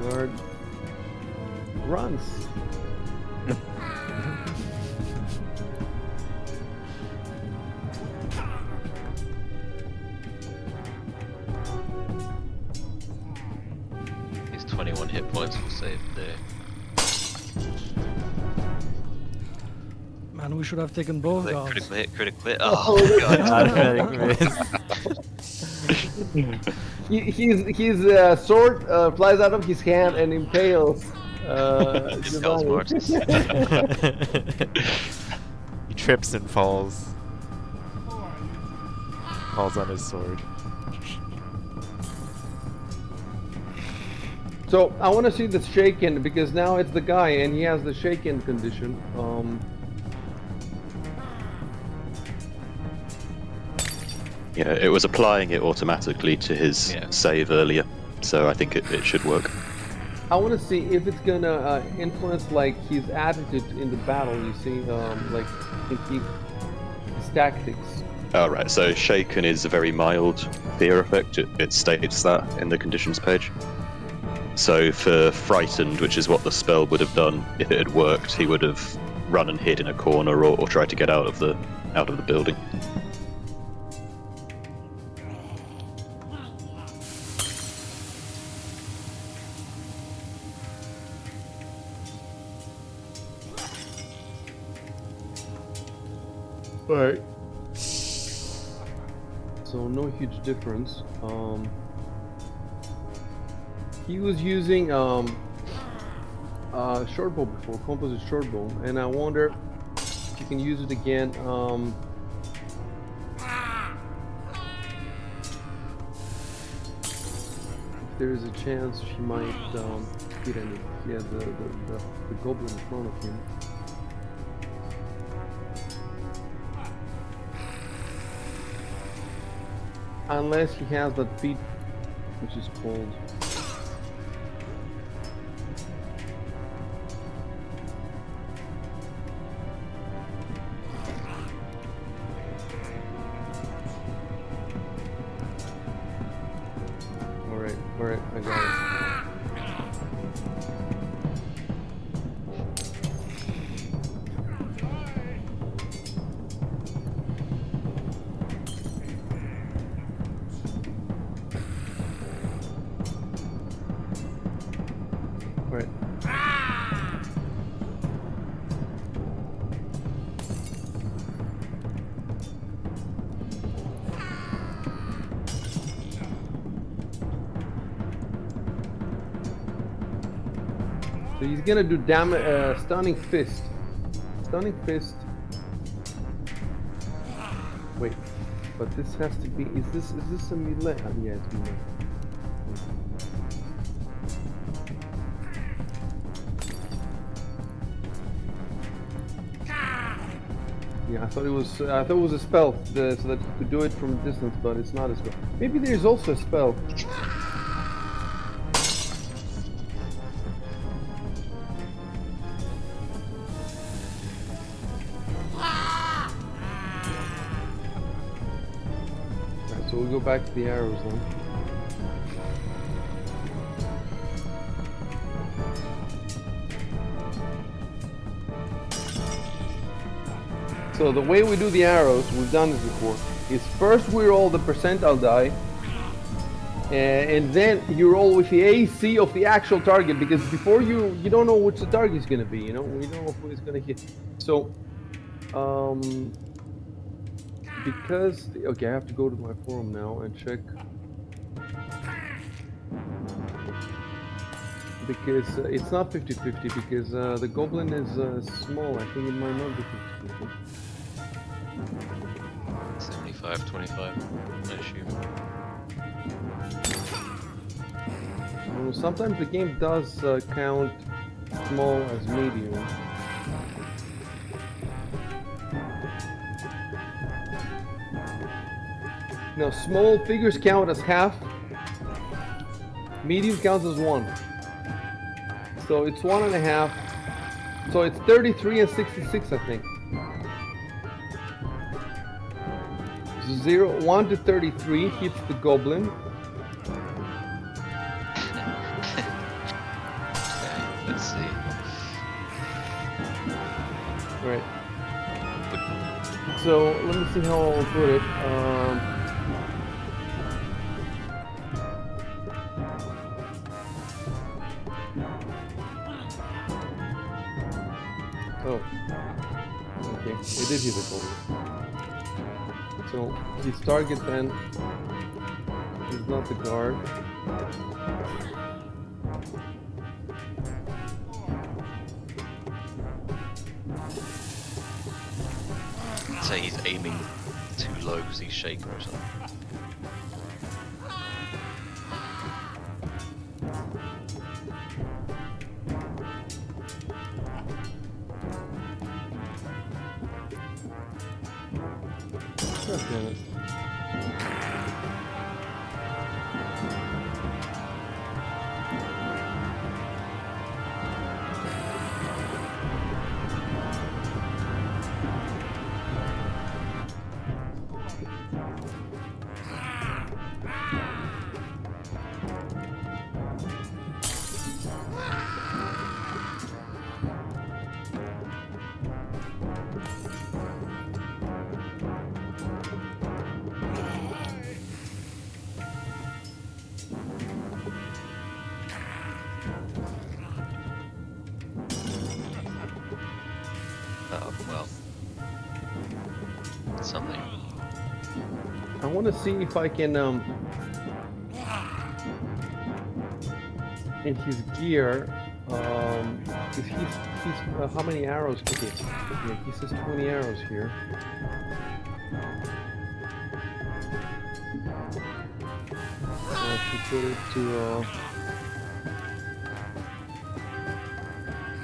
A: Guard. Runs!
B: His 21 hit points will save there.
C: Man, we should have taken both
B: Like,
C: guards.
B: critical hit, critical hit. Oh, god.
D: Automatic miss.
A: His sword flies out of his hand and impales.
B: His skull's
A: Giovanni.
B: marks.
D: He trips and falls. Falls on his sword.
A: So I want to see the shaken because now it's the guy and he has the shaken condition.
E: Yeah, it was applying it automatically to his
B: Yeah.
E: save earlier, so I think it should work.
A: I want to see if it's gonna influence like his attitude in the battle. You see, like if his tactics.
E: Alright, so Shaken is a very mild fear effect. It states that in the conditions page. So for Frightened, which is what the spell would have done if it had worked, he would have run and hid in a corner or tried to get out of the building.
A: Right. So no huge difference. He was using shortbow before, composite shortbow, and I wonder if you can use it again. If there is a chance she might hit any. He has the goblin in front of him. Unless he has that feat, which is called. Alright, I got it. Right. So he's gonna do damage, stunning fist. Stunning fist. Wait, but this has to be. Is this a melee? Yeah, it's melee. Yeah, I thought it was. I thought it was a spell, so that you could do it from a distance, but it's not a spell. Maybe there's also a spell. Right, so we'll go back to the arrows then. So the way we do the arrows, we've done this before, is first we roll the percentile die, and then you roll with the AC of the actual target, because before you don't know which the target is going to be, you know, we don't know who is going to hit. So, because, okay, I have to go to my forum now and check, because it's not 50-50, because the goblin is small. I think it might not be 50-50.
B: 75-25, I assume.
A: Sometimes the game does count small as medium. Now, small figures count as half. Medium counts as 1. So it's 1.5. So it's 33 and 66, I think. 1 to 33 hits the goblin.
B: Okay, let's see.
A: Right. So let me see how I'll put it. Oh, okay. It did hit the goblin. So his target then is not the guard.
B: I'd say he's aiming too low because he's shaking or something.
A: God damn it.
B: Oh, well. Something.
A: I want to see if I can in his gear, is he's how many arrows? Okay, yeah, he says 20 arrows here. I should put it to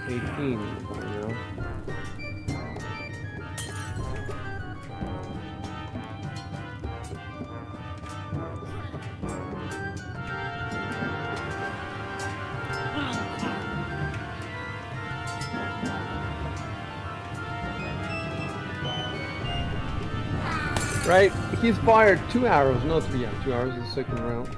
A: 18, you know. Right, he's fired 2 arrows, not 3, yeah, 2 arrows in the second round.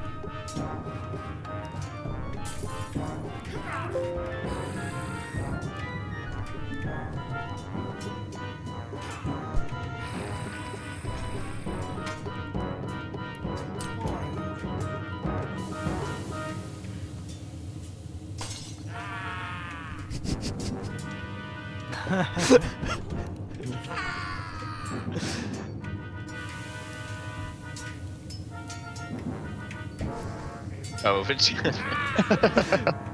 B: Oh, if it's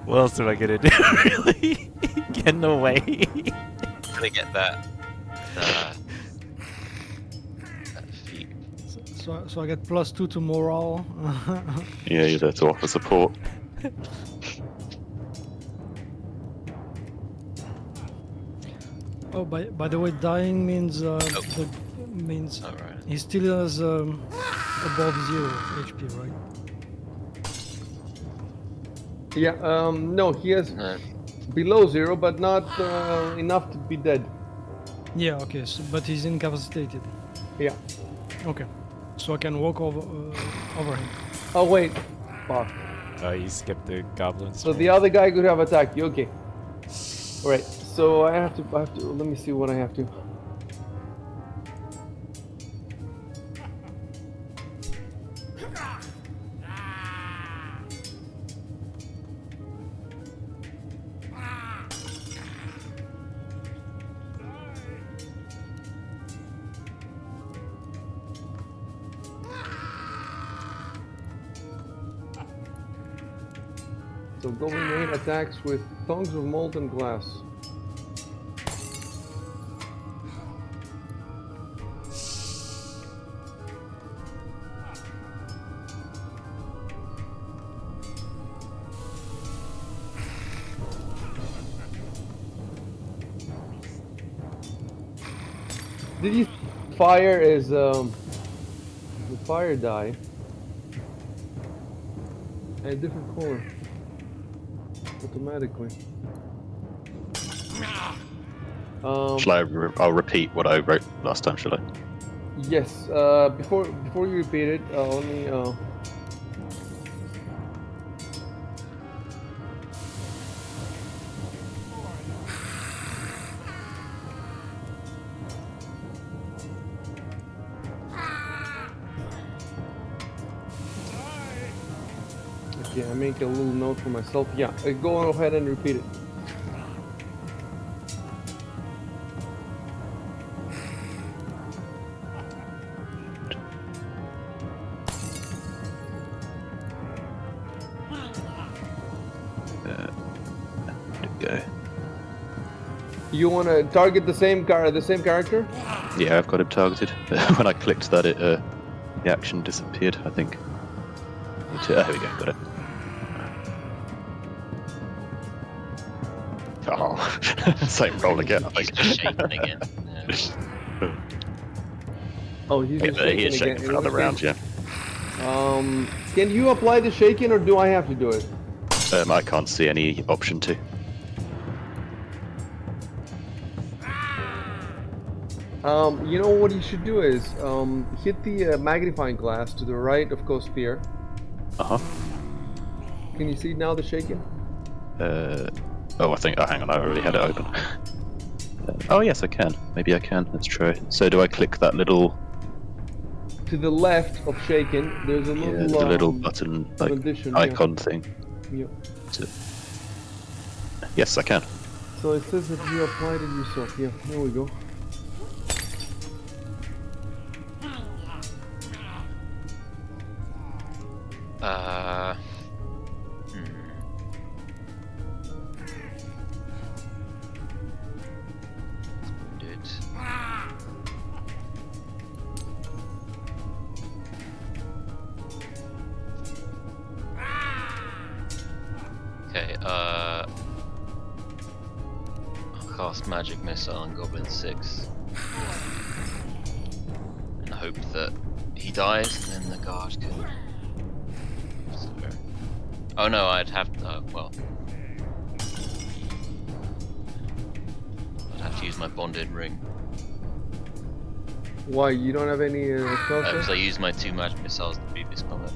D: What else am I gonna do? Really? Get in the way.
B: gonna get that feat.
C: So I get +2 to morale.
E: Yeah, you're there to offer support.
C: Oh, by the way, dying means means
B: All right.
C: he still has above 0 HP, right?
A: Yeah, no, he has
B: No.
A: below 0, but not enough to be dead.
C: Yeah, okay, so, but he's incapacitated.
A: Yeah.
C: Okay, so I can walk over him.
A: Oh, wait. Fuck.
D: Oh, you skipped the goblins.
A: So the other guy could have attacked you. Okay. Alright, so I have to, let me see what I have to. So dominate attacks with tongues of molten glass. Did you fire is the fire die a different color automatically?
E: I'll repeat what I wrote last time, shall I?
A: Yes. Before you repeat it, let me. Okay, I make a little note for myself. Yeah, go ahead and repeat it.
E: Go.
A: You want to target the same character?
E: Yeah, I've got him targeted. When I clicked that, the action disappeared, I think. Here we go, got it. Oh, same roll again, I
B: He's
E: think.
B: just shaking again. Yeah.
A: Oh, he's just
E: He is
A: shaking
E: shaking
A: again.
E: for another round, yeah.
A: Can you apply the shaking, or do I have to do it?
E: I can't see any option to.
A: You know what you should do is hit the magnifying glass to the right of Cosphere.
E: Uh-huh.
A: Can you see now the shaking?
E: Oh, I think. Oh, hang on, I already had it open. Oh, yes, I can. Maybe I can. Let's try. So, do I click that little?
A: To the left of shaking, there's a little,
E: The little button, like
A: addition,
E: icon thing.
A: Yeah.
E: To... Yes, I can.
A: So it says that you applied it yourself. Yeah, there we go.
B: Dude. Okay, I'll cast Magic Missile on Goblin 6. And hope that he dies, and then the guard can... Oh no, I'd have to, well... I'd have to use my bonded ring.
A: Why, you don't have any spell
B: Because
A: slots?
B: I used my 2 magic missiles in the previous combat.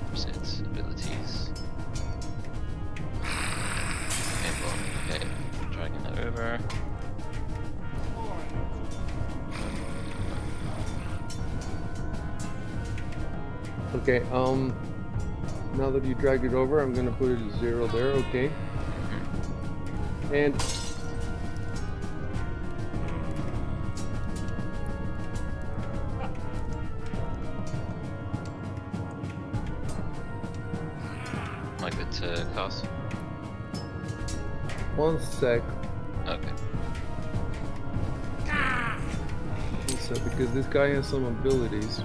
B: Where's it? Abilities. Okay, well, okay. Dragging that over.
A: Okay, now that you dragged it over, I'm gonna put it at 0 there, okay. And
B: Am I good to cast?
A: one sec.
B: Okay.
A: So because this guy has some abilities.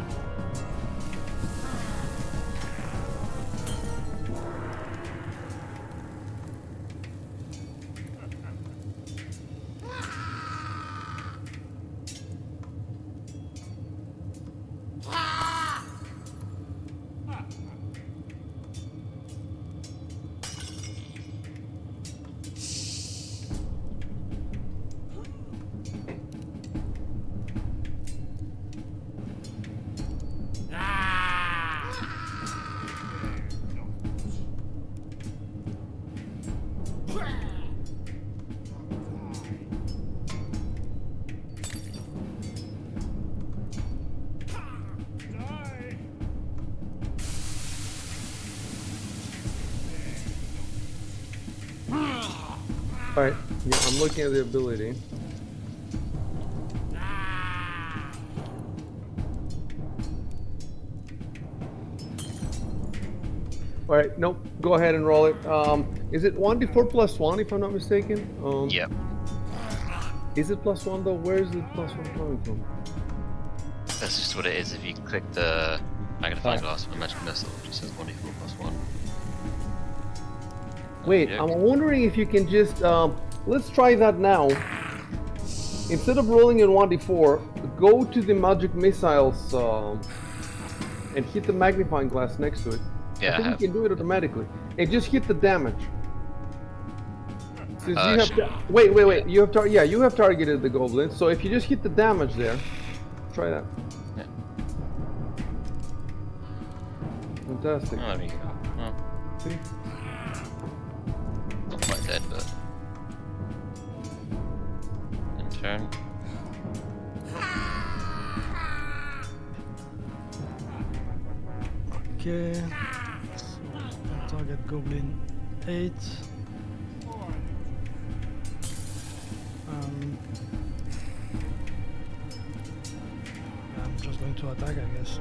A: Alright, yeah, I'm looking at the ability. Alright, nope, go ahead and roll it. Is it 1d4 plus 1 if I'm not mistaken?
B: Yep.
A: Is it plus 1 though? Where is the plus 1 coming from?
B: That's just what it is. If you click the magnifying glass for magic missile, it just says 1d4 plus 1.
A: Wait,
B: Okey-doke.
A: I'm wondering if you can just, let's try that now. Instead of rolling in 1d4, go to the magic missiles and hit the magnifying glass next to it.
B: Yeah,
A: I
B: I
A: think
B: have.
A: you can do it automatically. And just hit the damage. Since you have
B: Sure.
A: wait, you have you have targeted the goblins. So if you just hit the damage there, try that.
B: Yeah.
A: Fantastic.
B: Oh, there you go. Well,
A: See?
B: not quite dead, but. In turn.
C: Okay. So target goblin 8. I'm just going to attack, I guess.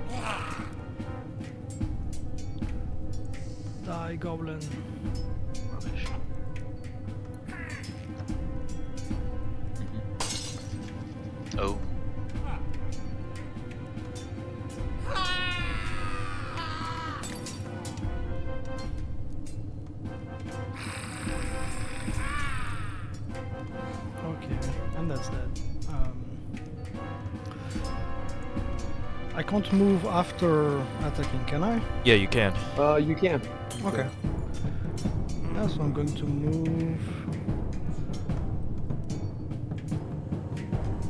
C: Die, goblin.
B: Rubbish. Oh.
C: Okay, and that's that. I can't move after attacking, can I?
D: Yeah, you can.
A: You can.
C: Okay. Yeah, so I'm going to move.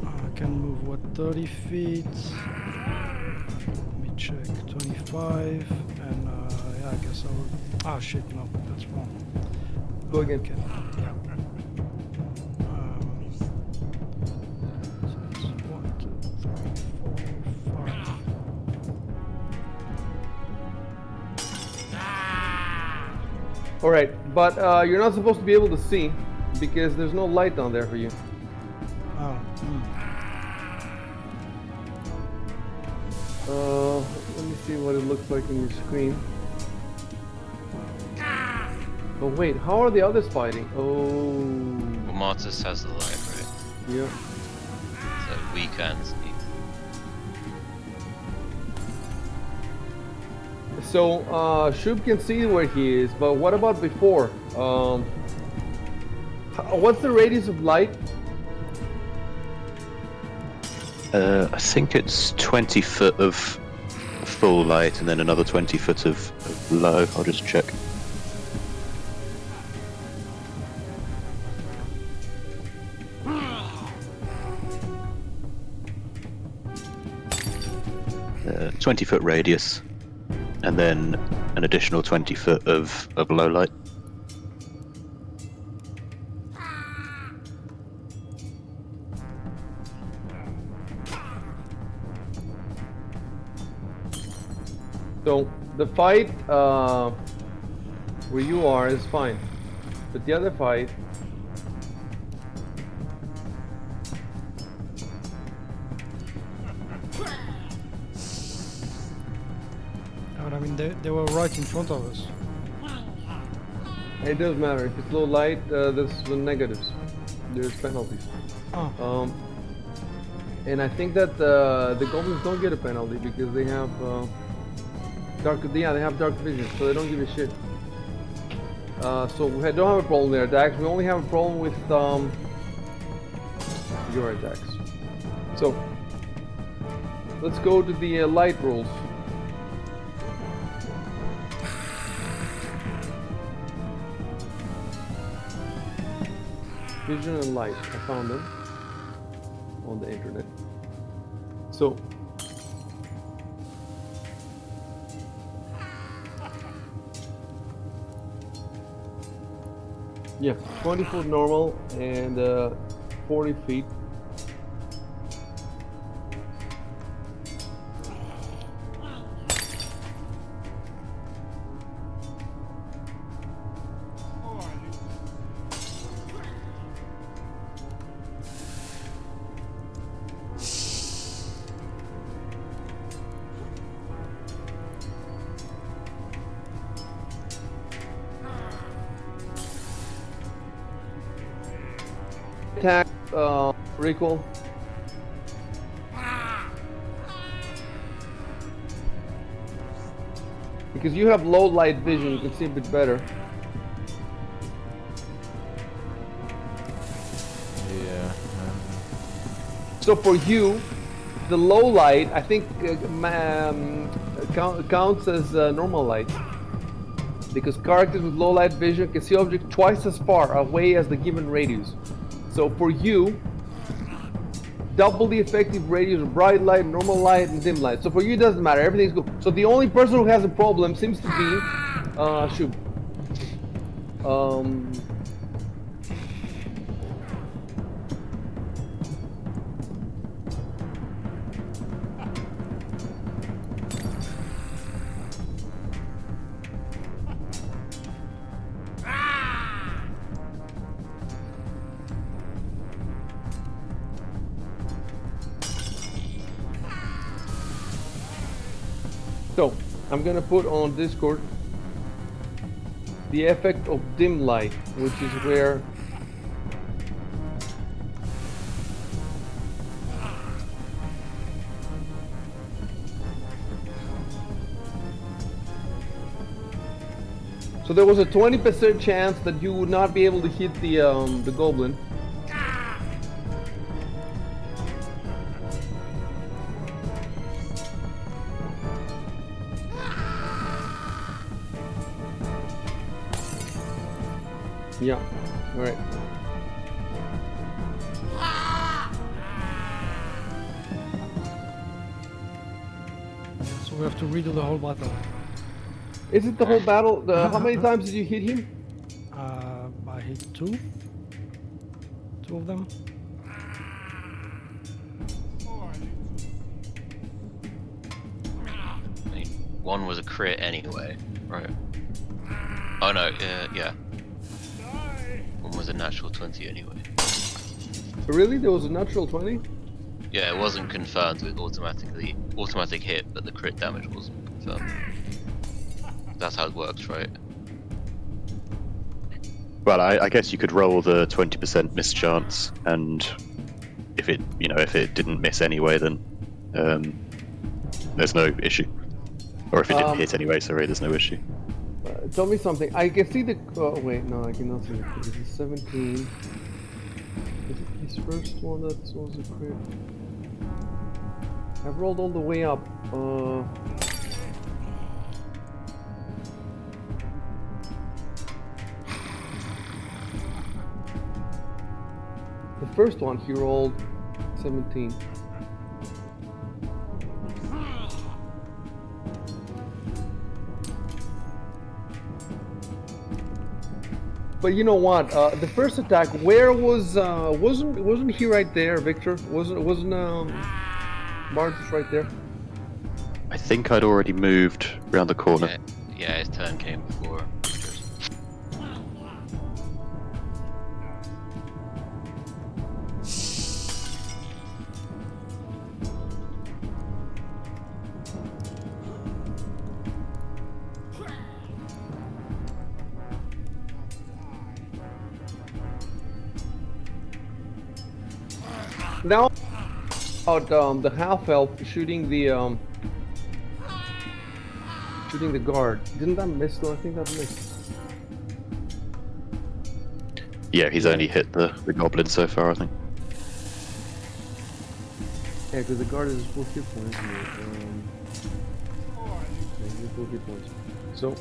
C: I can move what, 30 feet? Let me check. 25, and yeah, I guess I will. Ah, shit, no, that's wrong.
A: Go again.
C: Okay, yeah. So it's 1, 2, 3, 4, 5.
A: All right, but you're not supposed to be able to see because there's no light down there for you.
C: Oh,
A: Let me see what it looks like on your screen. Oh wait, how are the others fighting? Oh,
B: Well, Martus has the light, right?
A: yeah.
B: So we can see.
A: So Shub can see where he is, but what about before? What's the radius of light?
E: I think it's 20 foot of full light and then another 20 foot of low. I'll just check. Uh, 20-foot radius, and then an additional 20 foot of low light.
A: So the fight where you are is fine, but the other fight.
C: but I mean, they were right in front of us.
A: It doesn't matter. If it's low light, there's the negatives. There's penalties.
C: Oh,
A: And I think that the goblins don't get a penalty because they have dark. Yeah, they have dark vision, so they don't give a shit. So we don't have a problem with their attacks. We only have a problem with your attacks. So let's go to the light rolls. Vision and light. I found them on the internet. So yeah, 20 foot normal and 40 feet. attack, recoil? Because you have low light vision, you can see a bit better.
D: Yeah.
A: So for you, the low light, I think, counts as normal light. Because characters with low light vision can see objects twice as far away as the given radius. So for you, double the effective radius of bright light, normal light, and dim light. So for you, it doesn't matter. Everything's good. So the only person who has a problem seems to be Shub. So I'm gonna put on Discord the effect of dim light, which is where so there was a 20% chance that you would not be able to hit the goblin. Yeah, all right.
C: So we have to redo the whole battle.
A: Is it the whole battle? How many times did you hit him?
C: I hit two. Two of them.
B: I mean, one was a crit anyway, right? Oh no, yeah. One was a natural 20 anyway.
A: Really? There was a natural 20?
B: Yeah, it wasn't confirmed with automatic hit, but the crit damage wasn't confirmed. That's how it works, right?
E: Well, I guess you could roll the 20% miss chance, and if it didn't miss anyway, then there's no issue. Or if it didn't hit anyway, sorry, there's no issue.
A: Tell me something. I can see the. Oh wait, no, I cannot see the crit. This is 17. Is it his first one that was a crit? I've rolled all the way up. The first one he rolled 17. But you know what? The first attack, where was wasn't he right there, Victor? Wasn't Marcus right there?
E: I think I'd already moved around the corner.
B: Yeah, his turn came before.
A: Now about the half elf shooting the guard. Didn't that miss though? I think that missed.
E: Yeah, he's only hit the goblin so far, I think.
A: Yeah, because the guard is full hit points. He's full hit points. So.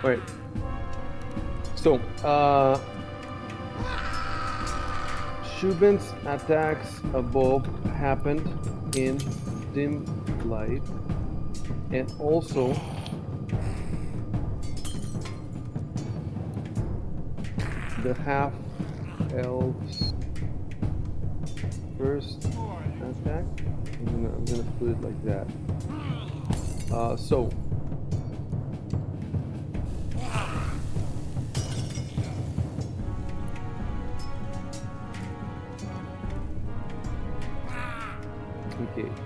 A: Alright. So, Shubin's attacks above happened in dim light, and also the half elf's first attack. I'm gonna put it like that. So.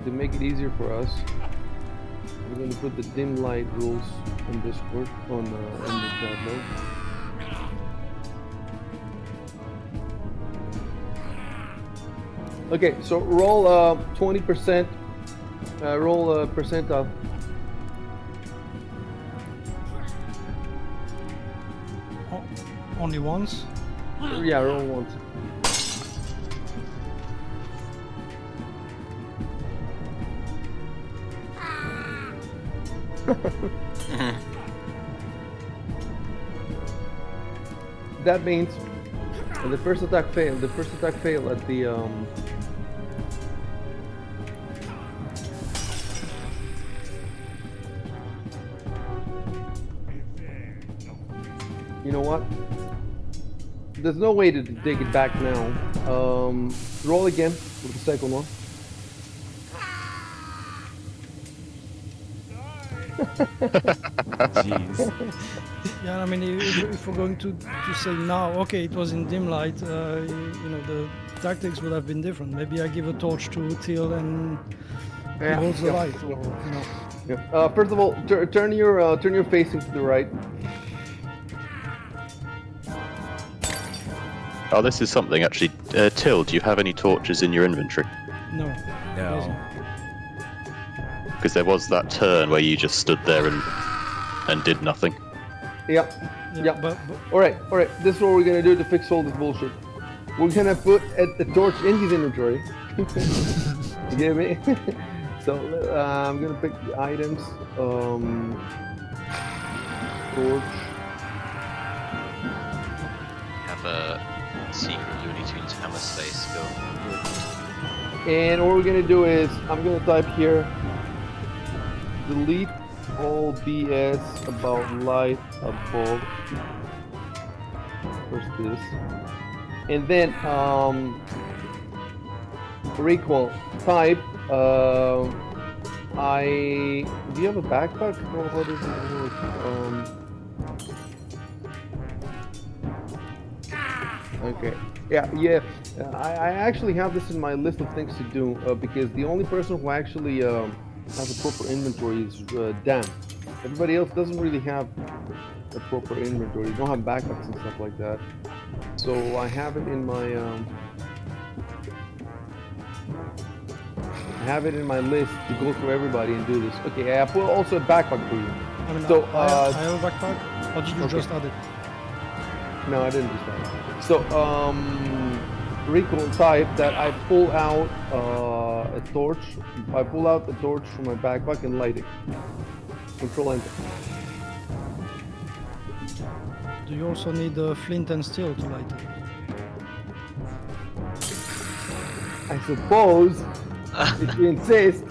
A: to make it easier for us, we're going to put the dim light rules on Discord in the chat note. Okay, so roll 20%. Roll percentile.
C: Only once?
A: Yeah, roll once. That means the first attack failed. The first attack failed at the You know what? There's no way to take it back now. Roll again with the second one.
D: Jeez.
C: Yeah, I mean, if we're going to say now, okay, it was in dim light, you know, the tactics would have been different. Maybe I give a torch to Till and he holds the light, or, you know.
A: Yeah. First of all, turn your facing to the right.
E: Oh, this is something actually. Till, do you have any torches in your inventory?
C: No.
D: No.
E: Because there was that turn where you just stood there and did nothing.
A: Yeah. Yeah.
C: But
A: All right. This is what we're gonna do to fix all this bullshit. We're gonna put the torch in his inventory. You get me? So I'm gonna pick the items. Torch.
B: Have a secret Looney Tunes hammer space skill.
A: And what we're gonna do is I'm gonna type here delete all BS about light above. First this. And then recoil type do you have a backpack? Or how does it work? Okay. Yeah. I actually have this in my list of things to do because the only person who actually has a proper inventory is Dan. Everybody else doesn't really have a proper inventory. They don't have backups and stuff like that. So I have it in my list to go through everybody and do this. Okay, I put also a backpack for you.
C: I mean,
A: So,
C: I have a backpack, or did you just add it?
A: No, I didn't just add it. So recoil type that I pull out a torch. I pull out the torch from my backpack and light it. Control enter.
C: Do you also need a flint and steel to light it?
A: I suppose, if you insist.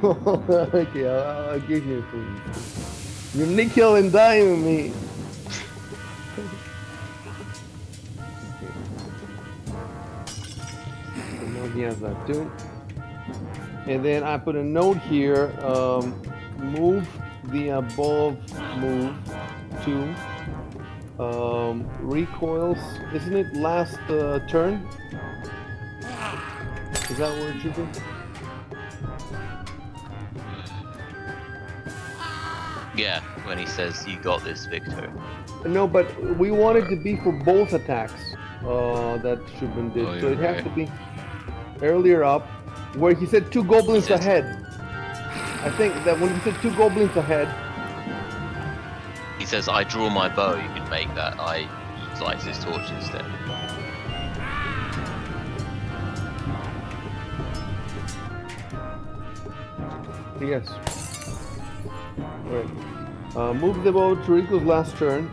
A: Okay, I'll give you a flint. You're nickel and dime me. So now he has that too. And then I put a note here, move the above move to recoils, isn't it last turn? Is that where it should be?
B: Yeah, when he says you got this, Victor.
A: No, but we want it to be for both attacks that Shubin did.
B: Oh,
A: So it
B: you're
A: has
B: right.
A: to be earlier up, where he said 2 goblins
B: Yes.
A: ahead. I think that when he said 2 goblins ahead,
B: He says, I draw my bow, you can make that. I light his torch instead.
A: yes. Alright. Move the bow to Rico's last turn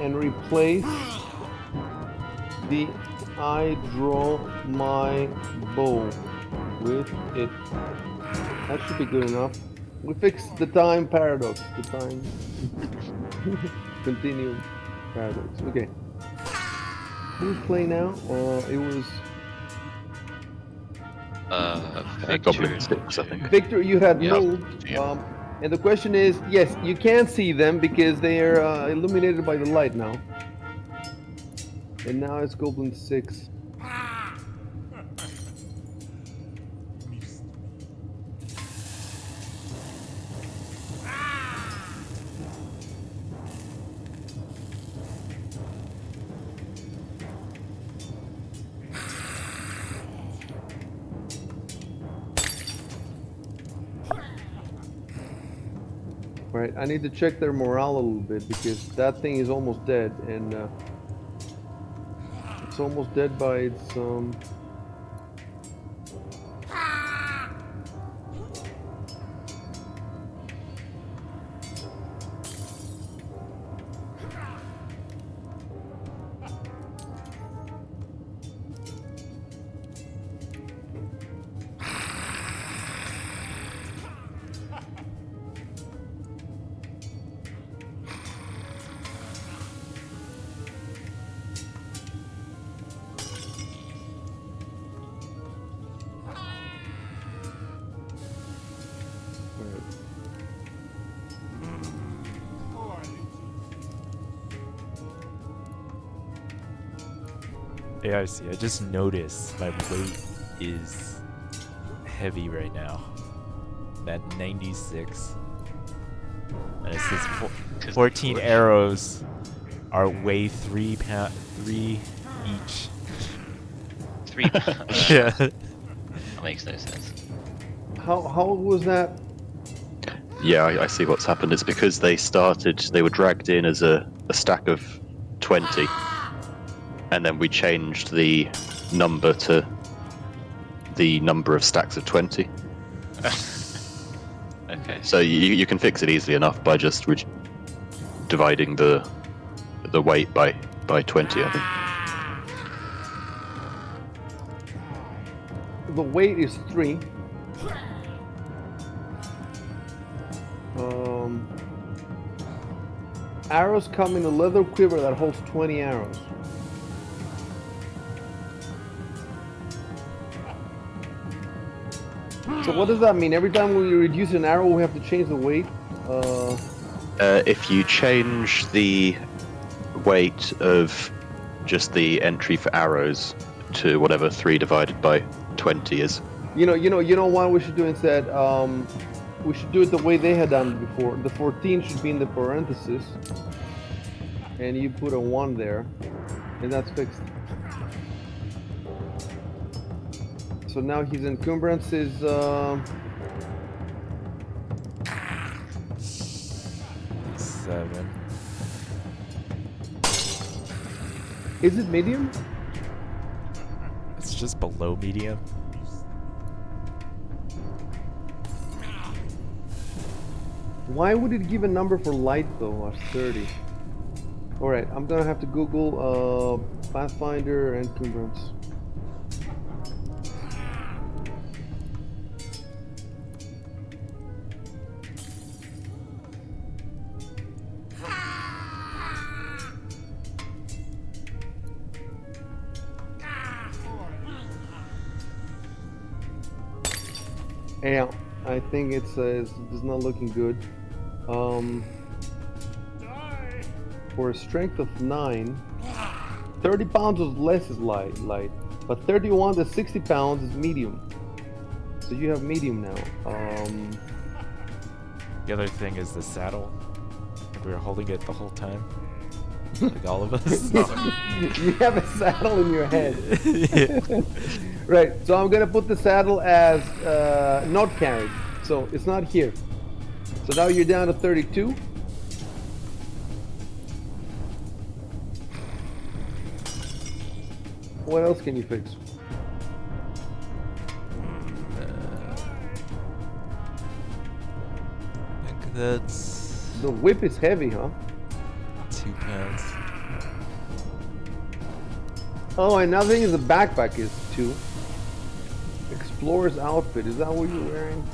A: and replace the I draw my bow with it. That should be good enough. We fixed the time paradox. The time continue paradox. Okay. Who's playing now? It was
B: Victor.
E: Goblin 6, I think.
A: Victor. You had
B: Yeah.
A: moved.
B: Yeah.
A: And the question is, yes, you can see them because they are illuminated by the light now. And now it's Goblin 6. Right, I need to check their morale a little bit because that thing is almost dead, and it's almost dead by its
D: Yeah, I see. I just noticed my weight is heavy right now. I'm at 96. And it says 14 arrows are weigh 3 each.
B: 3.
D: Yeah.
B: That makes no sense.
A: how was that?
E: Yeah, I see what's happened. It's because they were dragged in as a stack of 20, and then we changed the number to the number of stacks of 20.
B: Okay.
E: So you can fix it easily enough by just dividing the weight by 20, I think.
A: The weight is 3. Arrows come in a leather quiver that holds 20 arrows. So what does that mean? Every time we reduce an arrow, we have to change the weight?
E: If you change the weight of just the entry for arrows to whatever 3 divided by 20 is.
A: You know what we should do instead? We should do it the way they had done it before. The 14 should be in the parentheses, and you put a 1 there, and that's fixed. So now his encumbrance is
D: 7.
A: Is it medium?
D: It's just below medium.
A: Why would it give a number for light though as 30? Alright, I'm gonna have to Google Pathfinder encumbrance. Yeah, I think it's not looking good. For a strength of 9, 30 pounds or less is light, but 31 to 60 pounds is medium. So you have medium now.
D: The other thing is the saddle. We were holding it the whole time. Like all of us.
A: You have a saddle in your head.
D: Yeah.
A: Right, so I'm gonna put the saddle as not carried. So it's not here. So now you're down to 32. What else can you fix?
D: I think that's
A: The whip is heavy, huh?
D: 2 pounds.
A: Oh, and another thing is the backpack is 2. Explorer's outfit, is that what you're wearing?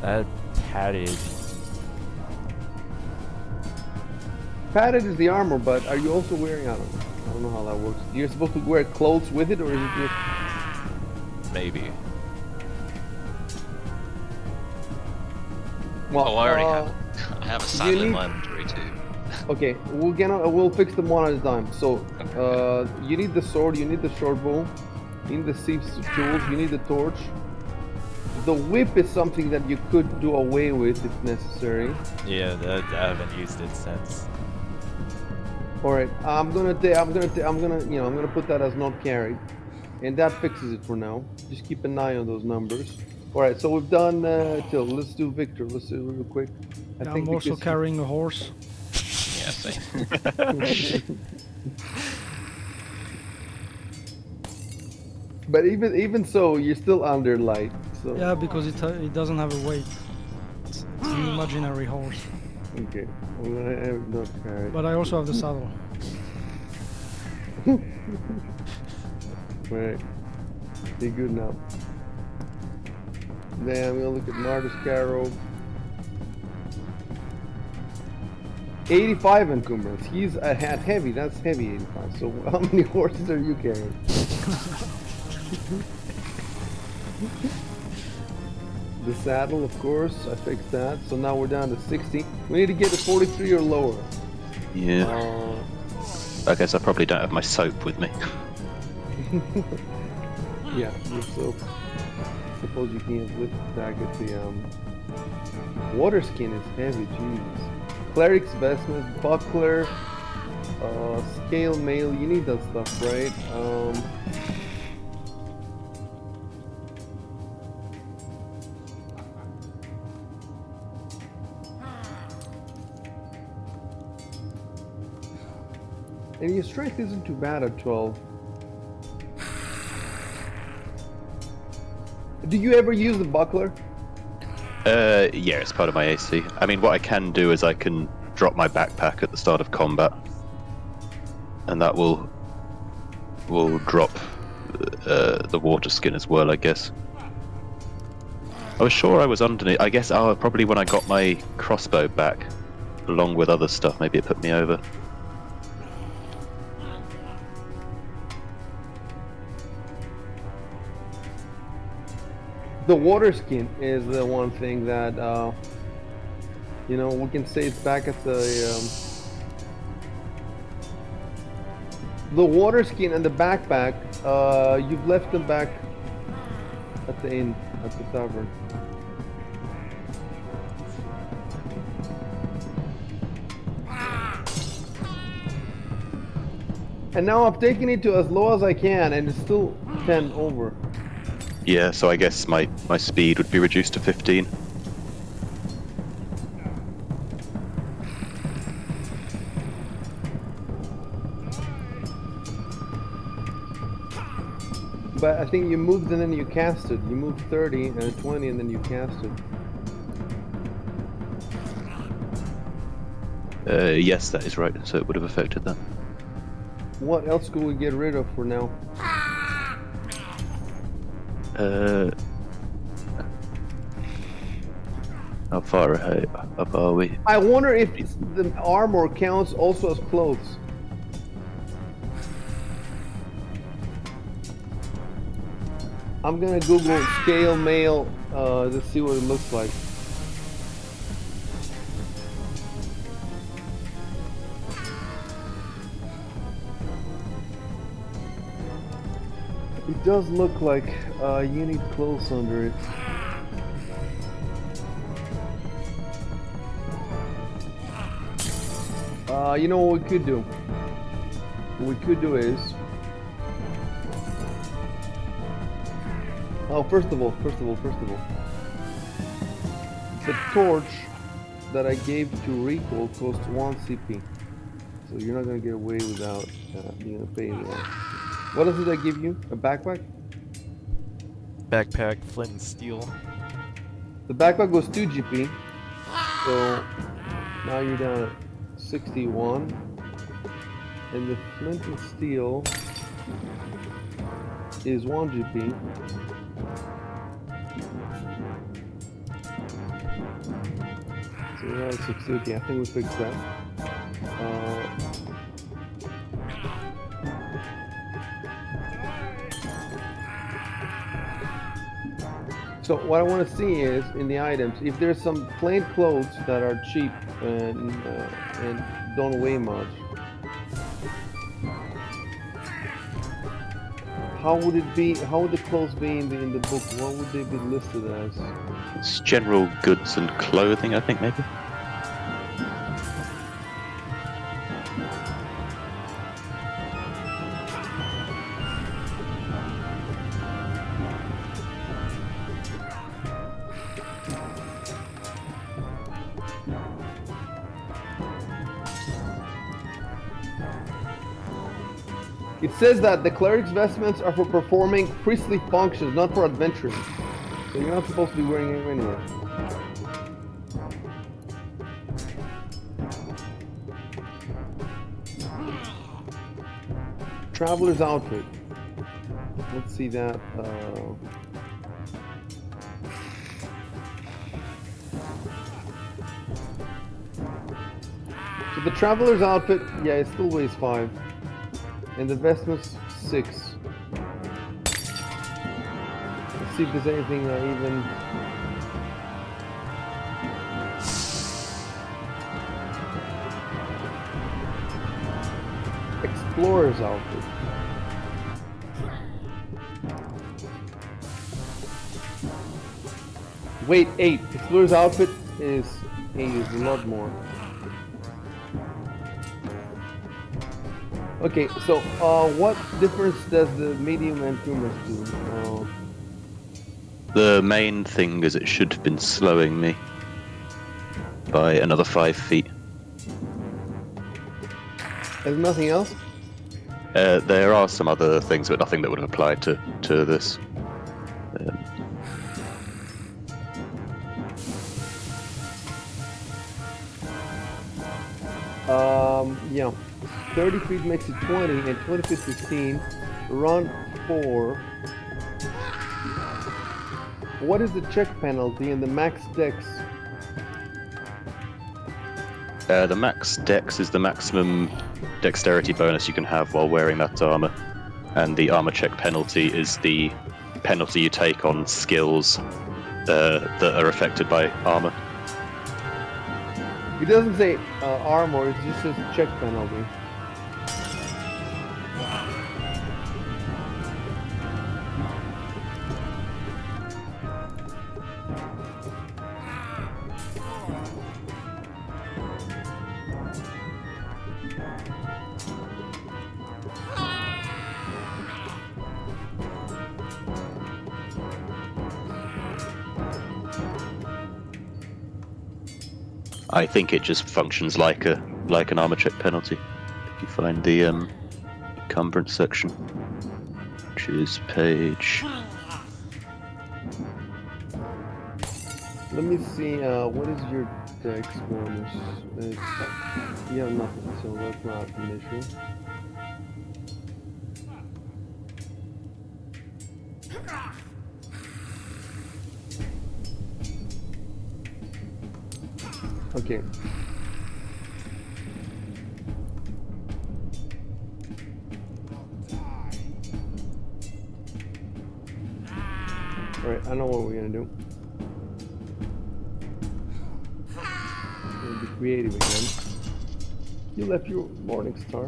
D: That padded.
A: Padded is the armor, but are you also wearing, I don't know how that works. You're supposed to wear clothes with it, or is it just...
D: Maybe.
A: Well,
B: Oh, I already have. I have a saddle in
A: need-
B: my inventory too.
A: Okay, we'll fix them one at a time. So, you need the sword, you need the short bow, you need the thief's tools, you need the torch. The whip is something that you could do away with if necessary.
D: Yeah, I haven't used it since.
A: All right, I'm gonna put that as not carried, and that fixes it for now. Just keep an eye on those numbers. All right, so we've done Till. Let's do Victor. Let's do it real quick. I
C: Yeah,
A: think
C: I'm also
A: because
C: carrying a horse.
B: Yeah, same.
A: but even so, you're still under light. So
C: Yeah, because it doesn't have a weight. It's an imaginary horse.
A: okay, I'm gonna have not carry.
C: But I also have the saddle.
A: Right, you're good now. Then I'm gonna look at Marty's Carrow. 85 encumbrance. He's at heavy. That's heavy 85. So how many horses are you carrying? The saddle, of course. I fixed that. So now we're down to 60. We need to get to 43 or lower.
E: Yeah. I guess I probably don't have my soap with me.
A: Yeah, so suppose you can't lift back at the water skin is heavy, Jesus. Cleric's vestment, buckler, scale mail, you need that stuff, right? And your strength isn't too bad at 12. Do you ever use the buckler?
E: Yeah, it's part of my AC. I mean, what I can do is I can drop my backpack at the start of combat, and that will drop the water skin as well, I guess. I was sure I was underneath. I guess probably when I got my crossbow back, along with other stuff, maybe it put me over.
A: The water skin is the one thing that, you know, we can say it's back at the water skin and the backpack, you've left them back at the inn, at the tavern. And now I'm taking it to as low as I can, and it's still 10 over.
E: Yeah, so I guess my speed would be reduced to 15.
A: But I think you moved and then you casted. You moved 30 and 20 and then you casted.
E: Yes, that is right. So it would have affected that.
A: What else could we get rid of for now?
E: How far ahead up are we?
A: I wonder if the armor counts also as clothes. I'm gonna Google scale mail to see what it looks like. It does look like you need clothes under it. You know what we could do? What we could do is... Oh, first of all. The torch that I gave to Recoil costs 1 CP. So you're not gonna get away without being a pain in the ass. What does it give you? A backpack?
D: Backpack, flint and steel.
A: The backpack was 2 GP. So now you're down at 61. And the flint and steel is 1 GP. So we're at 60. Okay, I think we fixed that. So what I want to see is in the items, if there's some plain clothes that are cheap and don't weigh much, how would it be? How would the clothes be in the book? What would they be listed as?
E: It's general goods and clothing, I think, maybe.
A: It says that the cleric's vestments are for performing priestly functions, not for adventuring. So you're not supposed to be wearing them anyway. Traveler's outfit. Let's see that. So the traveler's outfit, yeah, it still weighs 5. And the vestments 6. Let's see if there's anything even. Explorer's outfit. Wait, 8. Explorer's outfit is 8, is a lot more. Okay, so what difference does the medium and tumors do?
E: The main thing is it should have been slowing me by another 5 feet.
A: There's nothing else?
E: There are some other things, but nothing that would have applied to this.
A: Yeah. 30 feet makes it 20, and 20 feet 15. Run 4. What is the check penalty and the max dex?
E: The max dex is the maximum dexterity bonus you can have while wearing that armor, and the armor check penalty is the penalty you take on skills that are affected by armor.
A: It doesn't say armor, it just says check penalty.
E: I think it just functions like an armor check penalty. If you find the encumbrance section, which is page.
A: Let me see, what is your dex bonus? You have nothing, so that's not an issue. Okay. Alright, I know what we're gonna do. We're gonna be creative again. You left your morning star.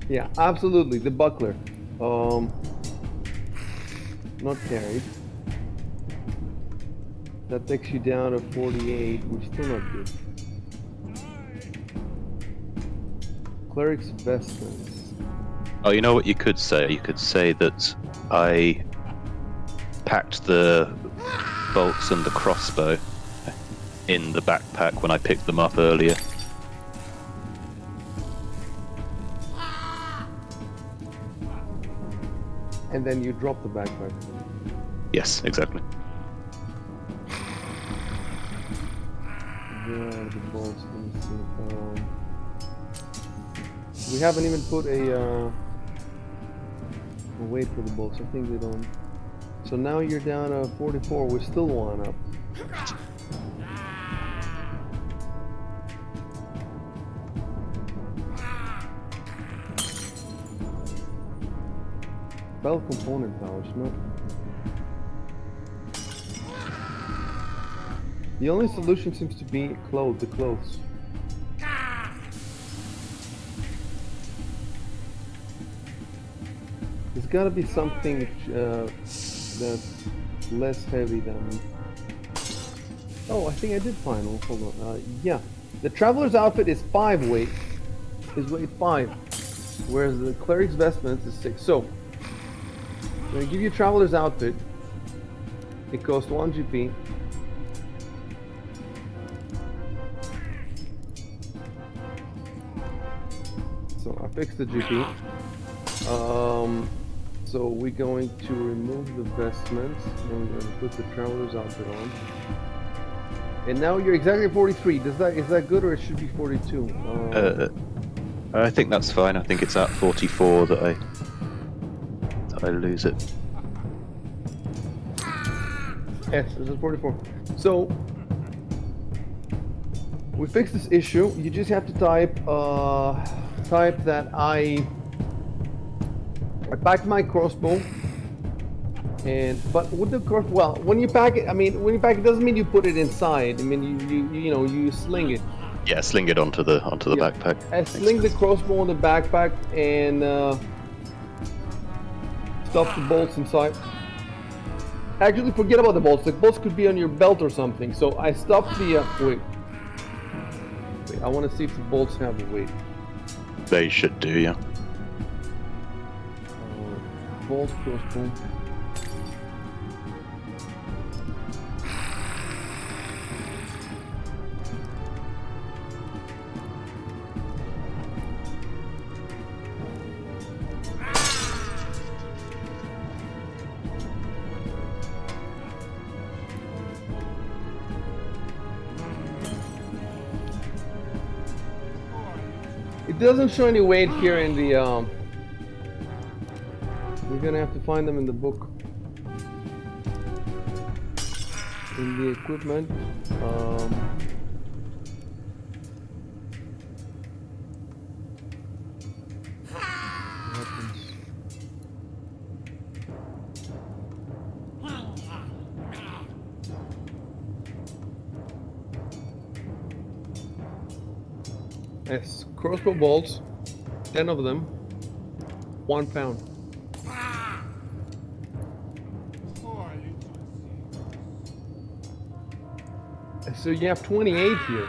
A: Yeah, absolutely, the buckler. Not carried. That takes you down to 48, which is still not good. Cleric's vestments.
E: Oh, you know what you could say? You could say that I packed the bolts and the crossbow in the backpack when I picked them up earlier.
A: And then you drop the backpack.
E: Yes, exactly.
A: Where are the bolts? Let me see. We haven't even put a wait for the bolts. I think they don't. So now you're down to 44. We're still one up. Belt component pouch, no. The only solution seems to be the clothes. There's gotta be something that's less heavy than... Oh, I think I did find one. Hold on. Yeah. The traveler's outfit is 5 weight. Is weight 5. Whereas the cleric's vestments is 6. So, I'm gonna give you a traveler's outfit. It costs 1 GP. fix the GP. So we're going to remove the vestments, and we're going to put the traveler's outfit on. And now you're exactly 43. Is that good, or it should be 42?
E: I think that's fine. I think it's at 44 that I lose it.
A: Yes, this is 44. So we fixed this issue. You just have to type that I packed my crossbow, but with the when you pack it, it doesn't mean you put it inside. I mean you sling it.
E: Yeah, sling it onto the backpack.
A: I sling the crossbow in the backpack and stuff the bolts inside. Actually, forget about the bolts. The bolts could be on your belt or something. So I stuffed the wait. I want to see if the bolts have a weight.
E: They should do, yeah.
A: Bolts, crossbow. It doesn't show any weight here in the we're gonna have to find them in the book. In the equipment. Weapons. Yes, crossbow bolts, 10 of them, 1 pound. So you have 28 here.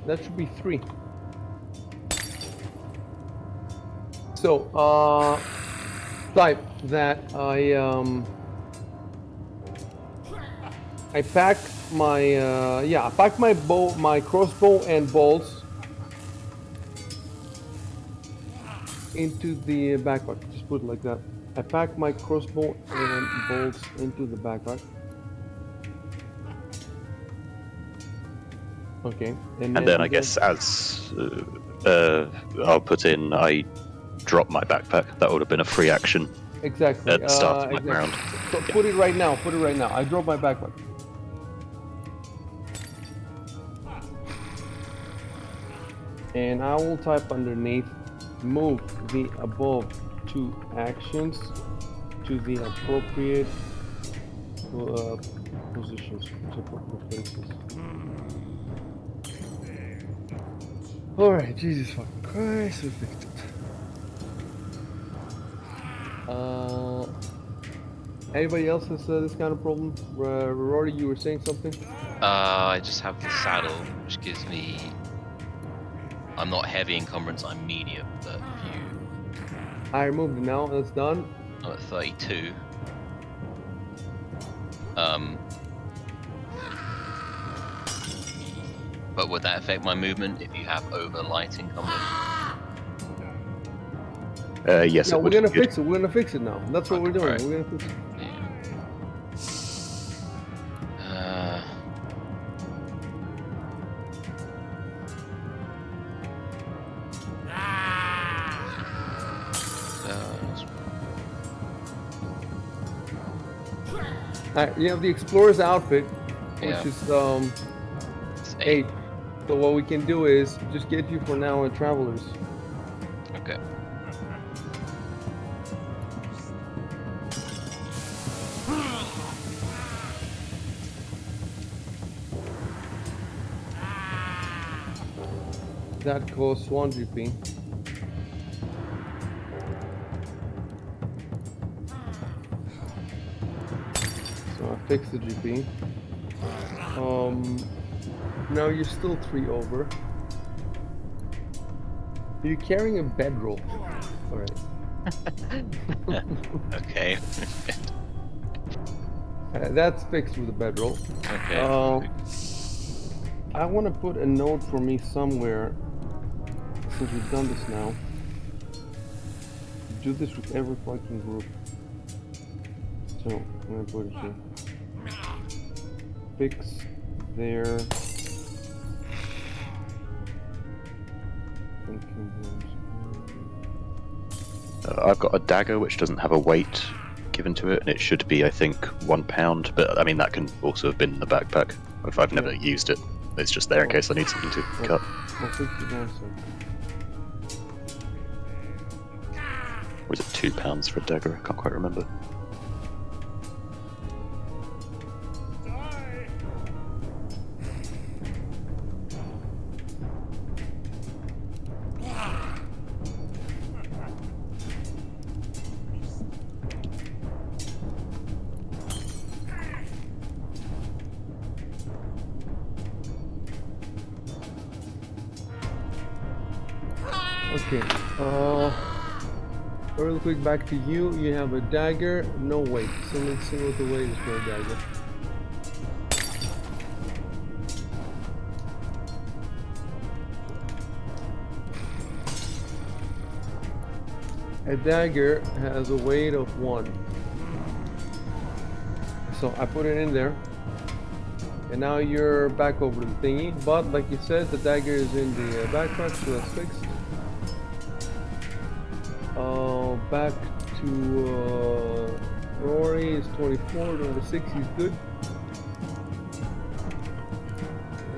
A: That should be 3. So, type that I packed my I packed my crossbow and bolts into the backpack. Just put it like that. I packed my crossbow and bolts into the backpack. Okay.
E: And then I guess as I'll put in, I drop my backpack. That would have been a free action.
A: Exactly.
E: At the start of my round.
A: So put it right now. Put it right now. I drop my backpack. And I will type underneath, move the above 2 actions to the appropriate positions, appropriate places. Alright, Jesus fucking Christ, we fixed it. Anybody else has this kind of problem? Rory, you were saying something?
B: I just have the saddle, which gives me... I'm not heavy encumbrance, I'm medium, but if you...
A: I removed it now, that's done.
B: I'm at 32. But would that affect my movement if you have over light encumbrance?
E: Yes,
A: No,
E: it
A: we're
E: would.
A: gonna fix it. We're gonna fix it now. That's what we're doing.
B: Right.
A: We're gonna fix it. Alright, you have the explorer's outfit, which
B: Yeah.
A: is
B: It's
A: 8. So what we can do is just get you for now a travelers.
B: Okay.
A: That costs 1 GP. So I fixed the GP. Now you're still 3 over. You're carrying a bedroll. Alright.
B: Okay.
A: That's fixed with the bedroll.
B: Okay.
A: I want to put a note for me somewhere since we've done this now, do this with every fucking group. So, I'm gonna put it here. Fix their
E: I've got a dagger which doesn't have a weight given to it, and it should be, I think, 1 pound. But I mean, that can also have been in the backpack if I've never used it. It's just there in case I need something to cut.
A: I'll fix it also.
E: Or is it 2 pounds for a dagger? I can't quite remember.
A: Okay, real quick back to you. You have a dagger, no weight. Similar to weight is for a dagger. A dagger has a weight of 1. So I put it in there. And now you're back over to the thingy. But like you said, the dagger is in the backpack, so that's fixed. Back to Rory is 24, 26, he's good.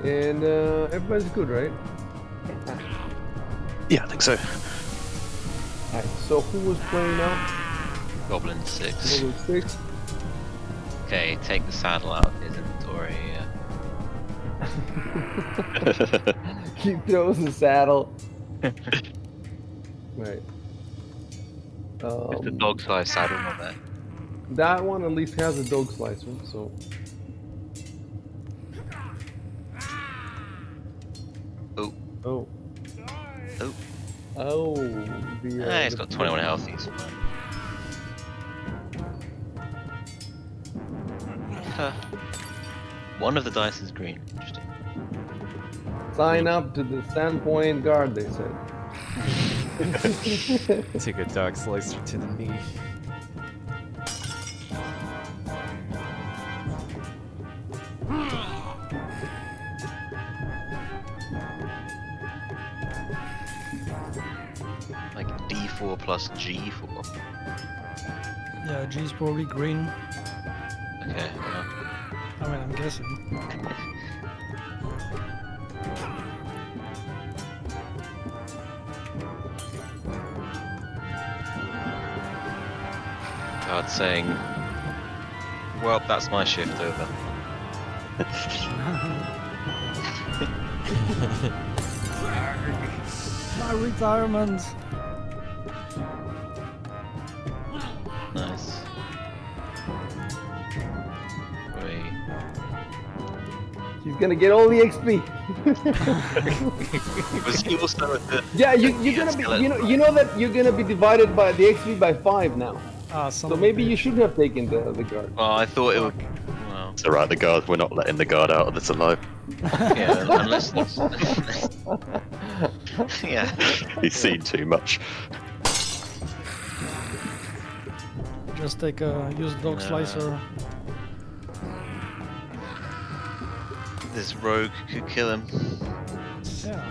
A: And everybody's good, right?
E: Yeah, I think so.
A: Alright, so who was playing now?
B: Goblin 6.
A: Level 6.
B: Okay, take the saddle out of his inventory.
A: He throws the saddle. Right.
B: Is the dog size saddle not there?
A: That one at least has a dog slicer, so.
B: Oh.
A: Oh.
B: Oh.
A: Oh.
B: He's got 21 health. He's fine. One of the dice is green. Interesting.
A: Sign up to the Sandpoint Guard, they said.
D: Take a dog slicer to the knee.
B: Like D4 plus G4.
C: Yeah, G is probably green.
B: Okay.
C: I mean, I'm guessing.
B: God saying, well, that's my shift over.
C: My retirement.
B: Nice. Great.
A: He's gonna get all the XP.
B: Was he also at the...
A: Yeah, you're gonna be. You know that you're gonna be divided by the XP by 5 now.
C: Ah,
A: So maybe you should have taken the guard.
B: Well, I thought it would... Well,
E: It's alright, the guard. We're not letting the guard out of this alive.
B: yeah, unless... yeah.
E: He's seen too much.
C: Just take a use dog slicer.
B: This rogue could kill him.
C: Yeah.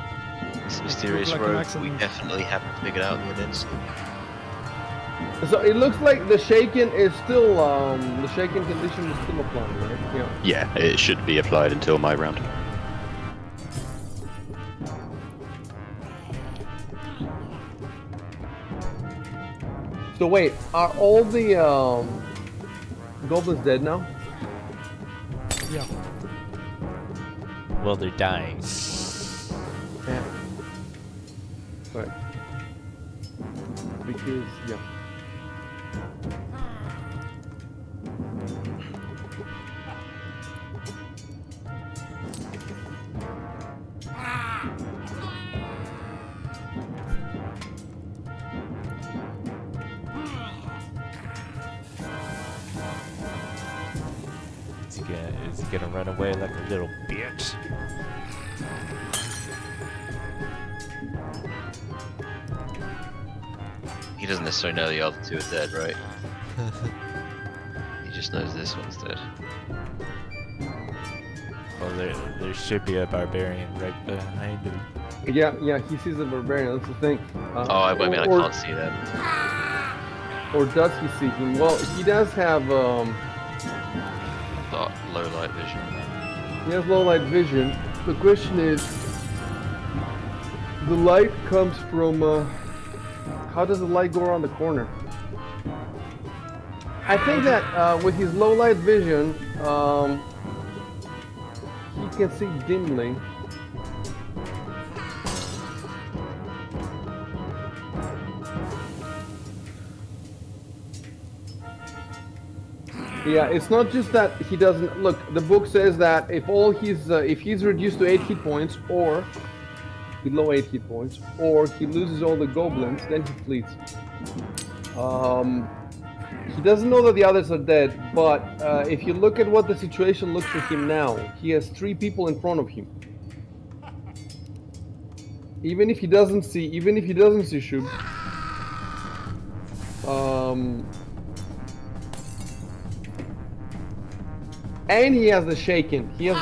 B: This mysterious
C: like an
B: rogue we
C: accident.
B: definitely haven't figured out within.
A: So it looks like the shaken is still the shaken condition is still applying, right? Yeah.
E: Yeah, it should be applied until my round.
A: So wait, are all the goblins dead now?
C: Yeah.
D: Well, they're dying.
A: Yeah. Right. Because yeah.
D: Is he gonna run away like a little bitch?
B: he doesn't necessarily know the other two are dead, right? He just knows this one's dead.
D: Well, there should be a barbarian right behind him.
A: Yeah, he sees the barbarian. That's the thing.
B: Oh, I mean, I can't see them.
A: Or does he see him? Well, he does have
B: Dark, low light vision.
A: he has low light vision. The question is, the light comes from how does the light go around the corner? I think that with his low light vision, he can see dimly. Yeah, it's not just that he doesn't look. The book says that if he's reduced to 8 hit points, or below 8 hit points, or he loses all the goblins, then he flees. He doesn't know that the others are dead, but if you look at what the situation looks for him now, he has 3 people in front of him. Even if he doesn't see Shub, and he has the shaken condition.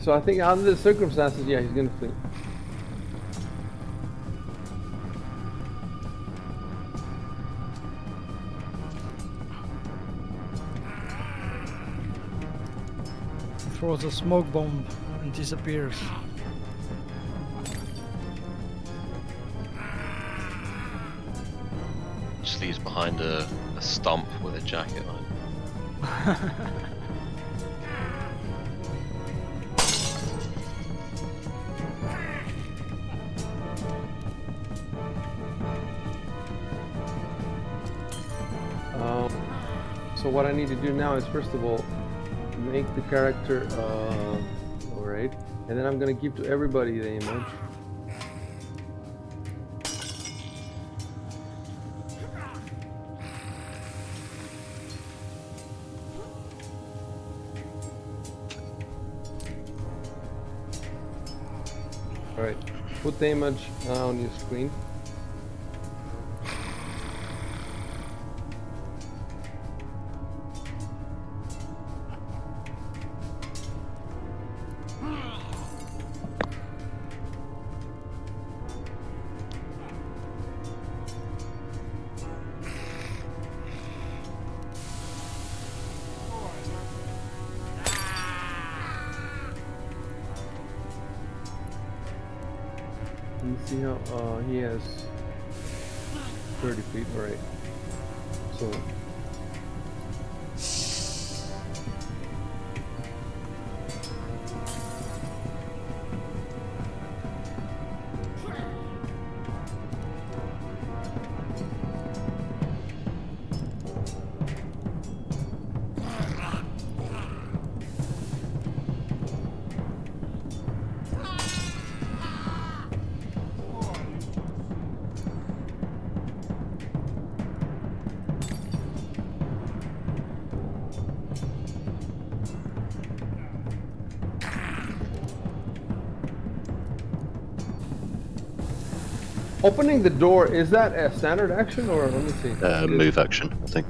A: So I think under the circumstances, yeah, he's gonna flee.
C: Throws a smoke bomb and disappears.
B: Just leaves behind a stump with a jacket on it.
A: So what I need to do now is, first of all, make the character alright, and then I'm gonna give to everybody the image. Alright, put the image on your screen. You see how he has 30 feet, right? So opening the door, is that a standard action, or let me see?
E: Move action, I think.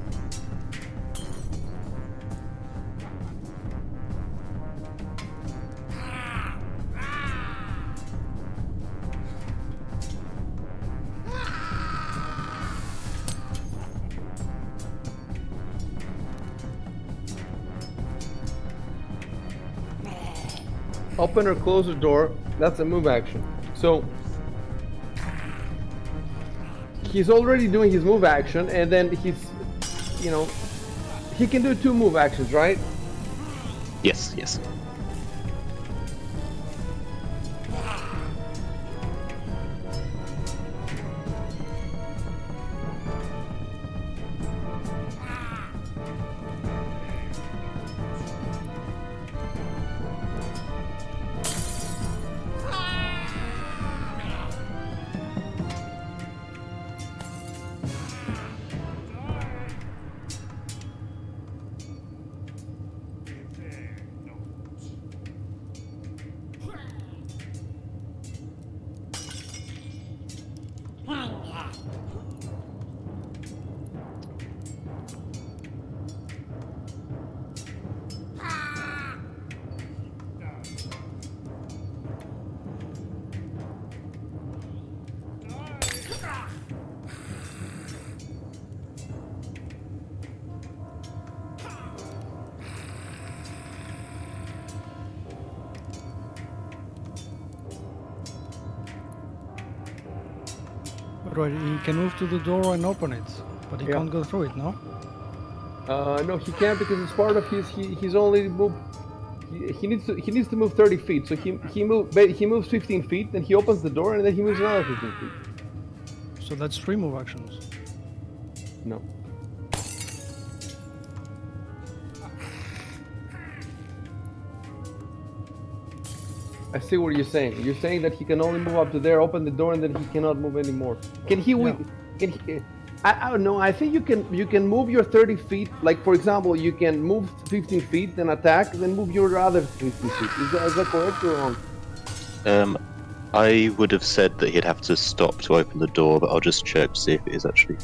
A: Open or close the door, that's a move action. So he's already doing his move action, and then he's, you know, he can do 2 move actions, right?
E: Yes, yes.
C: Right, he can move to the door and open it, but he
A: Yeah.
C: can't go through it, no?
A: No, he can't because it's part of his. He's only moved. He needs to move 30 feet. So he moves 15 feet, then he opens the door, and then he moves another 15 feet.
C: So that's 3 move actions.
A: No. I see what you're saying. You're saying that he can only move up to there, open the door, and then he cannot move anymore. Can he?
C: Yeah.
A: Can he? I don't know. I think you can move your 30 feet. Like for example, you can move 15 feet, then attack, then move your other 15 feet. Is that correct or wrong?
E: I would have said that he'd have to stop to open the door, but I'll just check to see if it is actually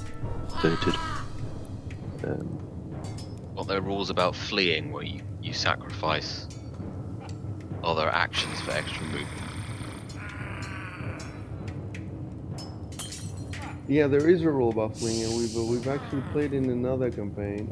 E: stated.
B: Well, there are rules about fleeing where you sacrifice other actions for extra movement.
A: Yeah, there is a rule about fleeing, and we've actually played in another campaign.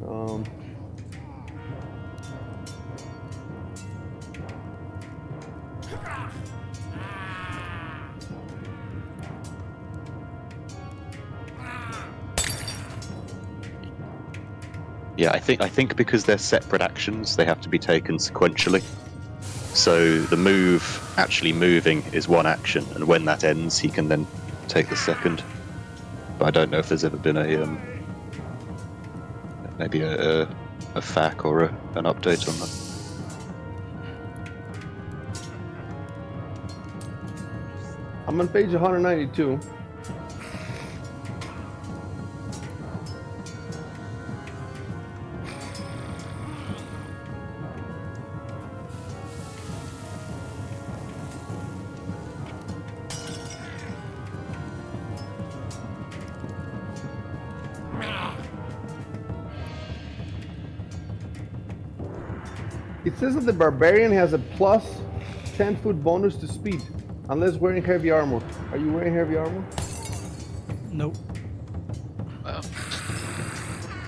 E: Yeah, I think because they're separate actions, they have to be taken sequentially. So the move, actually moving, is one action, and when that ends, he can then take the second. But I don't know if there's ever been a maybe a FAQ or an update on that.
A: I'm on page 192. It says that the barbarian has a plus 10-foot bonus to speed, unless wearing heavy armor. Are you wearing heavy armor?
C: Nope.
B: Well,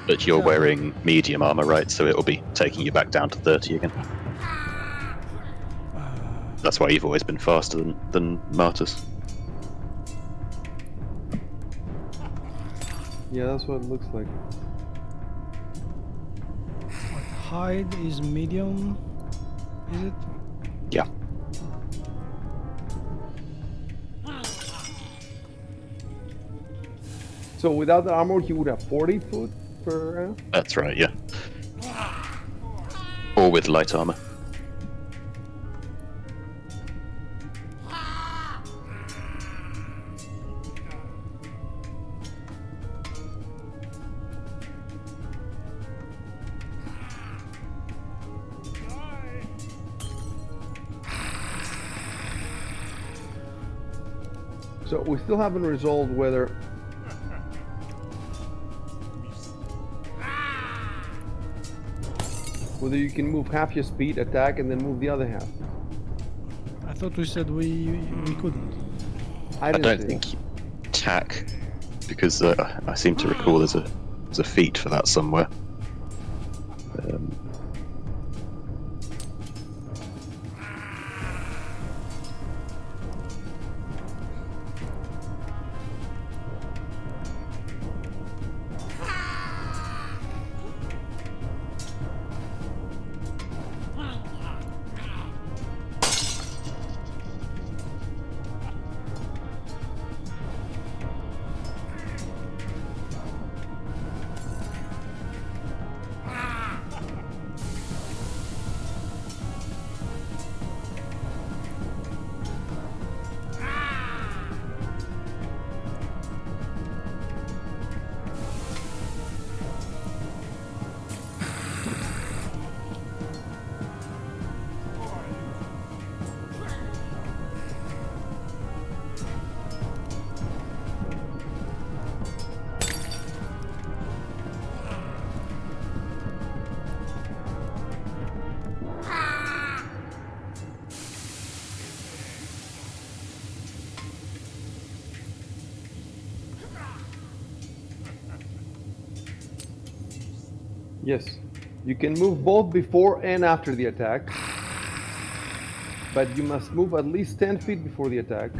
E: But you're
C: Yeah.
E: wearing medium armor, right? So it'll be taking you back down to 30 again. That's why you've always been faster than Martus.
A: Yeah, that's what it looks like.
C: Hide is medium, is it?
E: Yeah.
A: So without the armor, he would have 40 foot per round?
E: That's right, yeah. Or with light armor.
A: So we still haven't resolved whether you can move half your speed, attack, and then move the other half.
C: I thought we said we couldn't.
A: I
E: I
A: didn't
E: don't
A: say
E: think you attack, because I seem to recall there's a feat for that somewhere.
A: Yes. You can move both before and after the attack. But you must move at least 10 feet before the attack.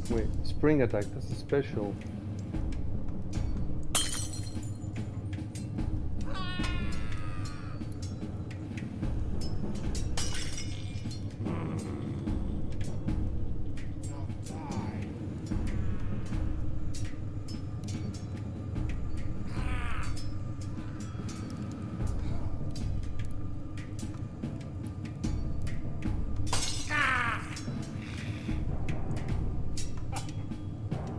A: Wait, spring attack, that's a special.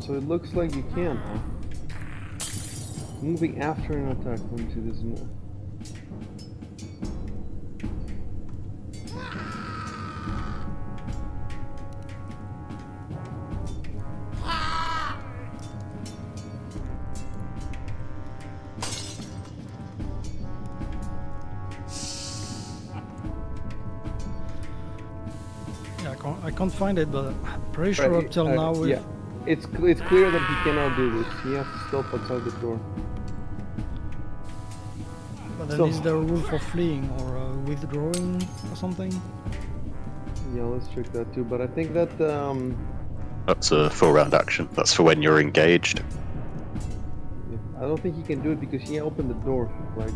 A: So it looks like you can, huh? Moving after an attack. Let me see this more.
C: Yeah, I can't find it, but I'm pretty sure
A: Right,
C: up till now we've...
A: yeah, it's clear that he cannot do this. He has to stop outside the door.
C: But then
A: So-
C: is there a rule for fleeing or withdrawing or something?
A: Yeah, let's check that too. But I think that
E: That's a 4-round action. That's for when you're engaged.
A: I don't think he can do it because he opened the door. Like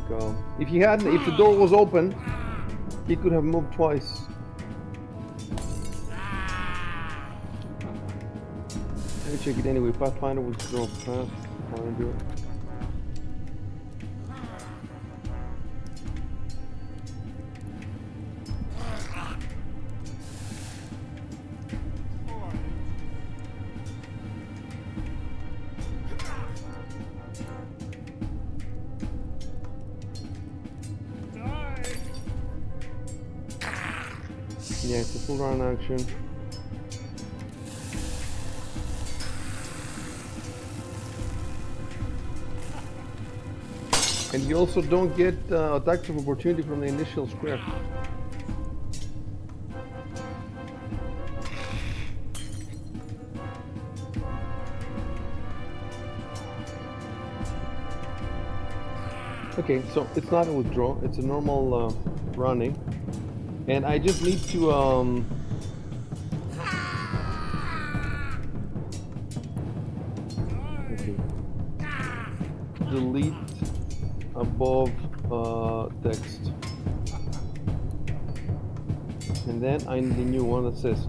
A: if the door was open, he could have moved twice. Let me check it anyway. Pathfinder was draw path. Pathfinder. Yeah, it's a full round action. And you also don't get attacks of opportunity from the initial square. Okay, so it's not a withdraw, it's a normal running. And I just need to okay. Delete above text. And then I need a new one that says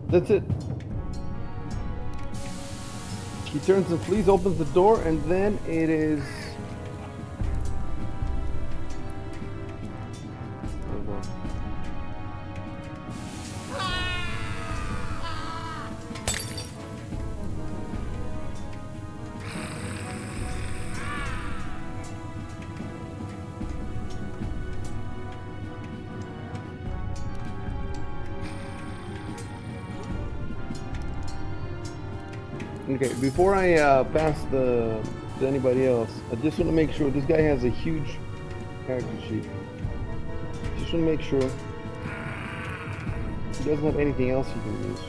A: that's it. He turns and flees, opens the door, and then it is hold on. Okay, before I pass to anybody else, I just want to make sure this guy has a huge character sheet. Just want to make sure he doesn't have anything else he can use.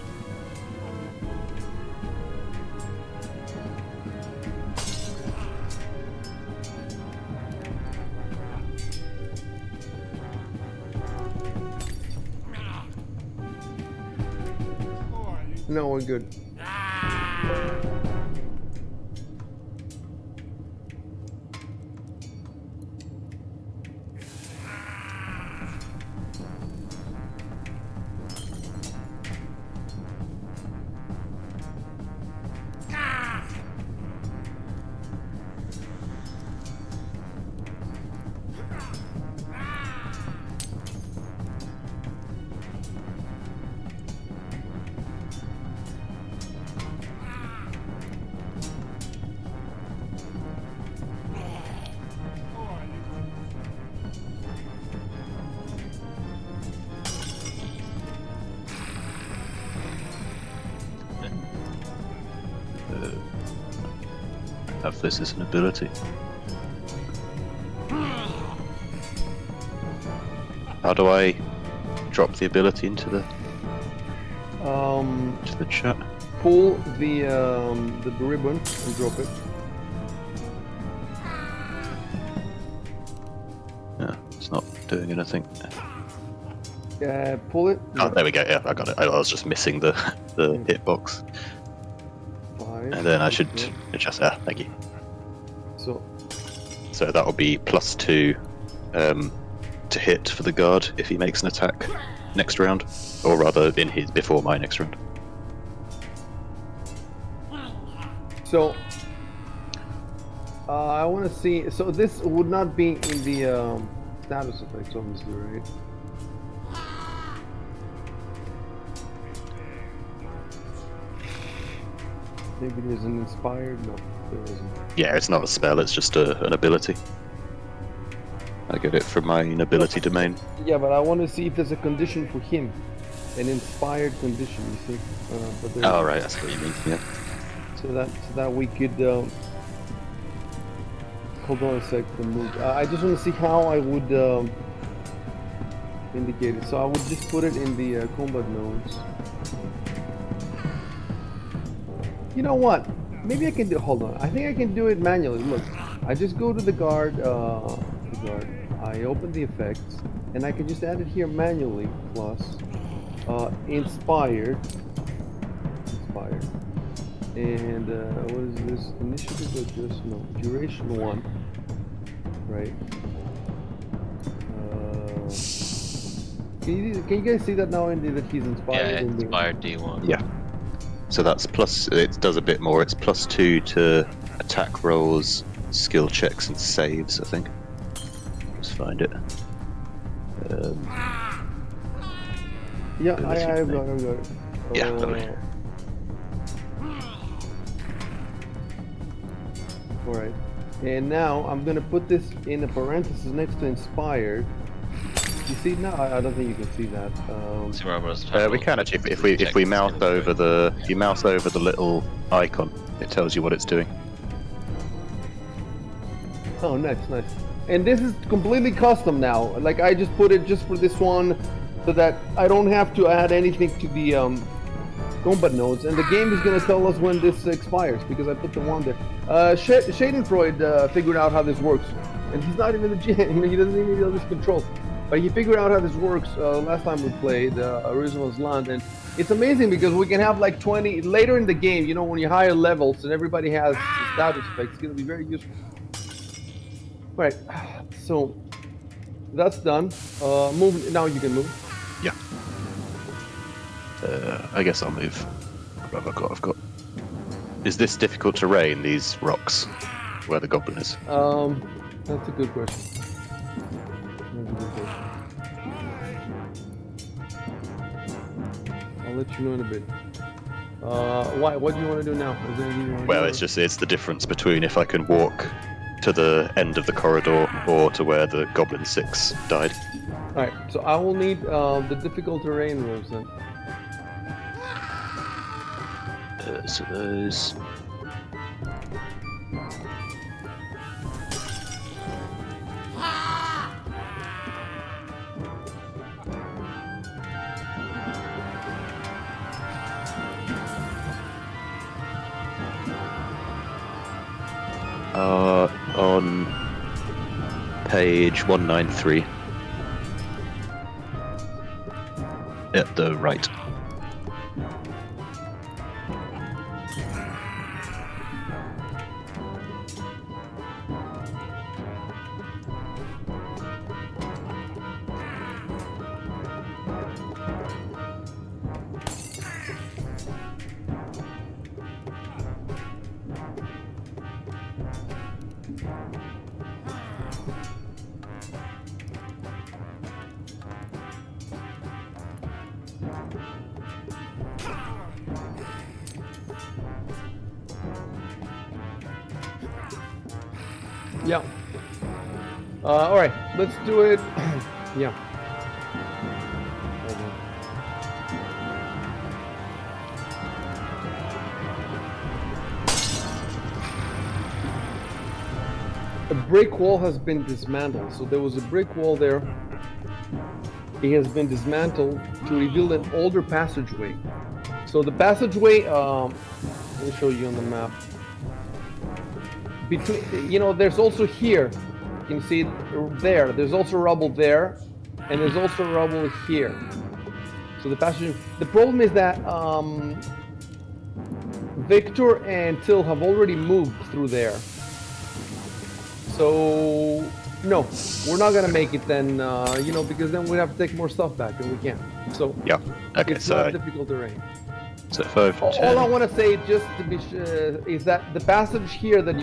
A: No, we're good.
E: Have this as an ability. How do I drop the ability into the chat?
A: pull the ribbon and drop it.
E: Yeah, it's not doing anything.
A: Pull it.
E: Oh, there we go. Yeah, I got it. I was just missing the hitbox,
A: 5.
E: and then I should adjust. Thank you.
A: So
E: that will be +2 to hit for the guard if he makes an attack next round, or rather in his before my next round.
A: So I want to see. So this would not be in the status effects, obviously, right? Maybe there's an inspired. No, there isn't.
E: Yeah, it's not a spell. It's just an ability. I get it from my ability domain.
A: Yeah, but I want to see if there's a condition for him, an inspired condition. You see? But there's-
E: Oh right, that's what you mean. Yeah.
A: So that we could. Hold on a sec. The move. I just want to see how I would indicate it. So I would just put it in the combat nodes. You know what? Maybe I can do. Hold on. I think I can do it manually. Look, I just go to the guard. I open the effects, and I can just add it here manually. Plus, inspired, and what is this? Initiative or just no? Duration 1, right? Can you guys see that now? That he's inspired.
B: Yeah,
A: in the-
B: inspired D1.
E: Yeah. So that's plus. It does a bit more. It's +2 to attack rolls, skill checks, and saves. I think. Let's find it.
A: Yeah,
E: Ability
A: I've got
E: thing.
A: it.
E: Yeah, lovely.
A: Alright. And now I'm gonna put this in a parenthesis next to inspired. You see now? I don't think you can see that.
B: So remember, let's
E: We can actually, if we mouse over if you mouse over the little icon, it tells you what it's doing.
A: Oh, nice. And this is completely custom now. Like I just put it just for this one, so that I don't have to add anything to the combat nodes. And the game is gonna tell us when this expires because I put the one there. Schadenfreude figured out how this works, and he's not even the GM. He doesn't even know this control. But he figured out how this works last time we played Original's Land, and it's amazing because we can have like 20 later in the game. You know, when you higher levels and everybody has status effects, it's gonna be very useful. Right, so that's done. Move now. You can move.
E: Yeah. I guess I'll move. What have I've got. Is this difficult terrain? These rocks, where the goblin is.
A: That's a good question. I'll let you know in a bit. Why? What do you want to do now? Is there anything you want to
E: Well,
A: do?
E: it's the difference between if I can walk to the end of the corridor or to where the goblin 6 died.
A: Alright, so I will need the difficult terrain rules then.
E: So those. On page 193. At the right.
A: Yeah. Alright, let's do it. Yeah. Hold on. A brick wall has been dismantled. So there was a brick wall there. It has been dismantled to reveal an older passageway. So the passageway, let me show you on the map. Between, you know, there's also here. You can see it there. There's also rubble there, and there's also rubble here. So the passage. The problem is that Victor and Till have already moved through there. So no, we're not gonna make it then. You know, because then we'd have to take more stuff back, and we can't. So
E: Yeah. Okay,
A: it's
E: so
A: not difficult terrain.
E: so 5,
A: All
E: 10.
A: I want to say, just to be is that the passage here that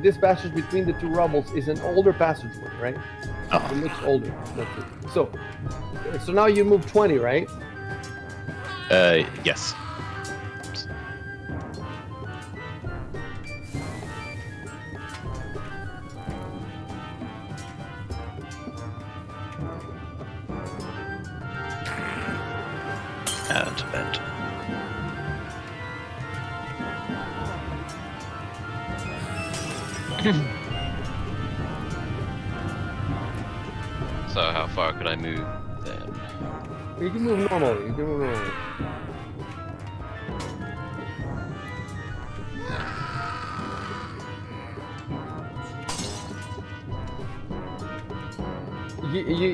A: this passage between the two rubbles is an older passageway, right?
E: Ah.
A: It looks older. That's it. So now you move 20, right?
E: Yes. And end.
B: So how far could I move then?
A: You can move normally. You can move normally.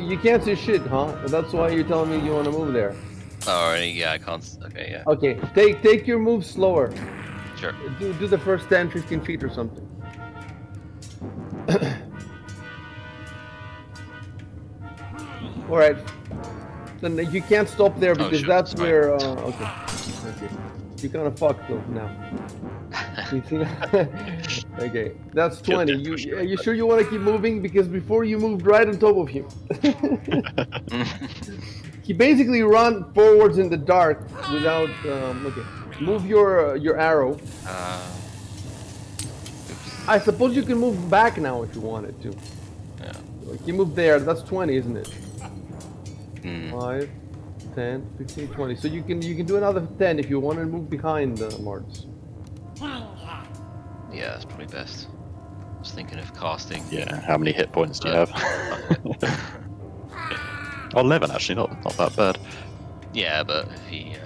A: You can't see shit, huh? That's why you're telling me you want to move there.
B: Oh, yeah, I can't. Okay, yeah,
A: Okay, take your move slower.
B: sure.
A: Do the first 10, 15 feet or something. All right. Then you can't stop there because
B: shoot,
A: that's
B: sorry.
A: where. Okay. You kind of fucked though now. You see? Okay, that's 20. Are you sure you want to keep moving? Because before you moved right on top of him. He basically ran forwards in the dark without. Okay, move your arrow. I suppose you can move back now if you wanted to.
B: Yeah.
A: Like you move there. That's 20, isn't it?
B: Mm.
A: 5, 10, 15, 20. So you can do another 10 if you want to move behind Marts.
B: Yeah, that's probably best. I was thinking of casting.
E: Yeah, how many hit points do you have? 11 actually, not that bad.
B: Yeah, but if he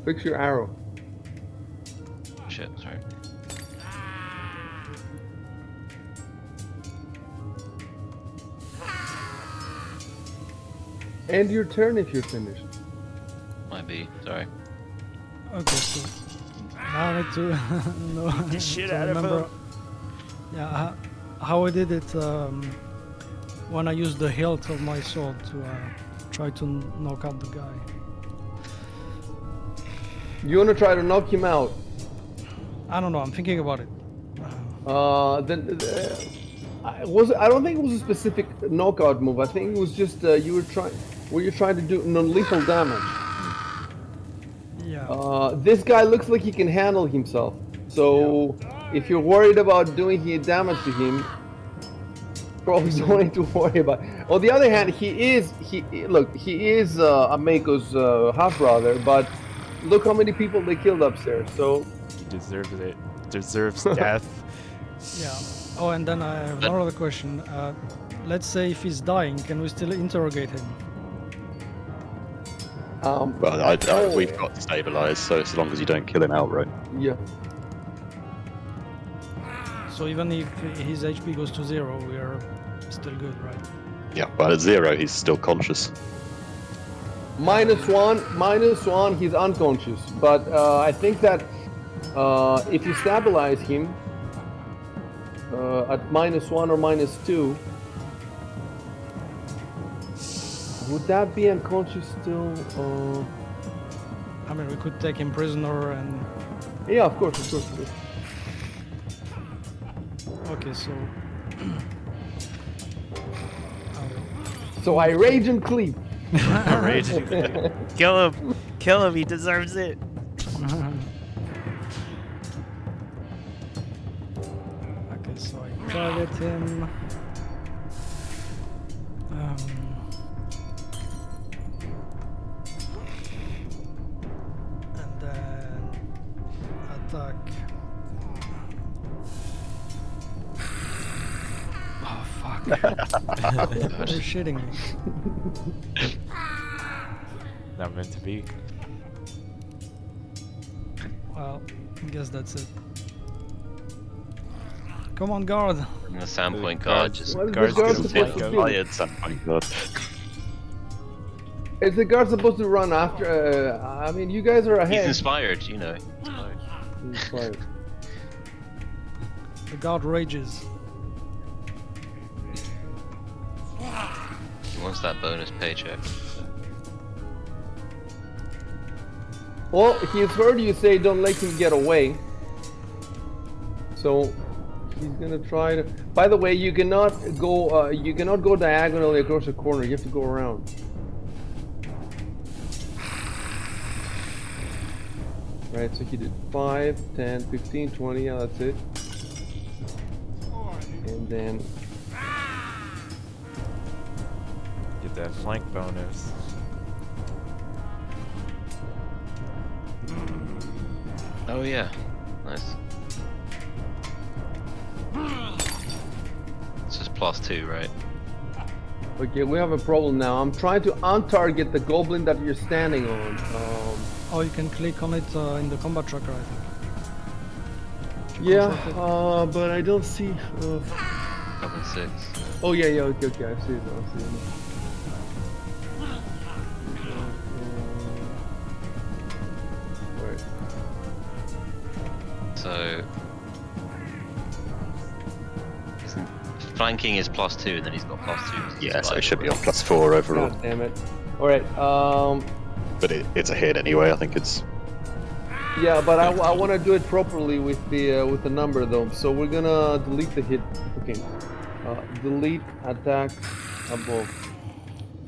A: Fix your arrow.
B: shit, sorry.
A: End your turn if you're finished.
B: Might be, sorry.
C: Okay, so now I need to know.
D: the shit
C: to
D: out of
C: remember,
D: him.
C: Yeah, how I did it when I used the hilt of my sword to try to knock out the guy.
A: You want to try to knock him out?
C: I don't know. I'm thinking about it.
A: I don't think it was a specific knockout move. I think it was just you were trying to do non-lethal damage.
C: Yeah.
A: This guy looks like he can handle himself. So if you're worried about doing damage to him, probably don't need to worry about. On the other hand, he is Ameko's half brother, but look how many people they killed upstairs. So
D: He deserves it. Deserves death.
C: Yeah. Oh, and then I have another question. Let's say if he's dying, can we still interrogate him?
E: Well, we've got stabilized, so as long as you don't kill him outright.
A: yeah.
C: So even if his HP goes to 0, we are still good, right?
E: Yeah, but at 0, he's still conscious.
A: -1, he's unconscious. But I think that if you stabilize him at -1 or -2, would that be unconscious still?
C: I mean, we could take him prisoner and...
A: Yeah, of course.
C: Okay, so...
A: So I rage and cleave.
D: Rage. Kill him. Kill him. He deserves it.
C: Okay, so I target him. And then attack. Oh fuck. You're shitting me.
D: Not meant to be.
C: Well, I guess that's it. Come on, guard.
B: And the Sandpoint
D: guards-
B: guard just
A: What is the
D: Guards
A: guard
D: gonna
A: supposed
D: flank
A: to
D: us.
A: do?
E: Fired Sandpoint guard.
A: Is the guard supposed to run after? I mean, you guys are
B: he's
A: ahead.
B: inspired, you know. Inspired.
A: He's fired.
C: The guard rages.
B: He wants that bonus paycheck.
A: Well, he's heard you say don't let him get away. So he's gonna try to. By the way, you cannot go. You cannot go diagonally across the corner. You have to go around. Right. So he did 5, 10, 15, 20. Yeah, that's it. And then
D: Get that flank bonus.
B: Oh yeah, nice. It's just +2, right?
A: okay, we have a problem now. I'm trying to untarget the goblin that you're standing on.
C: Oh, you can click on it in the combat tracker, I think.
A: Yeah,
C: Control
A: but I don't see.
B: 6.
A: Oh yeah, yeah, okay, okay, I see it now, I see it now. Right.
B: So flanking is +2, and then he's got +2.
E: Yeah, so it should be on +4 overall.
A: God damn it. Alright,
E: But it's a hit anyway. I think it's.
A: yeah, but I want to do it properly with the number though. So we're gonna delete the hit. Okay. Delete attack above.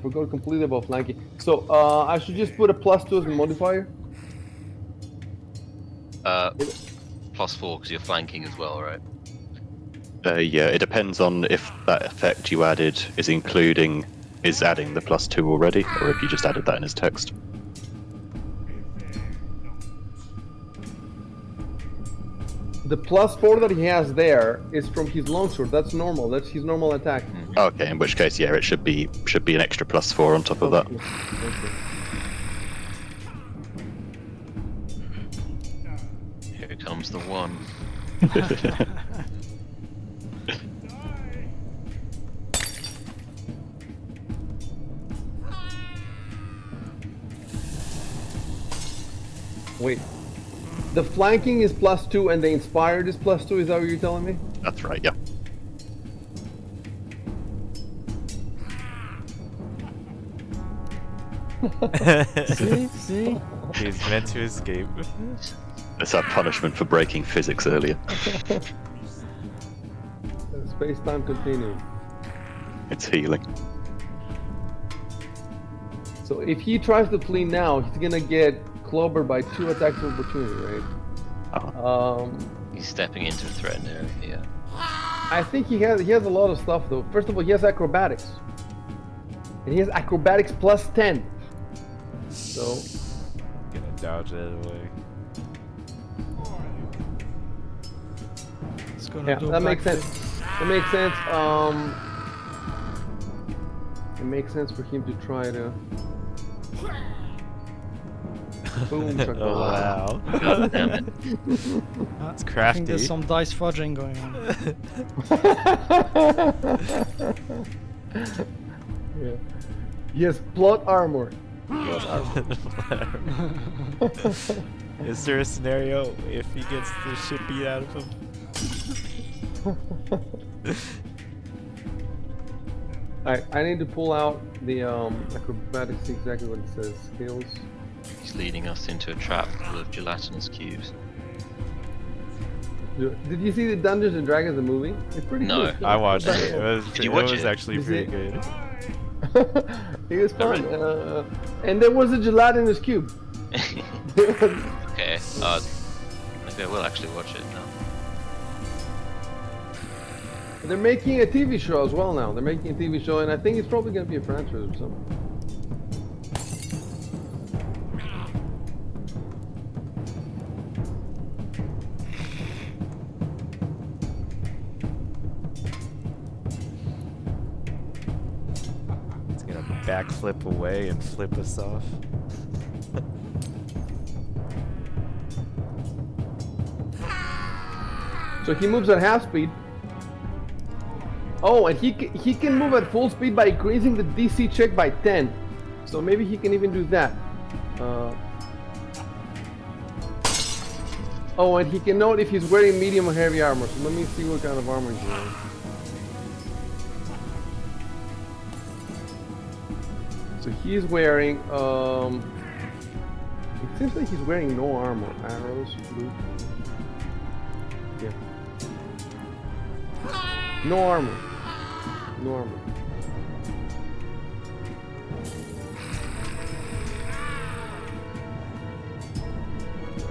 A: We're going completely above flanking. So I should just put a +2 as a modifier.
B: +4 because you're flanking as well, right?
E: Yeah, it depends on if that effect you added is adding the +2 already, or if you just added that in his text.
A: The +4 that he has there is from his longsword. That's normal. That's his normal attack.
E: Okay, in which case, yeah, it should be an extra +4 on top of that.
A: Okay.
B: Here comes the one.
A: Wait. The flanking is +2 and the inspired is +2. Is that what you're telling me?
E: That's right. Yeah.
C: See?
D: He's meant to escape.
E: It's our punishment for breaking physics earlier.
A: Space-time continuum.
E: It's healing.
A: So if he tries to flee now, he's gonna get clobbered by 2 attacks of opportunity, right?
B: He's stepping into a threatened area. Yeah.
A: I think he has a lot of stuff though. First of all, he has acrobatics, and he has acrobatics +10. So
D: Gonna dodge that away.
C: It's gonna
A: yeah,
C: do
A: that makes
C: backflip.
A: sense. That makes sense. It makes sense for him to try to. Boom!
D: Oh wow.
B: God damn it.
D: It's
C: I
D: crafty.
C: think there's some dice fudging going on.
A: Yeah. He has plot armor.
D: Is there a scenario if he gets the shit beat out of him?
A: Alright, I need to pull out the acrobatics, see exactly what it says. Skills.
B: He's leading us into a trap full of gelatinous cubes.
A: Did you see the Dungeons and Dragons the movie? It's pretty
B: No.
A: cool.
D: I watched it.
B: Did you watch
D: was
B: it?
D: actually
A: You
D: pretty
A: see-
D: good.
A: It was fun. And there was a gelatinous cube.
B: Okay. Maybe I will actually watch it now.
A: They're making a TV show as well now. They're making a TV show, and I think it's probably going to be a franchise or something.
D: backflip away and flip us off.
A: So he moves at half speed. Oh, and he can move at full speed by increasing the DC check by 10. So maybe he can even do that. Oh, and he can note if he's wearing medium or heavy armor. So let me see what kind of armor he's wearing. So he's wearing, it seems like he's wearing no armor. Arrows, blue. Yeah. No armor. No armor.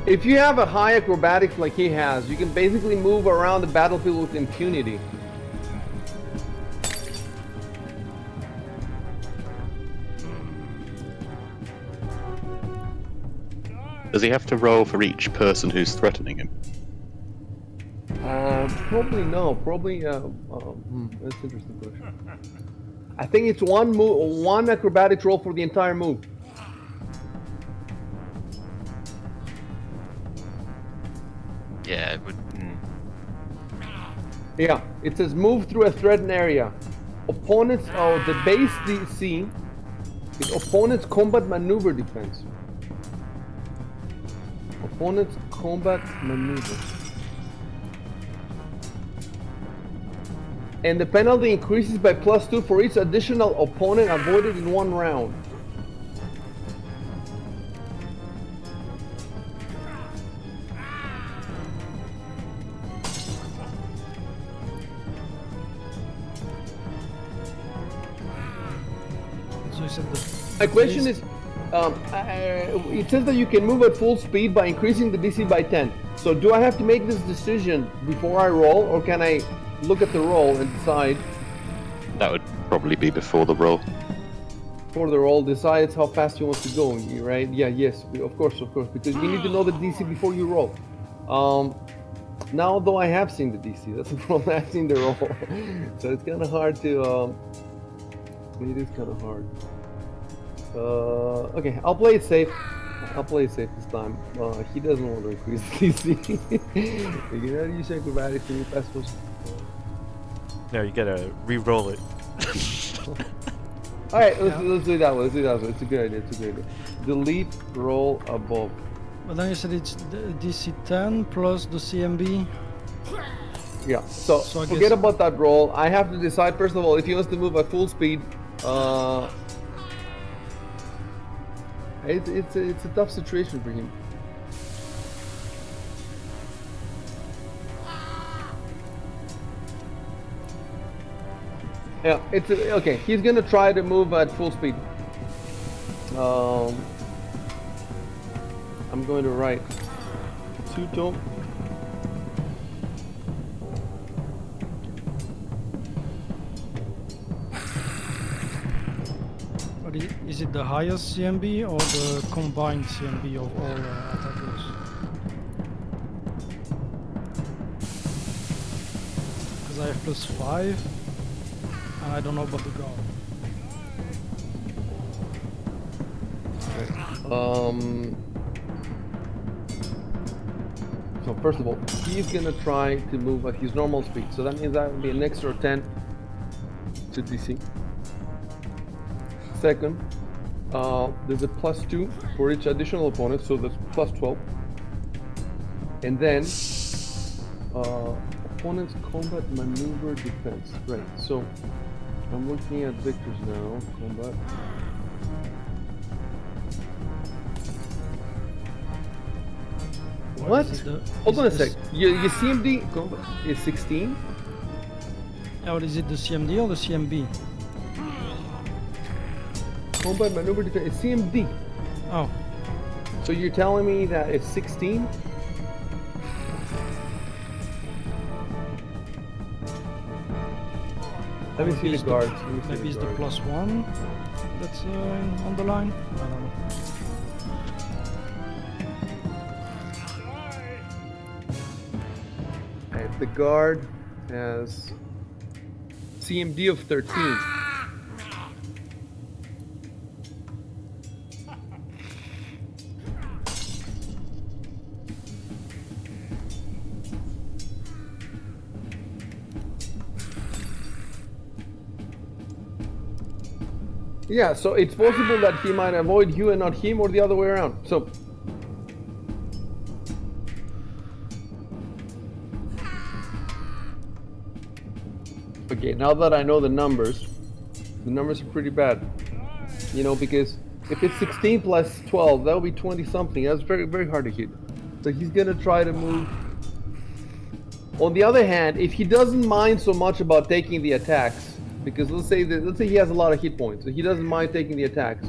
A: If you have a high acrobatics like he has, you can basically move around the battlefield with impunity.
E: Does he have to roll for each person who's threatening him?
A: Probably no. Probably. That's an interesting question. I think it's one acrobatics roll for the entire move.
B: Yeah, it would.
A: Yeah, it says move through a threatened area. Opponents. Oh, the base DC is opponent's combat maneuver defense. Opponent's combat maneuver. And the penalty increases by +2 for each additional opponent avoided in one round.
C: So you said
A: My question is, it says that you can move at full speed by increasing the DC by 10. So do I have to make this decision before I roll, or can I look at the roll and decide?
E: That would probably be before the roll.
A: For the roll decides how fast you want to go, right? Yeah, yes, of course, because you need to know the DC before you roll. Now, though, I have seen the DC. That's the problem. I've seen the roll, so it's kind of hard to. It is kind of hard. Okay, I'll play it safe. I'll play it safe this time. He doesn't want to increase the DC. You know, use acrobatics to pass those.
D: No, you gotta re-roll it.
A: All right, let's do that one. Let's do that one. It's a good idea. Delete roll above.
C: But then you said it's DC 10 plus the CMB.
A: Yeah. So
C: I
A: forget
C: guess-
A: about that roll. I have to decide first of all if he wants to move at full speed. It's a tough situation for him. Yeah, okay. He's gonna try to move at full speed. I'm going to write Tuto.
C: But is it the highest CMB or the combined CMB of all attackers? Because I have +5, and I don't know about the guard.
A: So first of all, he's gonna try to move at his normal speed. So that means that would be an extra 10 to DC. Second, there's a +2 for each additional opponent, so that's +12. And then, opponent's combat maneuver defense. Right, so I'm looking at Victor's now. Combat. What? Hold on a sec. Your CMD combat is 16?
C: Or is it the CMD or the CMB?
A: Combat maneuver defense is CMD.
C: Oh,
A: So you're telling me that it's 16? Let me see the guards.
C: maybe it's the +1 that's on the line. I don't know.
A: If the guard has CMD of 13. Yeah, so it's possible that he might avoid you and not him, or the other way around. So. Okay, now that I know the numbers are pretty bad. You know, because if it's 16 plus 12, that would be 20 something. That's very, very hard to hit. So he's gonna try to move. On the other hand, if he doesn't mind so much about taking the attacks, because let's say he has a lot of hit points, so he doesn't mind taking the attacks,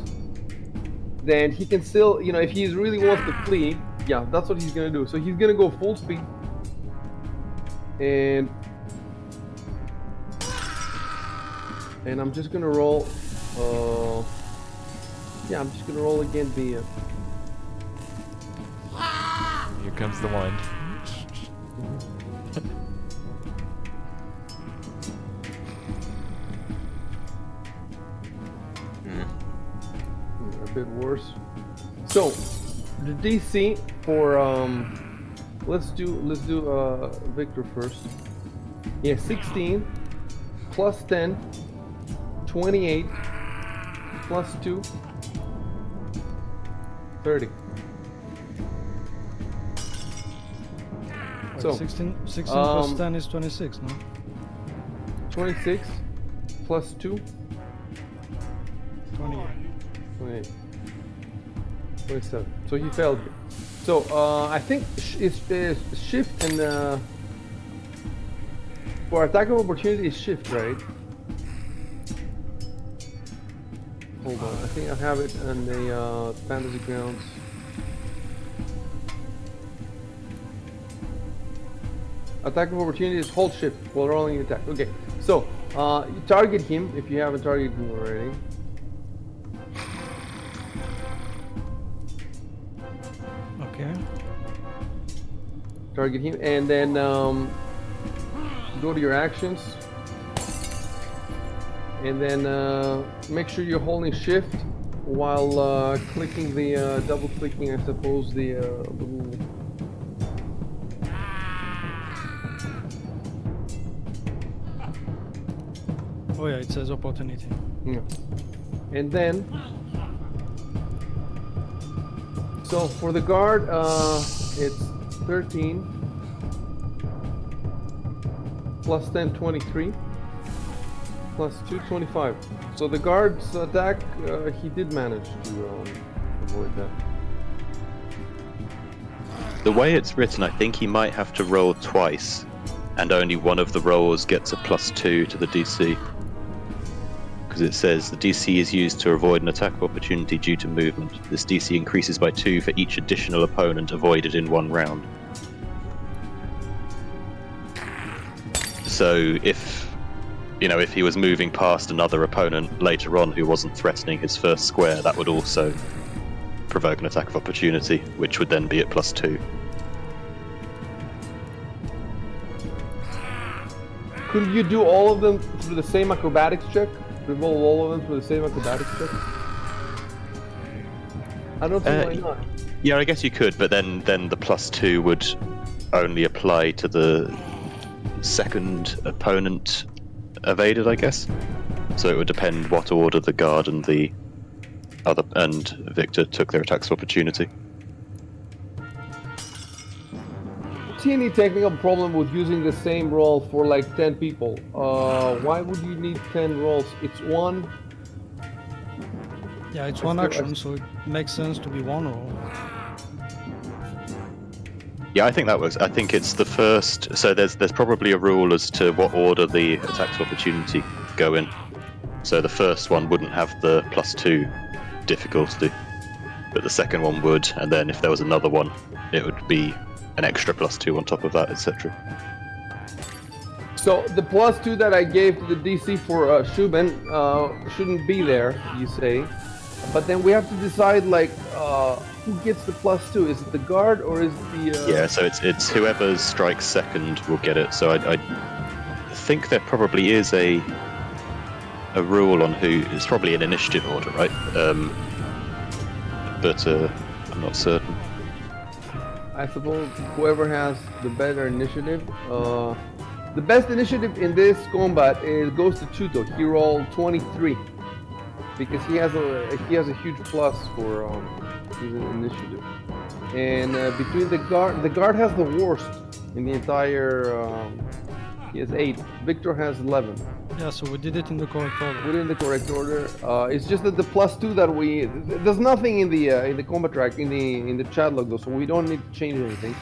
A: then he can still, you know, if he really wants to flee, yeah, that's what he's gonna do. So he's gonna go full speed, and I'm just gonna roll. Yeah, I'm just gonna roll again the.
D: Here comes the one.
A: A bit worse. So the DC for let's do Victor first. Yeah, 16 plus 10, 28 plus 2, 30.
C: Wait,
A: So
C: 16 plus 10 is 26, no?
A: 26 plus 2,
C: 28.
A: 28, 27. So he failed you. So I think it's shift and for attack of opportunity is shift, right? Hold on, I think I have it on the fantasy grounds. Attack of opportunity is hold shift while rolling an attack. Okay, so you target him if you haven't targeted him already.
C: Okay.
A: Target him, and then go to your actions, and then make sure you're holding shift while clicking the double clicking, I suppose, the little.
C: Oh yeah, it says opportunity.
A: Yeah. And then, so for the guard, it's 13 plus 10, 23 plus 2, 25. So the guard's attack, he did manage to avoid that.
E: The way it's written, I think he might have to roll twice, and only one of the rolls gets a +2 to the DC. Because it says the DC is used to avoid an attack of opportunity due to movement. This DC increases by 2 for each additional opponent avoided in one round. So if he was moving past another opponent later on who wasn't threatening his first square, that would also provoke an attack of opportunity, which would then be at +2.
A: Could you do all of them through the same acrobatics check? Revolve all of them through the same acrobatics check? I don't see why not.
E: Yeah, I guess you could, but then the +2 would only apply to the second opponent evaded, I guess. So it would depend what order the guard and the other and Victor took their attacks of opportunity.
A: See any technical problem with using the same roll for like 10 people? Why would you need 10 rolls? It's one.
C: Yeah, it's one action, so it makes sense to be one roll.
E: Yeah, I think that works. I think it's the first. So there's probably a rule as to what order the attacks of opportunity go in. So the first one wouldn't have the +2 difficulty, but the second one would, and then if there was another one, it would be an extra +2 on top of that, etc.
A: So the +2 that I gave to the DC for Shuben shouldn't be there, you say. But then we have to decide, like, who gets the +2? Is it the guard or is it the...
E: Yeah, so it's whoever strikes second will get it. So I think there probably is a rule on who... It's probably an initiative order, right? But I'm not certain.
A: I suppose whoever has the better initiative. The best initiative in this combat goes to Chuto. He rolled 23. because he has a huge plus for his initiative. And between the guard has the worst in the entire. He has 8. Victor has 11.
C: Yeah, so we did it in the correct order.
A: Within the correct order. It's just that the +2 that there's nothing in the combat track in the chat log though, so we don't need to change anything.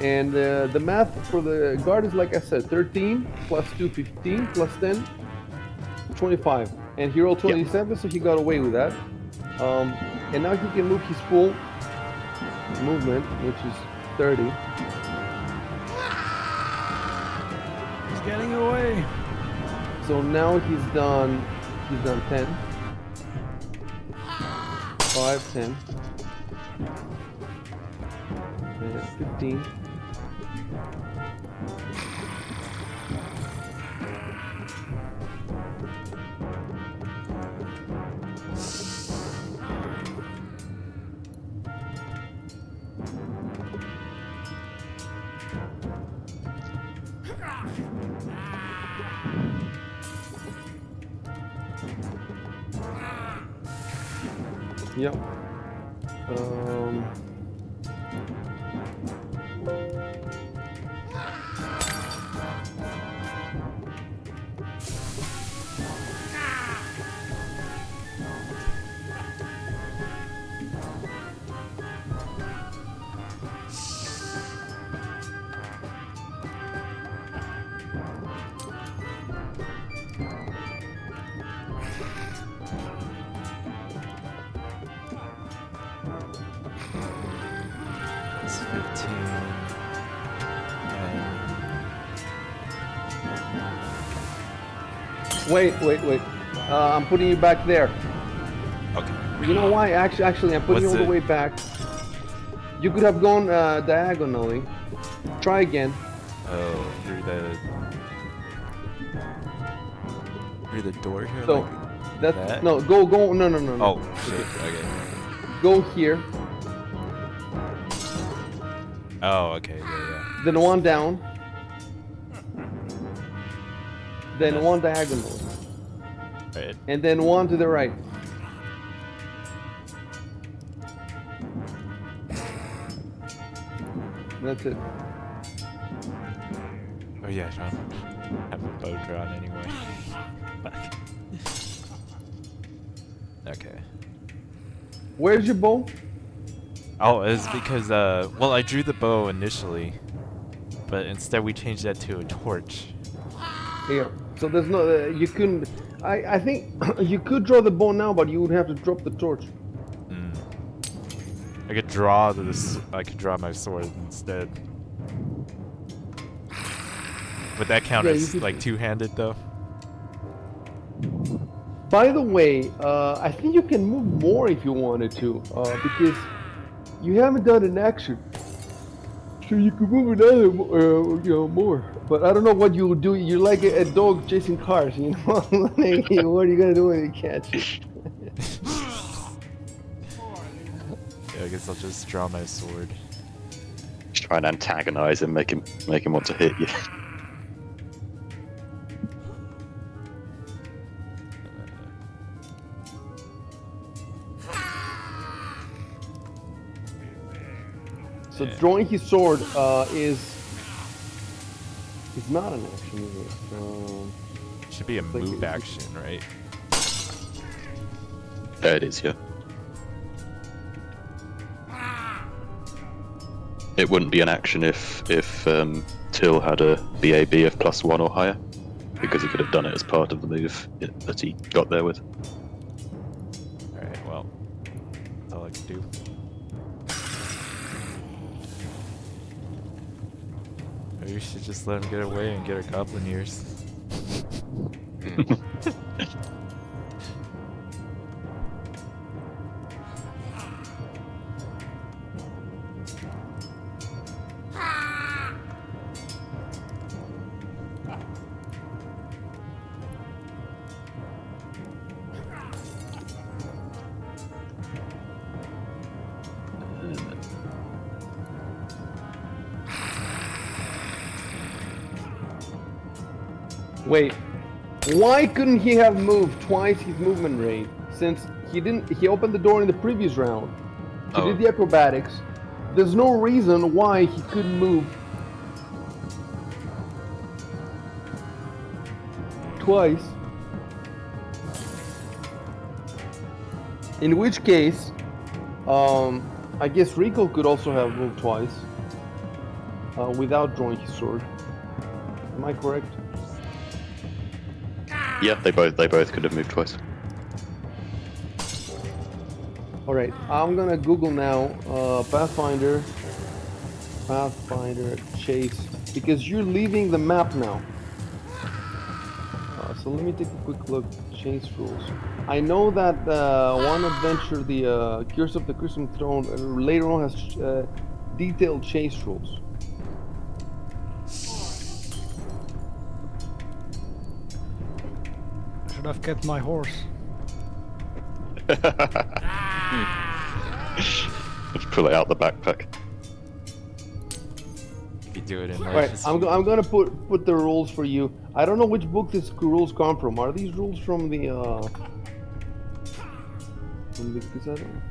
A: And the math for the guard is like I said, 13 plus 2, 15 plus 10, 25. And he rolled 27, so he got away with that. And now he can move his full movement, which is 30.
C: He's getting away.
A: So now he's done 10. 5, 10. And 15. Yep.
D: It's 15.
A: Wait. I'm putting you back there.
D: Okay.
A: You know why? Actually, I'm putting you all the way back. You could have gone diagonally. Try again.
D: Oh, through the door here.
A: So
D: like
A: that's
D: that?
A: no. Go. No.
D: Oh shit. Okay.
A: Go here.
D: Oh, okay. Yeah.
A: Then one down. Then one diagonal.
D: Right.
A: And then one to the right. That's it.
D: Oh yeah, I don't have a bow drawn anyway. Okay.
A: Where's your bow?
D: Oh, it's because well, I drew the bow initially, but instead we changed that to a torch.
A: Here. So there's no. You couldn't. I think you could draw the bow now, but you would have to drop the torch.
D: I could draw this. I could draw my sword instead. Would that count
A: Yeah,
D: as
A: you could-
D: like two-handed though?
A: By the way, I think you can move more if you wanted to, because you haven't done an action. So you could move another, more. But I don't know what you will do. You're like a dog chasing cars, you know? Like, what are you gonna do when you catch it?
D: Yeah, I guess I'll just draw my sword.
E: Just try and antagonize him, make him want to hit you.
A: So drawing his sword is not an action, is it?
D: Should be a
A: like
D: move
A: it's-
D: action, right?
E: There it is, yeah. It wouldn't be an action if Till had a BAB of +1 or higher, because he could have done it as part of the move that he got there with.
D: Alright, well, that's all I can do. Maybe we should just let him get away and get our goblin ears.
A: Wait. Why couldn't he have moved twice his movement rate? Since he opened the door in the previous round. He did the acrobatics. There's no reason why he couldn't move twice. In which case, I guess Recoil could also have moved twice without drawing his sword. Am I correct?
E: Yeah, they both could have moved twice.
A: All right, I'm gonna Google now Pathfinder chase because you're leaving the map now. So let me take a quick look. Chase rules. I know that one adventure, the Curse of the Crimson Throne, later on has detailed chase rules.
C: I should have kept my horse.
E: Just pull it out the backpack.
D: You could do it in
A: Right, I'm gonna put the rules for you. I don't know which book these rules come from. Are these rules from the because I don't know.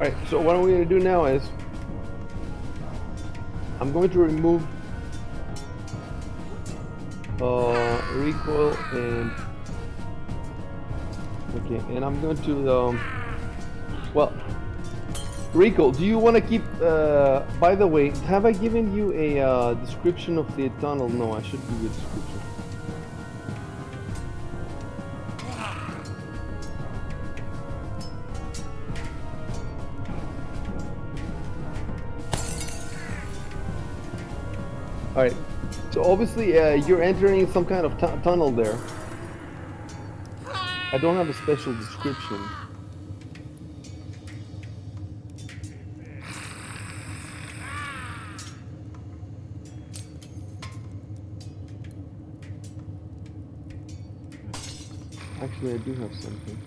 A: Alright, so what I'm going to do now is I'm going to remove recoil and okay, and I'm going to well, recoil, do you want to keep by the way, have I given you a description of the tunnel? No, I should give you a description. Alright, so obviously you're entering some kind of tunnel there. I don't have a special description. Actually, I do have something.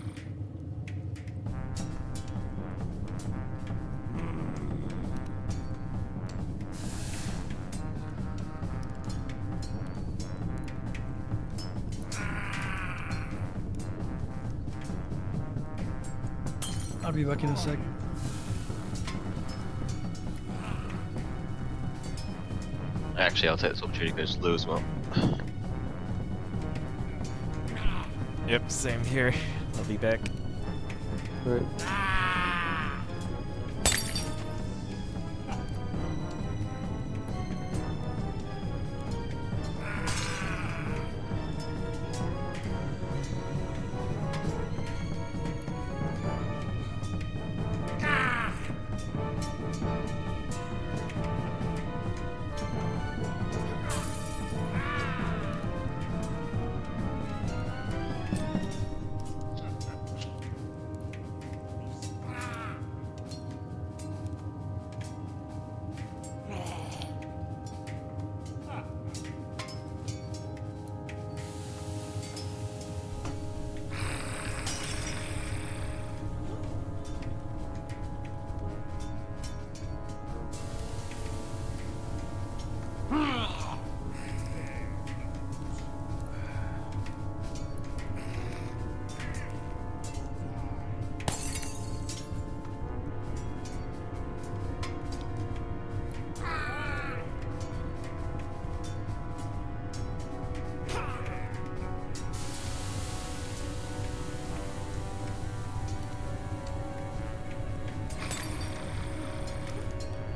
C: I'll be back in a sec.
B: Actually, I'll take this opportunity to go to Lou as well.
D: Yep, same here. I'll be back.
A: Alright.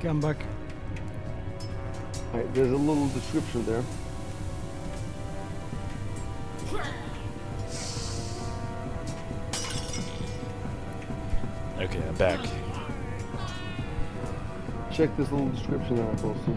C: Okay, I'm back.
A: Alright, there's a little description there.
D: Okay, I'm back.
A: Check this little description that I posted.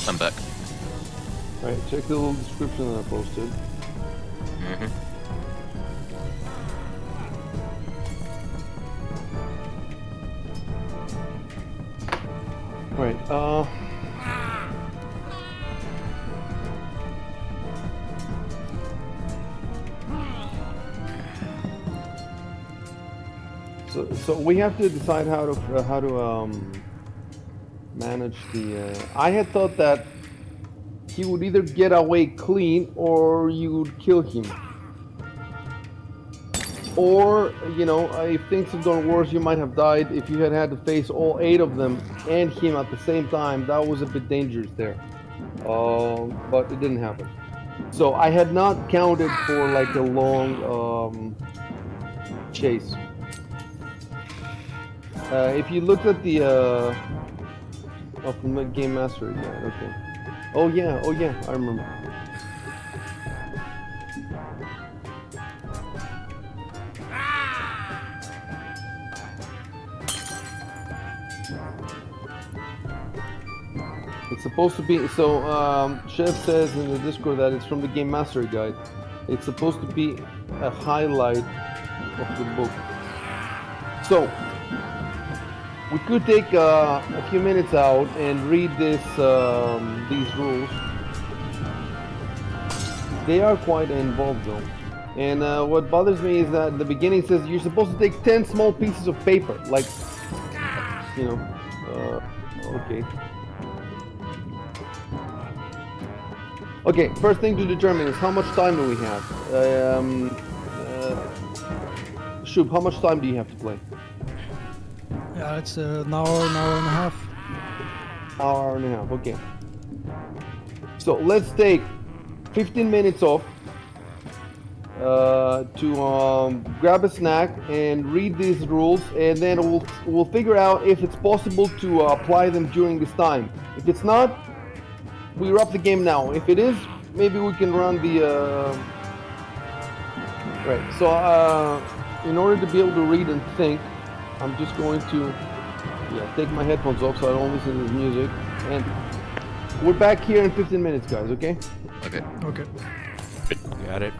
B: I'm back.
A: Alright, check the little description that I posted.
B: Mm-hmm.
A: Alright, so we have to decide how to manage the. I had thought that he would either get away clean or you would kill him. Or, you know, if things have gone worse, you might have died if you had to face all 8 of them and him at the same time. That was a bit dangerous there. But it didn't happen. So I had not counted for like a long chase. If you looked at the from the Game Master again, okay. Oh yeah, I remember. It's supposed to be, so Chef says in the Discord that it's from the Game Master Guide. It's supposed to be a highlight of the book. So, we could take a few minutes out and read these rules. They are quite involved though. And what bothers me is that the beginning says you're supposed to take 10 small pieces of paper. Like, you know, okay. Okay, first thing to determine is how much time do we have? Shub, how much time do you have to play?
C: Yeah, it's an hour and a half.
A: Hour and a half, okay. So let's take 15 minutes off to grab a snack and read these rules, and then we'll figure out if it's possible to apply them during this time. If it's not, we wrap the game now. If it is, maybe we can run the right. So in order to be able to read and think, I'm just going to take my headphones off so I don't listen to the music. And we're back here in 15 minutes, guys, okay?
B: Okay.
C: Okay.
D: Got it.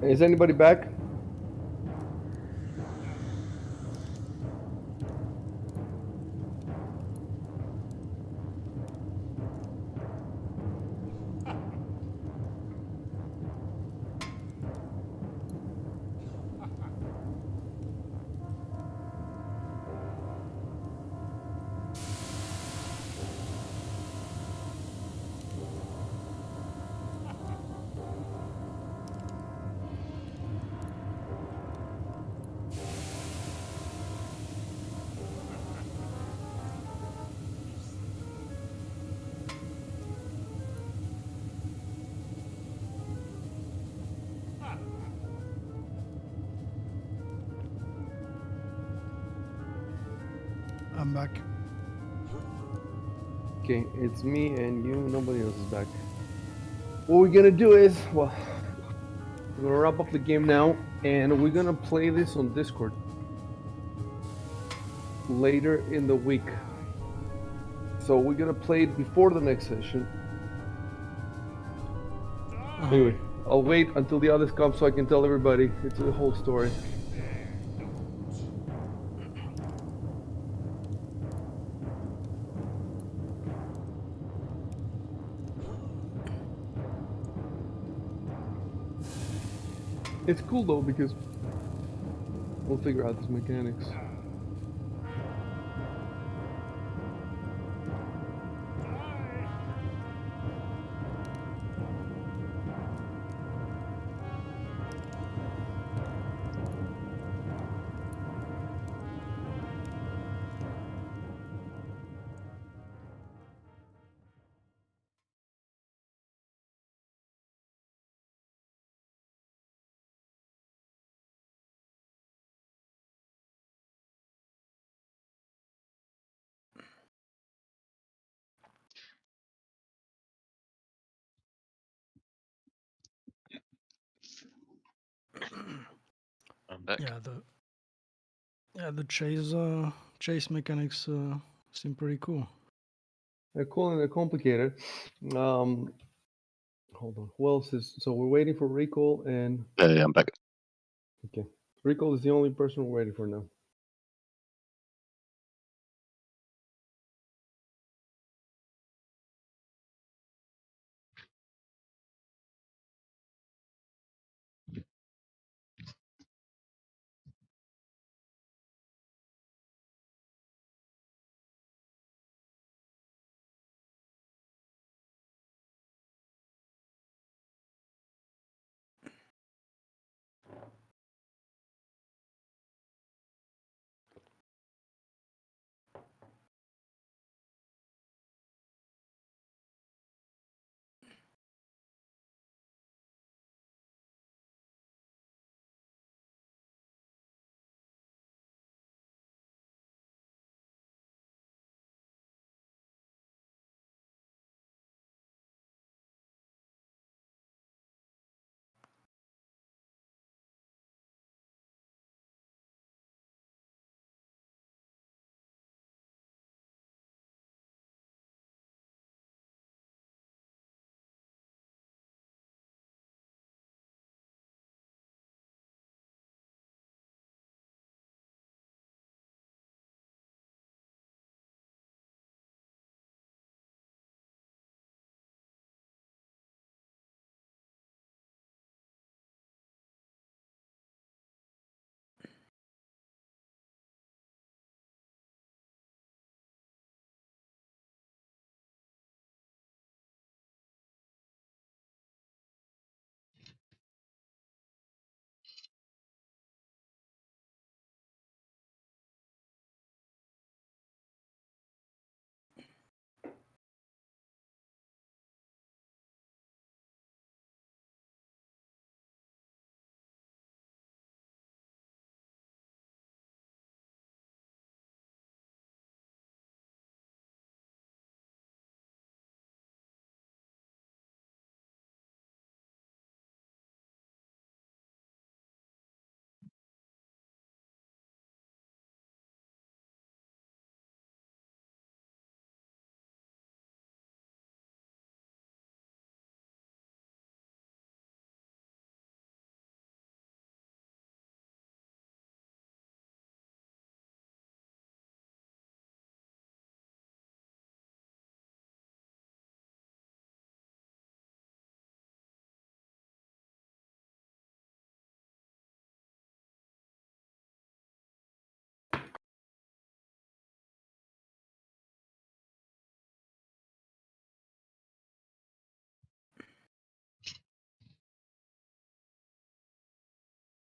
A: Is anybody back?
C: I'm back.
A: Okay, it's me and you. Nobody else is back. What we're gonna do is, well, we're gonna wrap up the game now, and we're gonna play this on Discord later in the week. So we're gonna play it before the next session. Anyway, I'll wait until the others come so I can tell everybody it's the whole story. It's cool though because we'll figure out these mechanics.
B: I'm back.
C: The chase mechanics seem pretty cool.
A: They're cool and they're complicated. Hold on. Who else is? So we're waiting for Recall and
E: Yeah, I'm back.
A: okay. Recall is the only person we're waiting for now.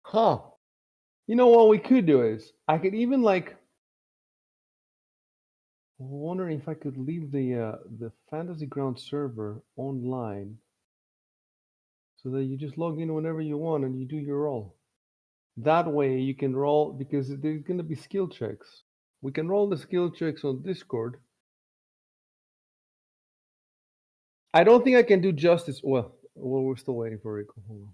A: Huh. You know what we could do is I could even like wondering if I could leave the Fantasy Ground server online so that you just log in whenever you want and you do your roll. That way you can roll because there's gonna be skill checks. We can roll the skill checks on Discord. I don't think I can do justice. Well, we're still waiting for Rico. Hold on.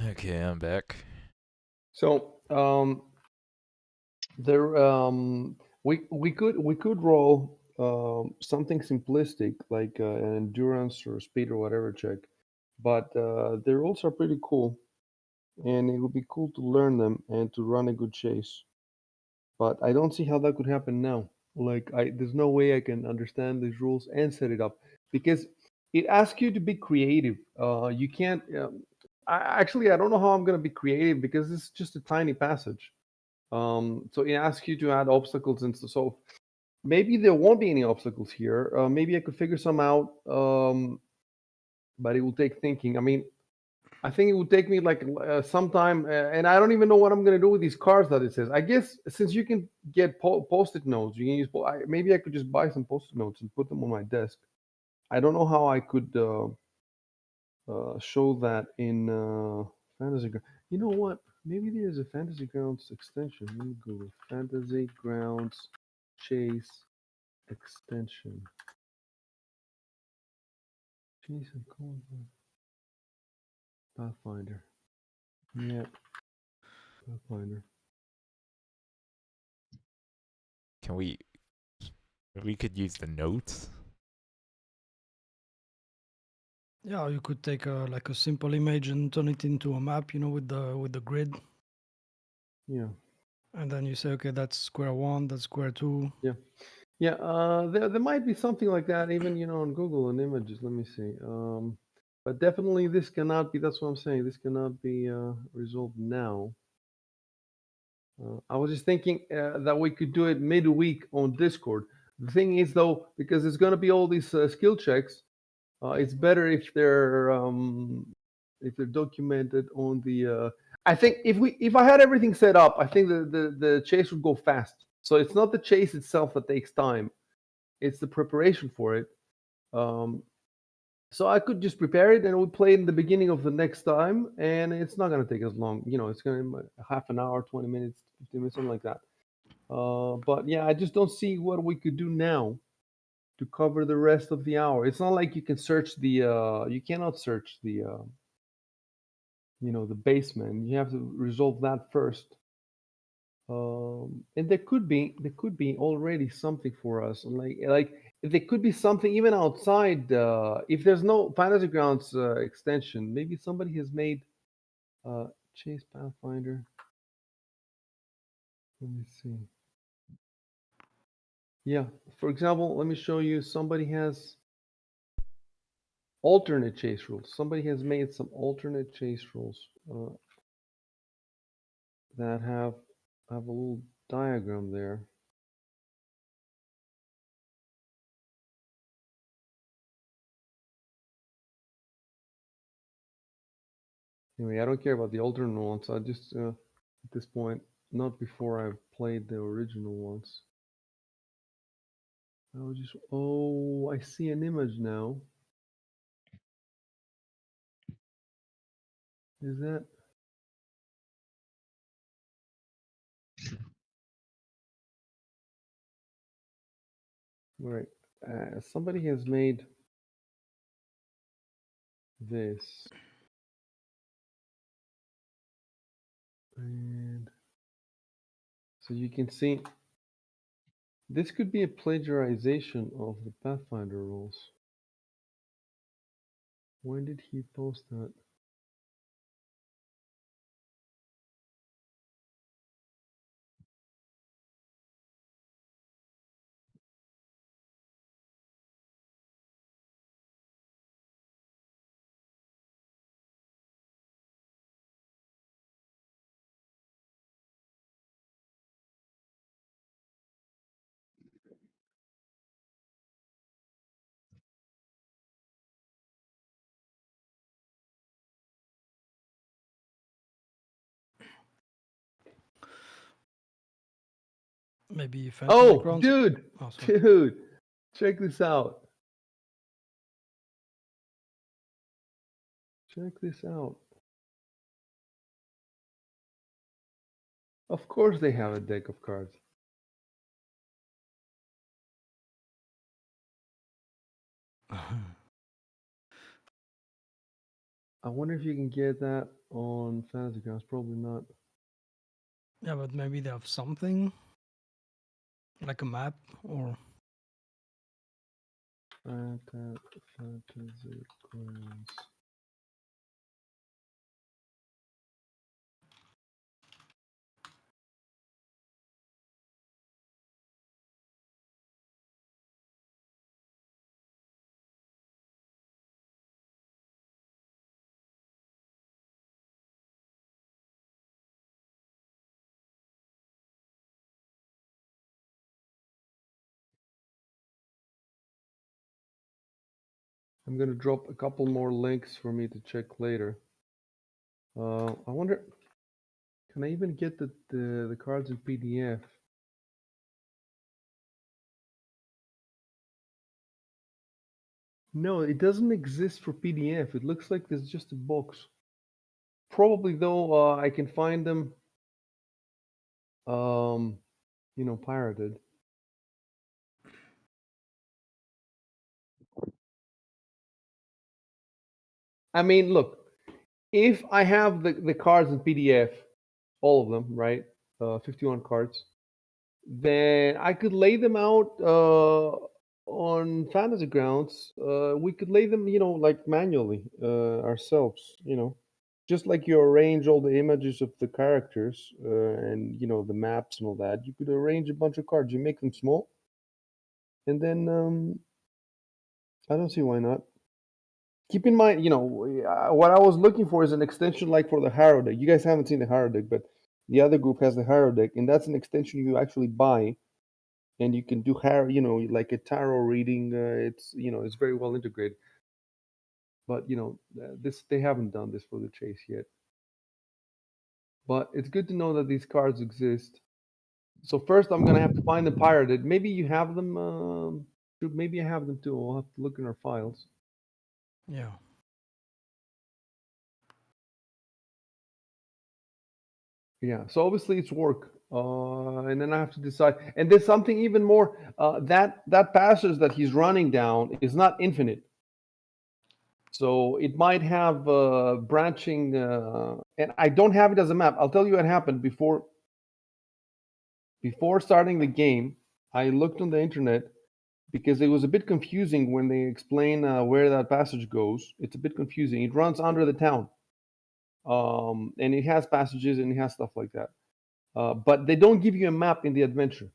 D: Okay, I'm back.
A: So there we could roll something simplistic like an endurance or speed or whatever check, but the rules are pretty cool, and it would be cool to learn them and to run a good chase. But I don't see how that could happen now. Like there's no way I can understand these rules and set it up because it asks you to be creative. You can't. I don't know how I'm gonna be creative because it's just a tiny passage. So it asks you to add obstacles and so maybe there won't be any obstacles here. Maybe I could figure some out, but it will take thinking. I mean, I think it would take me like some time, and I don't even know what I'm gonna do with these cards that it says. I guess since you can get post-it notes, you can use. Maybe I could just buy some post-it notes and put them on my desk. I don't know how I could show that in Fantasy Grounds. You know what? Maybe there's a Fantasy Grounds extension. Let me Google Fantasy Grounds Chase extension. Jason Coleman. Pathfinder. Yeah, Pathfinder.
D: Can we could use the notes?
C: Yeah, you could take like a simple image and turn it into a map, you know, with the grid,
A: Yeah,
C: and then you say, okay, that's square one, that's square two.
A: yeah, yeah. There might be something like that, even on Google and images. Let me see. But definitely this cannot be. That's what I'm saying. This cannot be resolved now. I was just thinking that we could do it midweek on Discord. The thing is, though, because it's going to be all these skill checks, it's better if they're documented on the. I think if I had everything set up, I think the chase would go fast. So it's not the chase itself that takes time; it's the preparation for it. Um, so I could just prepare it and we'll play it in the beginning of the next time, and it's not going to take as long. It's going to half an hour, 20 minutes, 15 minutes, something like that. But yeah, I just don't see what we could do now to cover the rest of the hour. It's not like you can search you cannot search the basement. You have to resolve that first. And there could be already something for us. Like if there could be something even outside. If there's no Fantasy Grounds extension, maybe somebody has made Chase Pathfinder. Let me see. Yeah, for example, let me show you. Somebody has alternate chase rules. Somebody has made some alternate chase rules that have a little diagram there. Anyway, I don't care about the alternate ones. I just at this point, not before I've played the original ones. I see an image now. Is that? Right. Somebody has made this. And so you can see this could be a plagiarization of the Pathfinder rules. When did he post that?
C: Maybe fantasy
A: Oh,
C: grounds.
A: dude!
C: Oh, sorry.
A: Dude! Check this out. Check this out. Of course they have a deck of cards. I wonder if you can get that on Fantasy Grounds. Probably not.
C: Yeah, but maybe they have something like a map or.
A: Fantasy Grounds. I'm gonna drop a couple more links for me to check later. I wonder, can I even get the cards in PDF? No, it doesn't exist for PDF. It looks like there's just a box. Probably though, I can find them, pirated. I mean, look, if I have the cards in PDF, all of them, right? 51 cards, then I could lay them out on Fantasy Grounds. We could lay them, like manually ourselves, just like you arrange all the images of the characters and the maps and all that. You could arrange a bunch of cards. You make them small, and then I don't see why not. Keep in mind, what I was looking for is an extension like for the Harrow deck. You guys haven't seen the Harrow deck, but the other group has the Harrow deck, and that's an extension you actually buy, and you can do Harrow, like a tarot reading. It's very well integrated. But this they haven't done this for the chase yet. But it's good to know that these cards exist. So first, I'm gonna have to find them pirated. Maybe you have them. Maybe I have them too. We'll have to look in our files.
C: Yeah.
A: Yeah, so obviously it's work, and then I have to decide. And there's something even more. That passage that he's running down is not infinite, so it might have branching. And I don't have it as a map. I'll tell you what happened before starting the game. I looked on the internet because it was a bit confusing when they explain where that passage goes. It's a bit confusing. It runs under the town, and it has passages and it has stuff like that. But they don't give you a map in the adventure.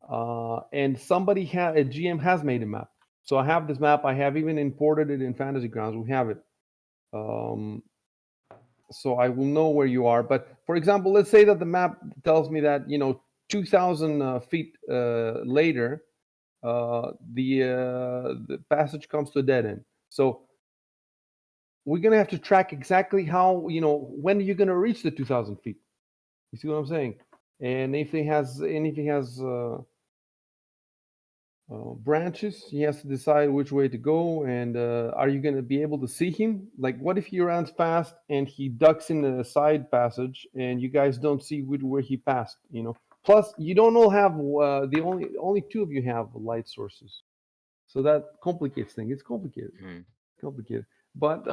A: And a GM has made a map. So I have this map. I have even imported it in Fantasy Grounds. We have it. Um, so I will know where you are. But for example, let's say that the map tells me that 2,000 feet later, the passage comes to a dead end. So we're gonna have to track exactly how when are you gonna reach the 2,000 feet. You see what I'm saying? And if he has branches, he has to decide which way to go. And are you going to be able to see him? Like, what if he runs fast and he ducks in a side passage and you guys don't see where he passed? Plus, you don't all have the only two of you have light sources, so that complicates things. It's complicated,
B: Mhm.
A: complicated. But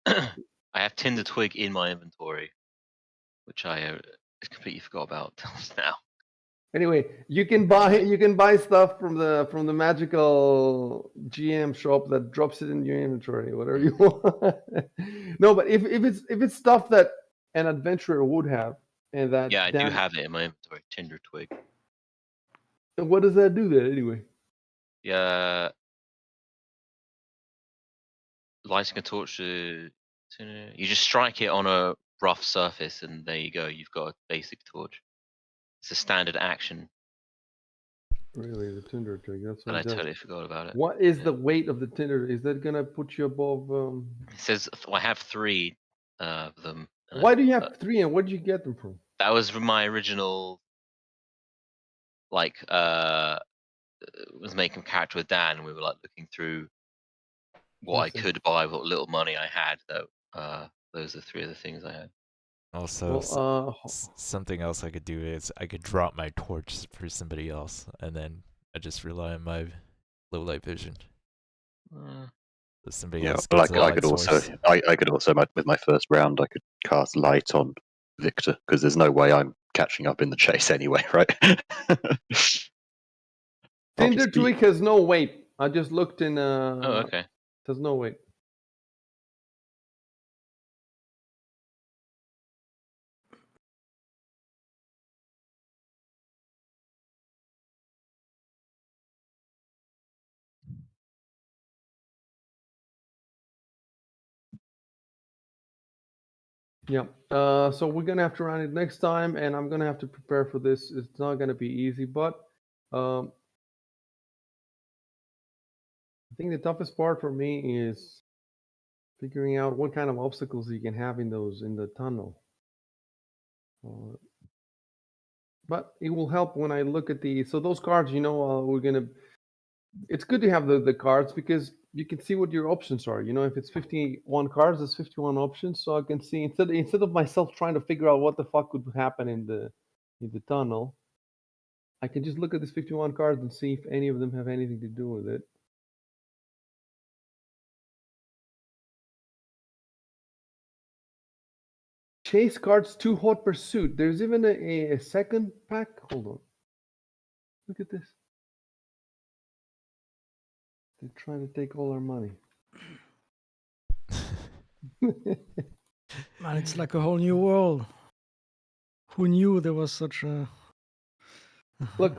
B: I have Tinder Twig in my inventory, which I completely forgot about till now.
A: anyway, you can buy stuff from the magical GM shop that drops it in your inventory, whatever you want. No, but if it's stuff that an adventurer would have, and that
B: Yeah, I do have it in my inventory. Tinder Twig.
A: what does that do then anyway?
B: Yeah, lighting a torch. You just strike it on a rough surface, and there you go. You've got a basic torch. It's a standard action,
A: Really, the Tinder trick. That's what
B: and I
A: it does.
B: totally forgot about it.
A: What is
B: Yeah.
A: the weight of the Tinder? Is that gonna put you above?
B: It says I have 3 of them. and
A: Why do you have 3, and where did you get them from?
B: That was from my original, like, was making a character with Dan, and we were like looking through what I
A: see.
B: could buy, what little money I had. Though, those are 3 of the things I had.
D: Also,
A: Well,
D: something else I could do is I could drop my torch for somebody else, and then I just rely on my low light vision.
B: Uh,
D: So somebody
E: Yeah,
D: else
E: well,
D: gets a
E: I
D: light
E: could also,
D: source.
E: I could also, with my first round, I could cast light on Victor because there's no way I'm catching up in the chase anyway, right? I'll
A: Tinder
E: just be,
A: Tweak has no weight. I just looked in.
B: oh, okay.
A: There's no weight. Yeah. So we're gonna have to run it next time, and I'm gonna have to prepare for this. It's not gonna be easy, but I think the toughest part for me is figuring out what kind of obstacles you can have in the tunnel. But it will help when I look at so those cards. We're gonna. It's good to have the cards because you can see what your options are. If it's 51 cards, there's 51 options, so I can see instead of myself trying to figure out what the fuck could happen in the tunnel, I can just look at these 51 cards and see if any of them have anything to do with it. Chase cards 2 hot pursuit. There's even a second pack. Hold on. Look at this. They're trying to take all our money.
C: Man, it's like a whole new world. Who knew there was such a...
A: Look.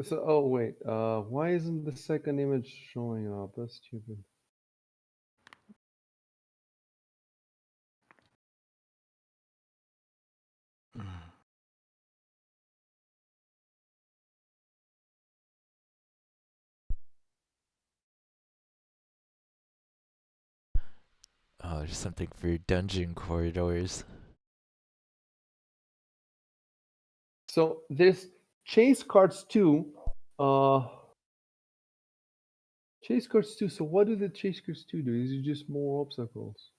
A: So, oh wait. Why isn't the second image showing up? That's stupid.
D: Oh, there's something for dungeon corridors.
A: So this chase cards 2. Chase cards 2. So what do the chase cards 2 do? Is it just more obstacles?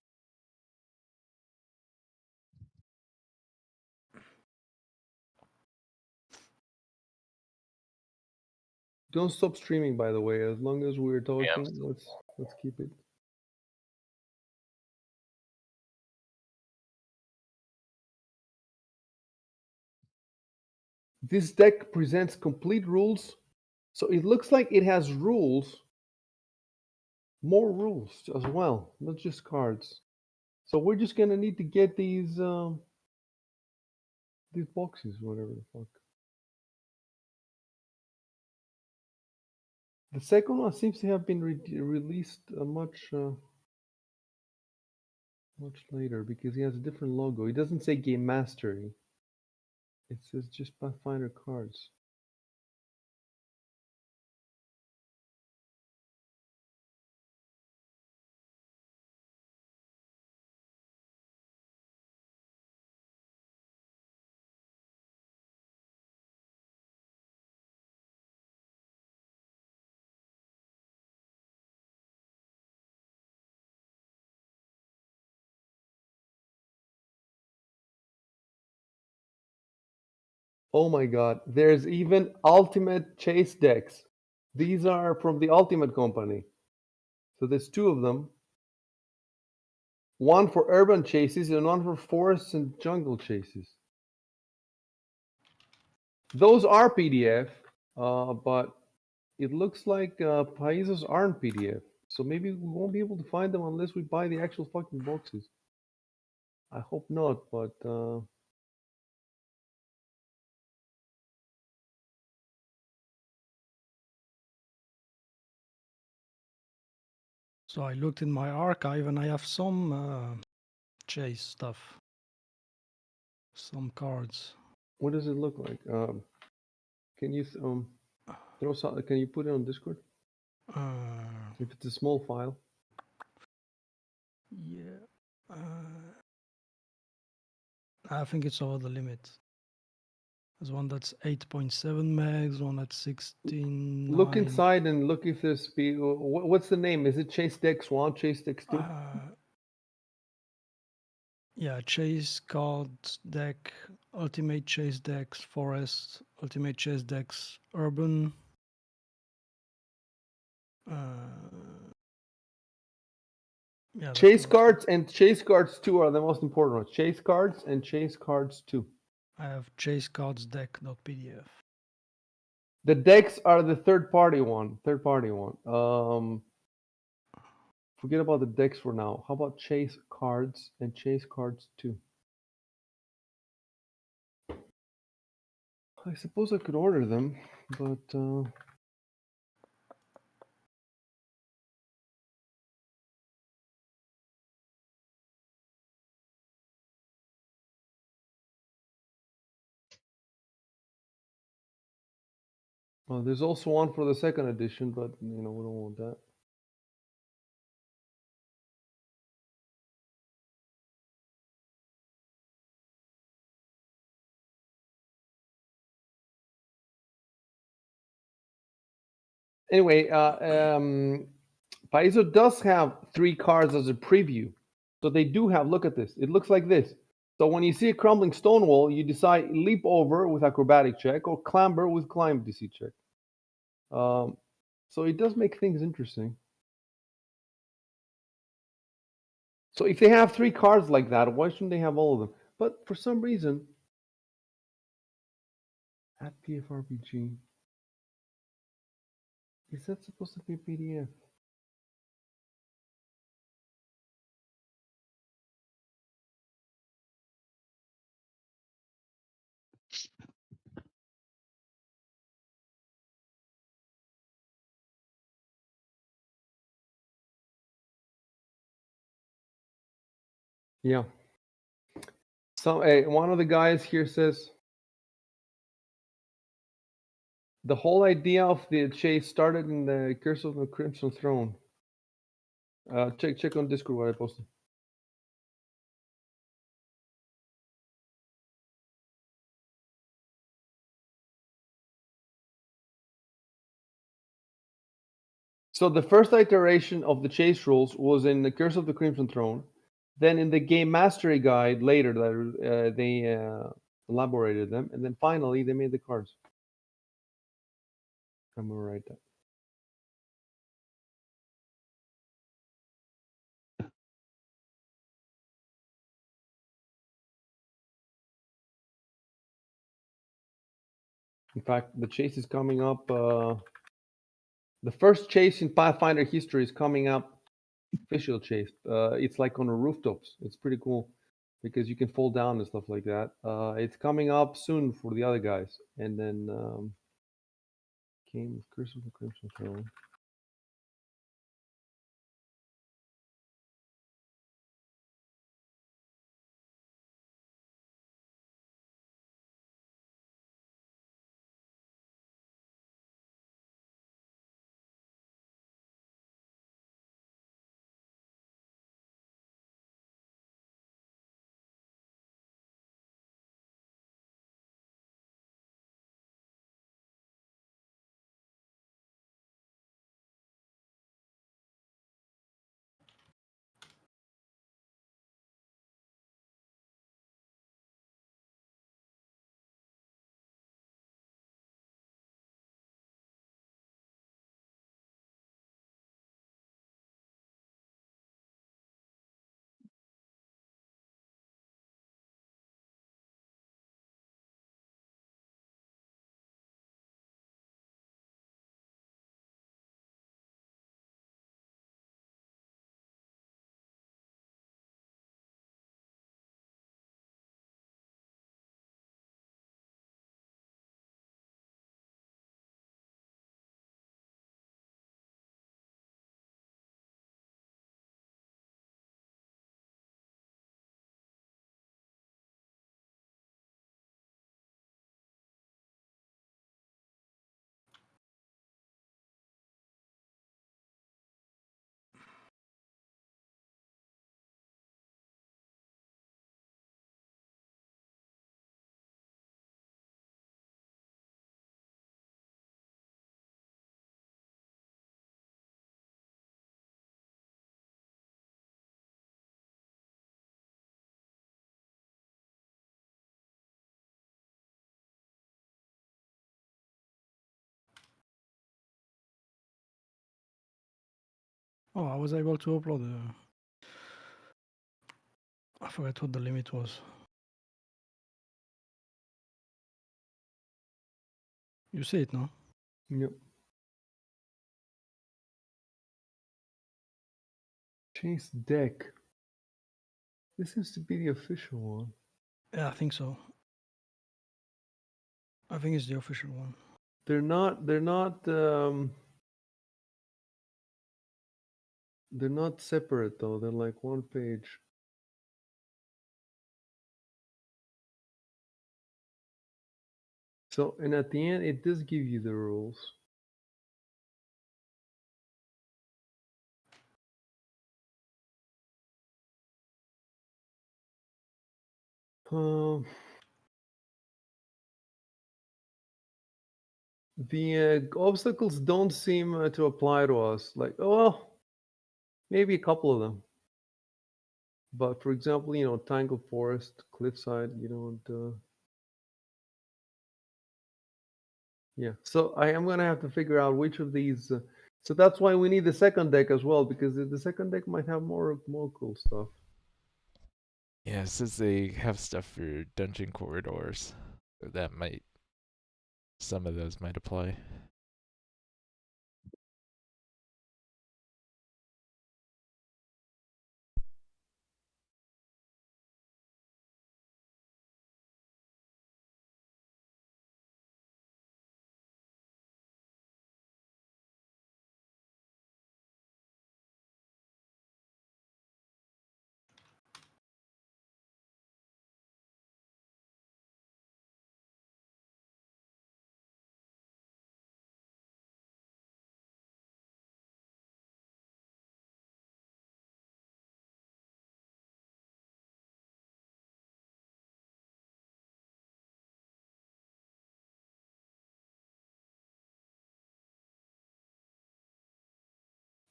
A: Don't stop streaming, by the way. As long as we're talking, let's keep it. This deck presents complete rules, so it looks like it has rules, more rules as well, not just cards. So we're just gonna need to get these boxes, whatever the fuck. The second one seems to have been released much later because he has a different logo. It doesn't say Game Mastery. It says just Pathfinder cards. Oh my god, there's even ultimate chase decks. These are from the Ultimate Company. So there's two of them. One for urban chases and one for forest and jungle chases. Those are PDF, but it looks like Países aren't PDF. So maybe we won't be able to find them unless we buy the actual fucking boxes. I hope not, but
C: So I looked in my archive and I have some chase stuff, some cards.
A: what does it look like? Can you throw some? Can you put it on Discord?
C: Uh,
A: If it's a small file.
C: yeah, I think it's over the limit. There's one that's 8.7 megs, one that's 16.
A: Look inside and look if there's what's the name? Is it Chase Dex 1, Chase Dex 2?
C: Yeah, chase cards deck, ultimate chase decks, forest, ultimate chase decks, urban. Yeah,
A: Chase cards and Chase cards 2 are the most important ones. Chase cards and Chase cards 2.
C: I have chase cards deck.pdf.
A: The decks are the third party one. Forget about the decks for now. How about Chase cards and Chase cards 2? I suppose I could order them, but well, there's also one for the second edition, but we don't want that. Anyway, Paizo does have 3 cards as a preview. So they do have, look at this. It looks like this. So when you see a crumbling stone wall, you decide leap over with acrobatic check or clamber with climb DC check. So it does make things interesting. So if they have 3 cards like that, why shouldn't they have all of them? But for some reason, at PFRPG, is that supposed to be a PDF? Yeah. So one of the guys here says the whole idea of the chase started in the Curse of the Crimson Throne. Check on Discord what I posted. So the first iteration of the chase rules was in the Curse of the Crimson Throne. Then in the Game Mastery Guide later, they elaborated them, and then finally they made the cards. I'm gonna write that. In fact, the chase is coming up. The first chase in Pathfinder history is coming up. Official chase. It's like on the rooftops. It's pretty cool because you can fall down and stuff like that. It's coming up soon for the other guys, and then Game of Curse of the Crimson Throne.
C: Oh, I was able to upload I forgot what the limit was. You see it, no?
A: Yep. Chase deck. This seems to be the official one.
C: Yeah, I think so. I think it's the official one.
A: They're not separate though. They're like one page. So, and at the end, it does give you the rules. The obstacles don't seem to apply to us. Like, oh, well, maybe a couple of them. But for example, Tangled Forest, Cliffside, yeah. So I am gonna have to figure out which of these. So that's why we need the second deck as well, because the second deck might have more cool stuff.
D: Yeah, since they have stuff for dungeon corridors, that might, some of those might apply.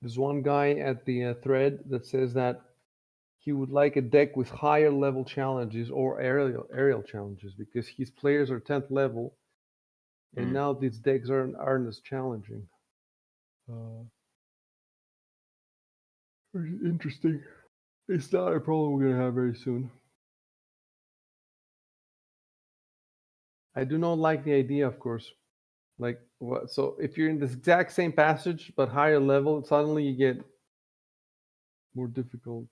A: There's one guy at the thread that says that he would like a deck with higher level challenges or aerial challenges because his players are 10th level, and now these decks aren't as challenging. Very interesting. It's not a problem we're gonna have very soon. I do not like the idea, of course. Like, what? So if you're in this exact same passage but higher level, suddenly you get more difficult.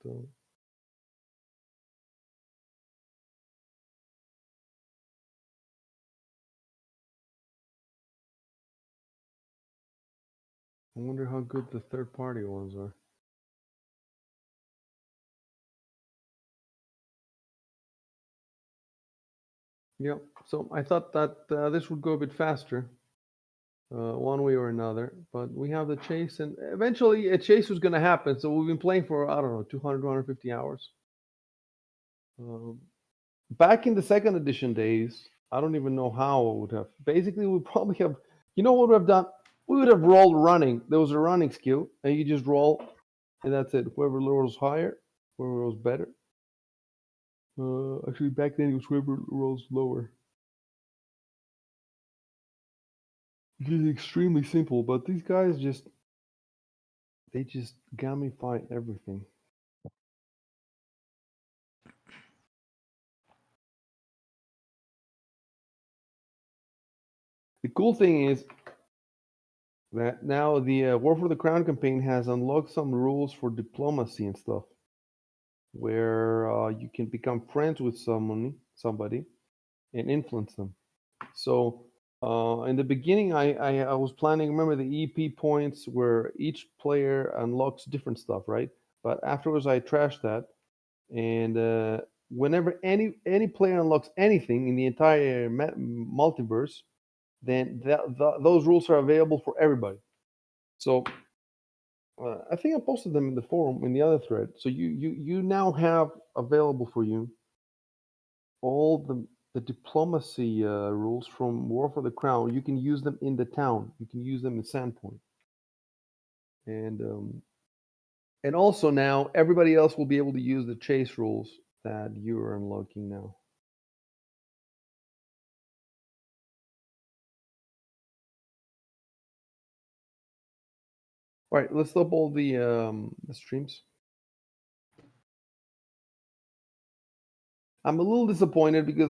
A: I wonder how good the third-party ones are. Yep. So I thought that this would go a bit faster, one way or another. But we have the chase, and eventually a chase was going to happen. So we've been playing for, I don't know, 200, 250 hours. Back in the second edition days, I don't even know how I would have. Basically, we probably have. You know what we have done? We would have rolled running. There was a running skill, and you just roll, and that's it. Whoever rolls higher, whoever rolls better. Actually, back then it was whoever rolls lower. It is extremely simple, but these guys they just gamify everything. The cool thing is that now the War for the Crown campaign has unlocked some rules for diplomacy and stuff, where you can become friends with somebody, and influence them. So in the beginning, I was planning. Remember the EP points where each player unlocks different stuff, right? But afterwards, I trashed that, and whenever any player unlocks anything in the entire multiverse, then those rules are available for everybody. So I think I posted them in the forum in the other thread. So you now have available for you all the diplomacy rules from War for the Crown. You can use them in the town. You can use them in Sandpoint, and also now everybody else will be able to use the chase rules that you are unlocking now. Right, let's double the streams. I'm a little disappointed because